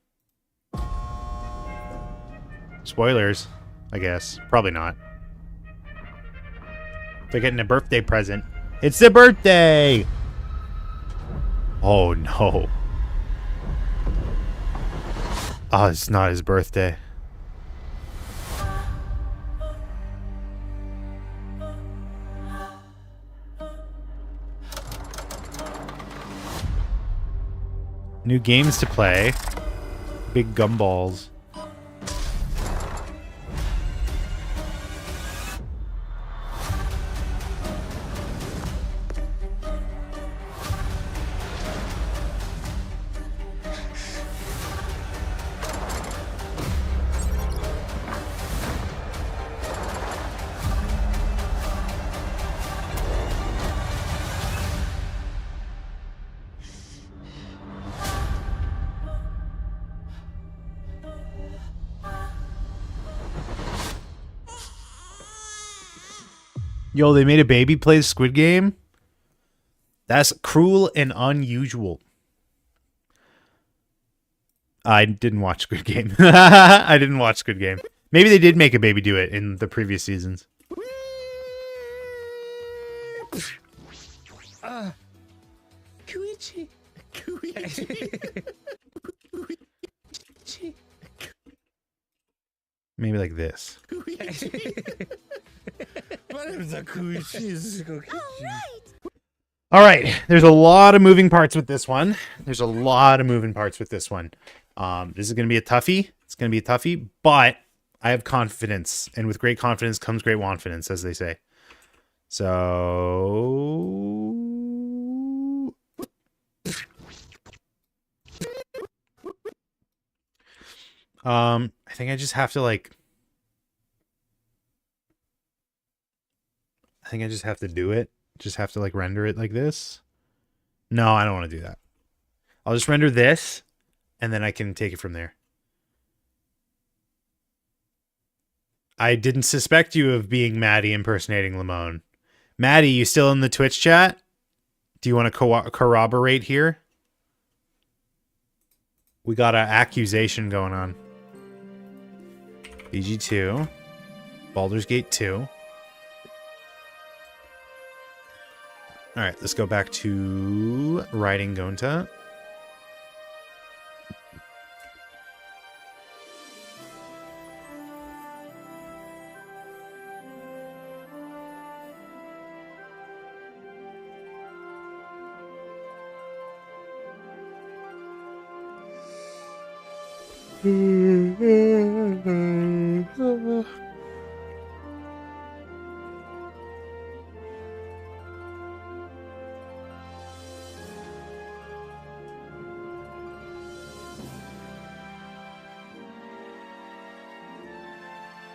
Spoilers, I guess. Probably not. They're getting a birthday present. It's their birthday! Oh, no. Oh, it's not his birthday. New games to play. Big gumballs. Yo, they made a baby play Squid Game? That's cruel and unusual. I didn't watch Squid Game. I didn't watch Squid Game. Maybe they did make a baby do it in the previous seasons. Koichi. Koichi. Maybe like this. All right. There's a lot of moving parts with this one. This is going to be a toughie. It's going to be a toughie, but I have confidence, and with great confidence comes great confidence, as they say. So I think I just have to do it. Just have to render it like this. No, I don't want to do that. I'll just render this and then I can take it from there. I didn't suspect you of being Maddie impersonating Lamone. Maddie, you still in the Twitch chat? Do you want to corroborate here? We got an accusation going on. BG2. Baldur's Gate 2. Alright, let's go back to writing Gonta.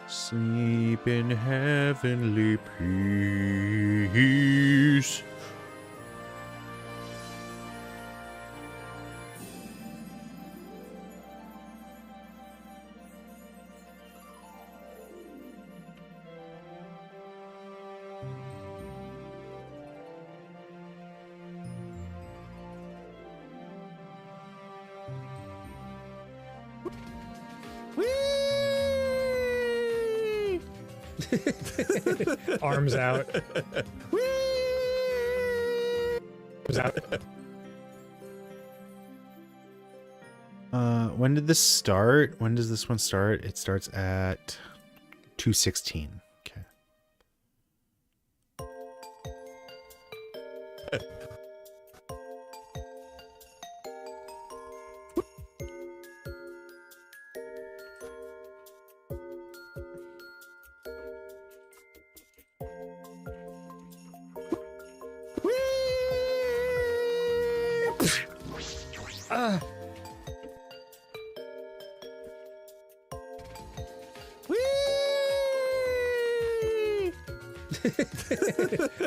Sleep in heavenly peace. Arms out. Arms out. When did this start? When does this one start? It starts at 2:16. Okay.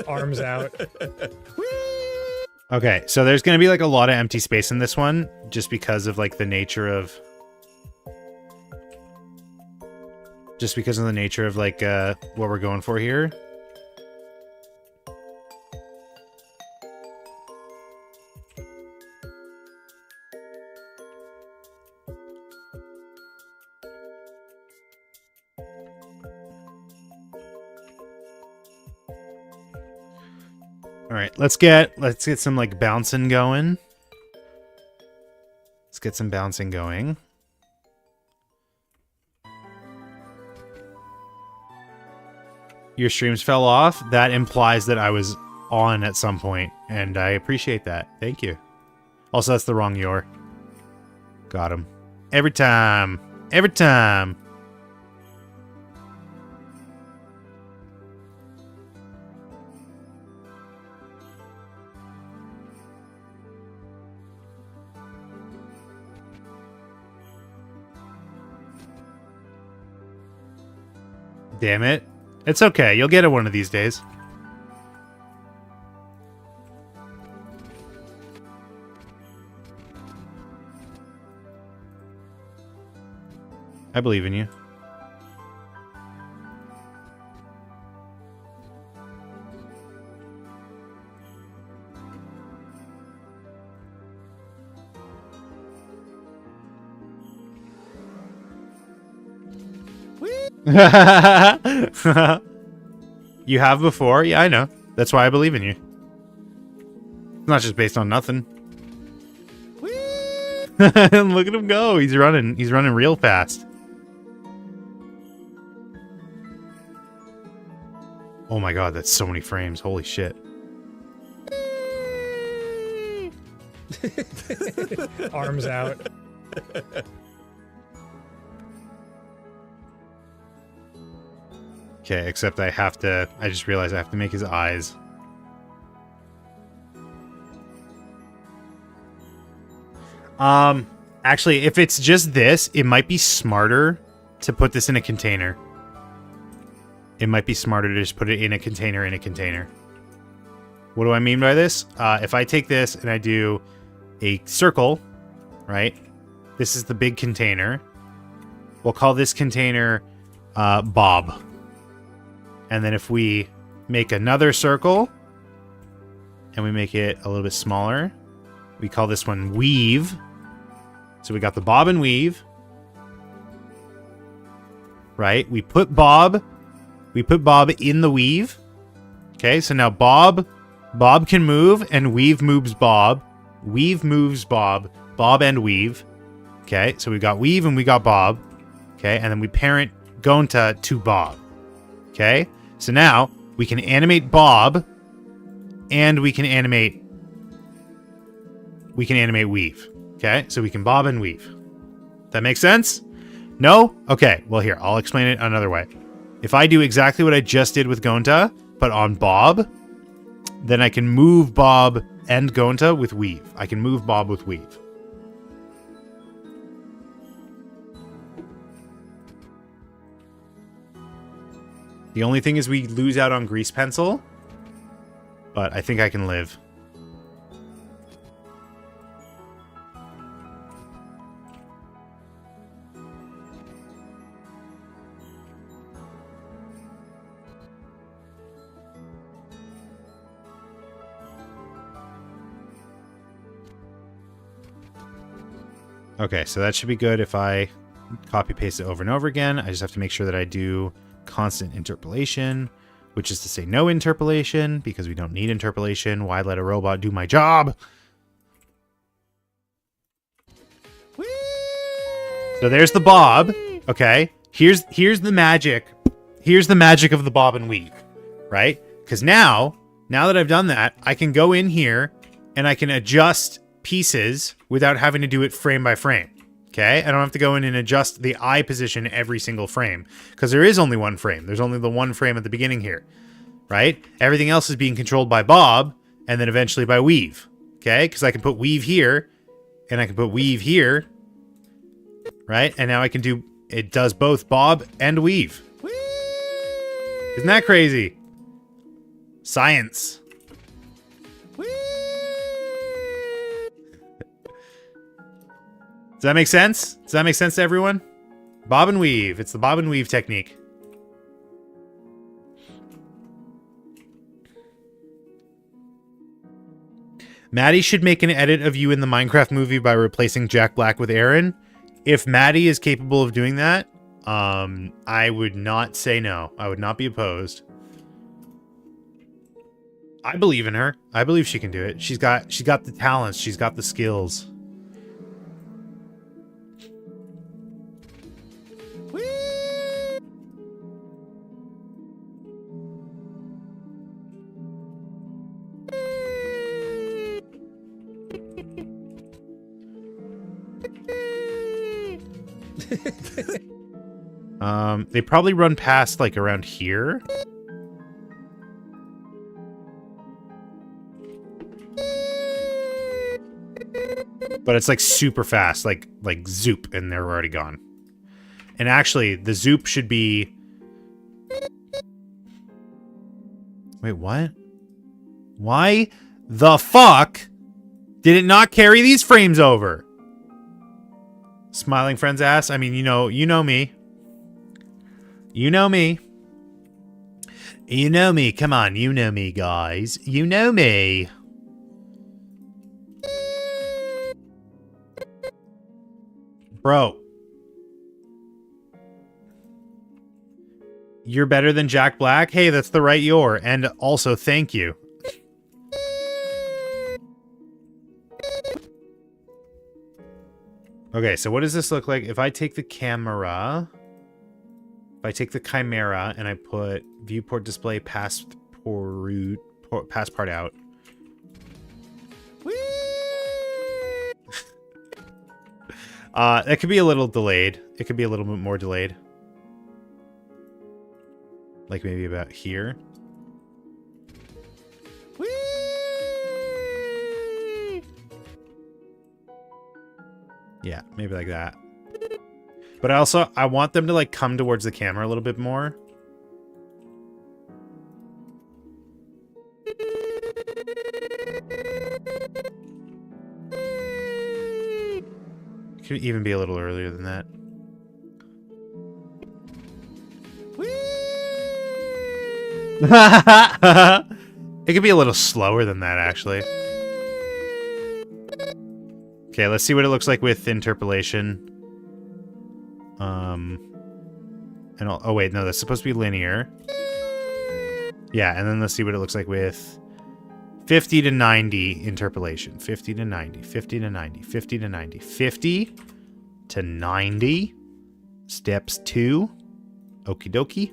Arms out. Okay, so there's going to be a lot of empty space in this one just because of the nature of what we're going for here. All right, let's get some bouncing going. Let's get some bouncing going. Your streams fell off. That implies that I was on at some point, and I appreciate that. Thank you. Also, that's the wrong your. Got him. Every time. Every time. Damn it. It's okay. You'll get it one of these days. I believe in you. You have before? Yeah, I know. That's why I believe in you. It's not just based on nothing. Look at him go. He's running. He's running real fast. Oh my god, that's so many frames. Holy shit. Arms out. Okay, except I have to... I just realized I have to make his eyes. Actually, if it's just this, it might be smarter to put this in a container. It might be smarter to just put it in a container What do I mean by this? If I take this and I do a circle, right? This is the big container. We'll call this container Bob. And then if we make another circle and we make it a little bit smaller, we call this one Weave. So we got the Bob and Weave. Right? We put Bob in the Weave. Okay, so now Bob can move and Weave moves Bob. Weave moves Bob. Bob and Weave. Okay, so we got Weave and we got Bob. Okay, and then we parent Gonta to Bob. Okay, so now we can animate Bob and we can animate Weave. Okay, so we can Bob and Weave. That makes sense? No? Okay, well here, I'll explain it another way. If I do exactly what I just did with Gonta, but on Bob, then I can move Bob and Gonta with Weave. I can move Bob with Weave. The only thing is we lose out on Grease Pencil, but I think I can live. Okay, so that should be good if I copy paste it over and over again. I just have to make sure that I do constant interpolation, which is to say no interpolation, because we don't need interpolation. Why let a robot do my job? So there's the Bob. Okay, here's the magic. Here's the magic of the Bob and Weave, right? Because now that I've done that, I can go in here and I can adjust pieces without having to do it frame by frame. Okay, I don't have to go in and adjust the eye position every single frame, because there is only one frame. There's only the one frame at the beginning here, right? Everything else is being controlled by Bob and then eventually by Weave. Okay, because I can put Weave here and I can put Weave here, right? And now I can do, it does both Bob and Weave. Isn't that crazy? Science. Does that make sense? Does that make sense to everyone? Bob and Weave. It's the Bob and Weave technique. Maddie should make an edit of you in the Minecraft movie by replacing Jack Black with Aaron. If Maddie is capable of doing that, I would not say no. I would not be opposed. I believe in her. I believe she can do it. She's got the talents. She's got the skills. They probably run past, like, around here. But it's, like, super fast, like zoop, and they're already gone. And actually, the zoop should be... Wait, what? Why the fuck did it not carry these frames over? Smiling friend's ass. I mean, you know me. You know me. You know me. Come on, you know me, guys. You know me. Bro. You're better than Jack Black? Hey, that's the right your. And also, thank you. Okay, so what does this look like? If I take the camera, if I take the Chimera and I put viewport display passport out. That could be a little delayed. It could be a little bit more delayed. Like maybe about here. Yeah, maybe like that. But I want them to like come towards the camera a little bit more. It could even be a little earlier than that. It could be a little slower than that, actually. Okay, let's see what it looks like with interpolation. Oh wait, no, that's supposed to be linear. Yeah, and then let's see what it looks like with 50 to 90 interpolation. 50 to 90, 50 to 90, 50 to 90, 50 to 90. Steps 2. Okie dokie.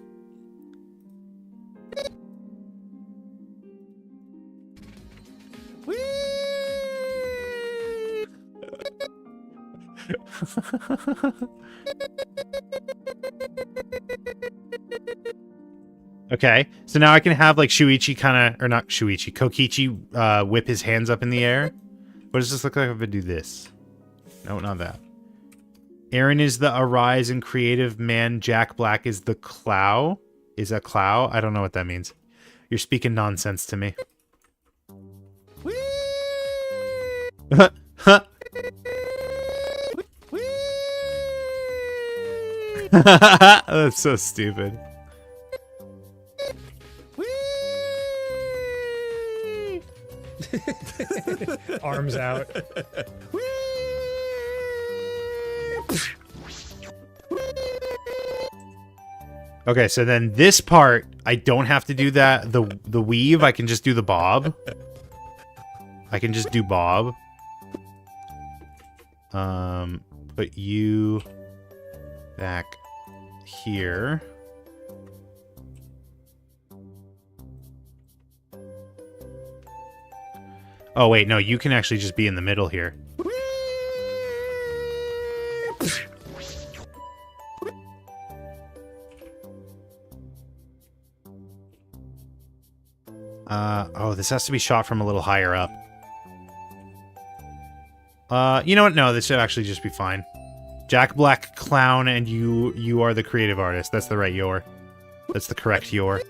Okay, so now I can have like Shuichi kind of, or not Shuichi, Kokichi whip his hands up in the air. What does this look like if I do this? No, not that. Aaron is the arise and creative man. Jack Black is the clow. Is a clow? I don't know what that means. You're speaking nonsense to me. That's so stupid. Arms out. Okay, so then this part, I don't have to do that. The weave, I can just do the bob. I can just do bob. Put you back here. Oh, wait, no, you can actually just be in the middle here. Oh, this has to be shot from a little higher up. You know what? No, this should actually just be fine. Jack Black clown, and you are the creative artist. That's the right your. That's the correct your.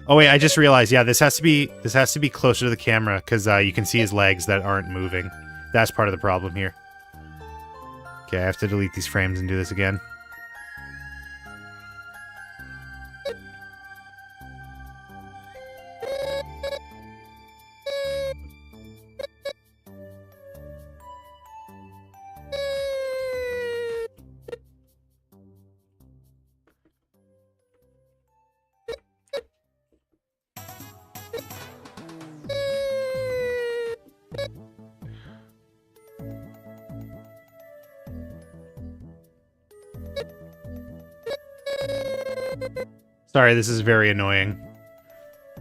Oh wait, I just realized. Yeah, this has to be closer to the camera because you can see his legs that aren't moving. That's part of the problem here. Okay, I have to delete these frames and do this again. Sorry, this is very annoying.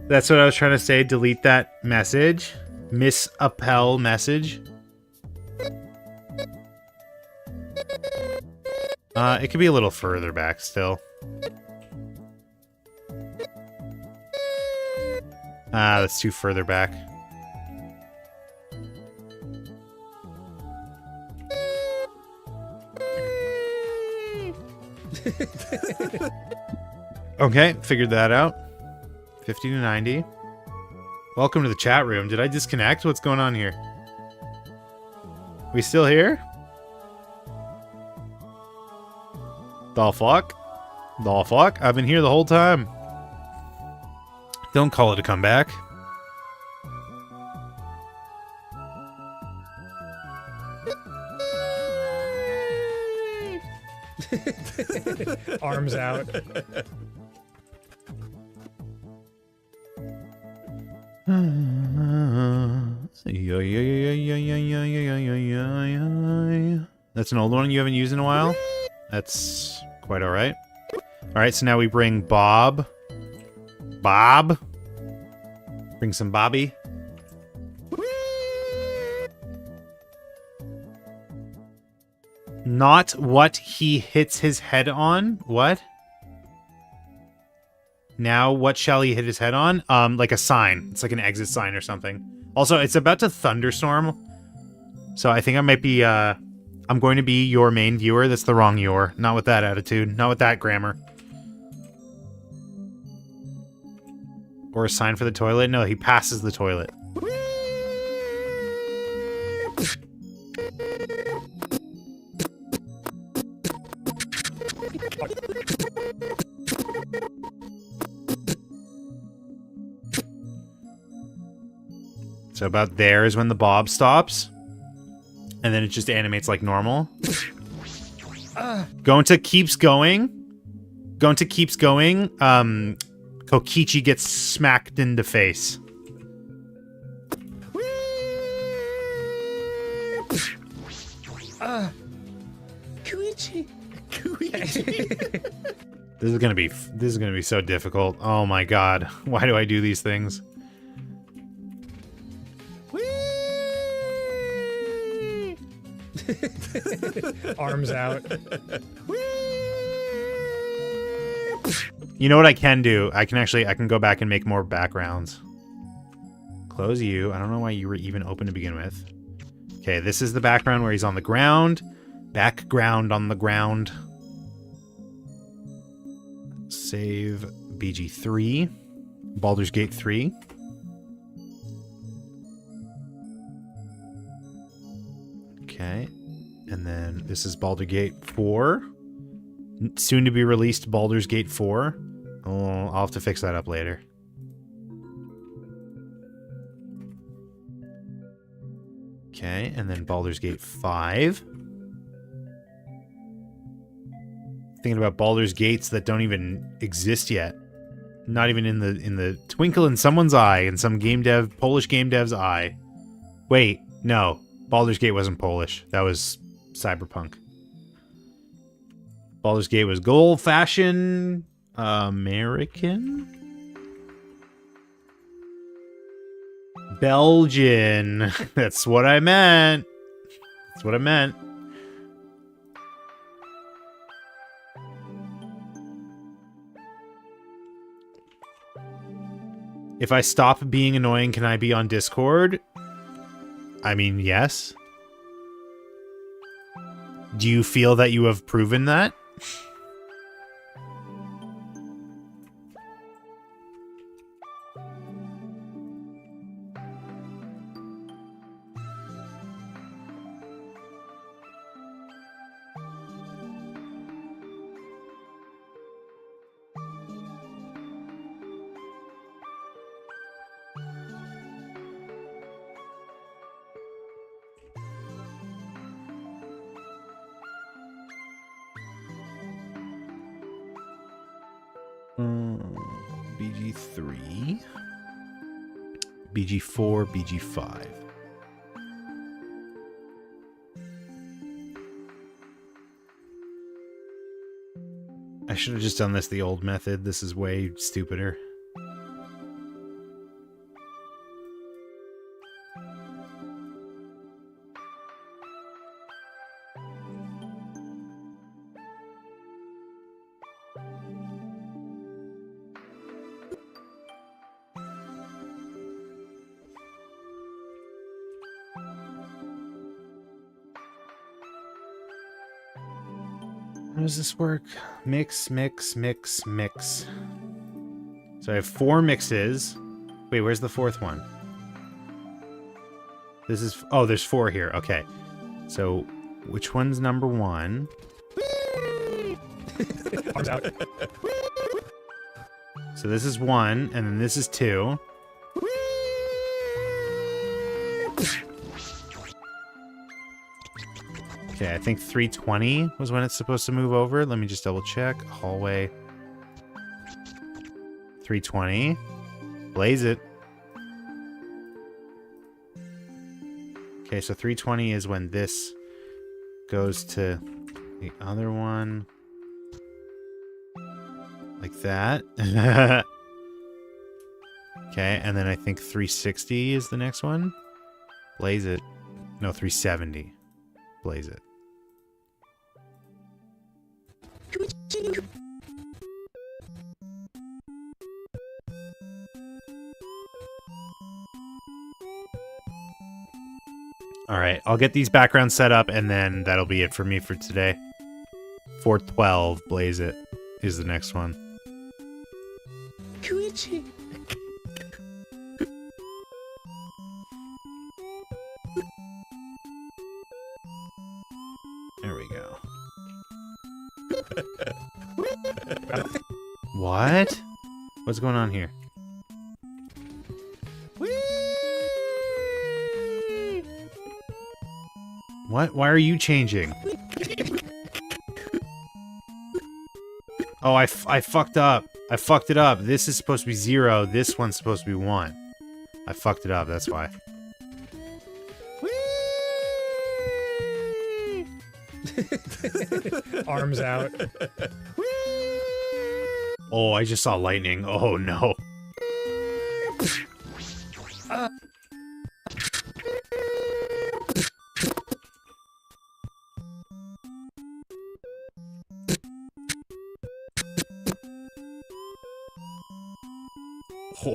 That's what I was trying to say. Delete that message. Miss Appel message. It could be a little further back still. That's too further back. Okay, figured that out. 50 to 90. Welcome to the chat room. Did I disconnect? What's going on here? We still here? The fuck? The fuck? I've been here the whole time. Don't call it a comeback. Arms out. That's an old one you haven't used in a while? That's quite alright. Alright, so now we bring Bob. Bob? Bring some Bobby. Not what he hits his head on? What? Now, what shall he hit his head on? Like a sign. It's like an exit sign or something. Also, it's about to thunderstorm. So I think I might be, I'm going to be your main viewer. That's the wrong your. Not with that attitude. Not with that grammar. Or a sign for the toilet? No, he passes the toilet. So about there is when the bob stops. And then it just animates like normal. Going to keeps going. Going to keeps going. Kokichi gets smacked in the face. Koichi. This is gonna be so difficult. Oh my god. Why do I do these things? Arms out. You know what I can do? I can go back and make more backgrounds. Close you. I don't know why you were even open to begin with. Okay, this is the background where he's on the ground. Background on the ground. Save BG3. Baldur's Gate 3. Okay. And then this is Baldur's Gate 4. Soon to be released Baldur's Gate 4. Oh, I'll have to fix that up later. Okay, and then Baldur's Gate 5. Thinking about Baldur's Gates that don't even exist yet. Not even in the twinkle in someone's eye, in some Polish game dev's eye. Wait, no. Baldur's Gate wasn't Polish. That was Cyberpunk. Baldur's Gate was good old-fashioned American? Belgian. That's what I meant. That's what I meant. If I stop being annoying, can I be on Discord? I mean, yes. Do you feel that you have proven that? BG3, BG4, BG5. I should have just done this the old method. This is way stupider. How does this work? Mix, mix, mix, mix. So I have 4 mixes. Wait, where's the 4th one? This is... Oh, there's 4 here. Okay. So, which one's number 1? Arms out. So this is 1, and then this is 2. Okay, I think 320 was when it's supposed to move over. Let me just double check. Hallway. 320. Blaze it. Okay, so 320 is when this goes to the other one. Like that. Okay, and then I think 360 is the next one. Blaze it. No, 370. Blaze it. All right, I'll get these backgrounds set up, and then that'll be it for me for today. 412, Blaze It, is the next one. There we go. What? What's going on here? What? Why are you changing? Oh, I fucked up. I fucked it up. This is supposed to be 0. This one's supposed to be 1. I fucked it up. That's why. Arms out. Oh, I just saw lightning. Oh, no.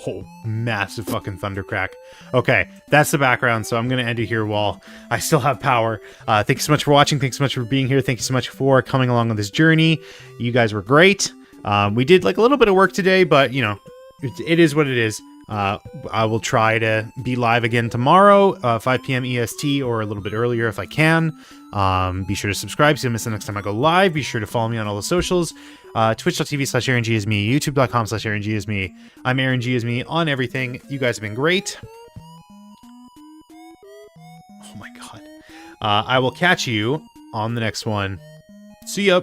Oh, massive fucking thundercrack. Okay, that's the background, so I'm going to end it here while I still have power. Thank you so much for watching. Thanks so much for being here. Thank you so much for coming along on this journey. You guys were great. We did like a little bit of work today, but, you know, it is what it is. I will try to be live again tomorrow, 5 p.m. EST, or a little bit earlier if I can. Be sure to subscribe so you don't miss the next time I go live. Be sure to follow me on all the socials. Twitch.tv/AaronGisme, YouTube.com/AaronGisme. I'm Aaron G is me on everything. You guys have been great. Oh my god. I will catch you on the next one. See ya.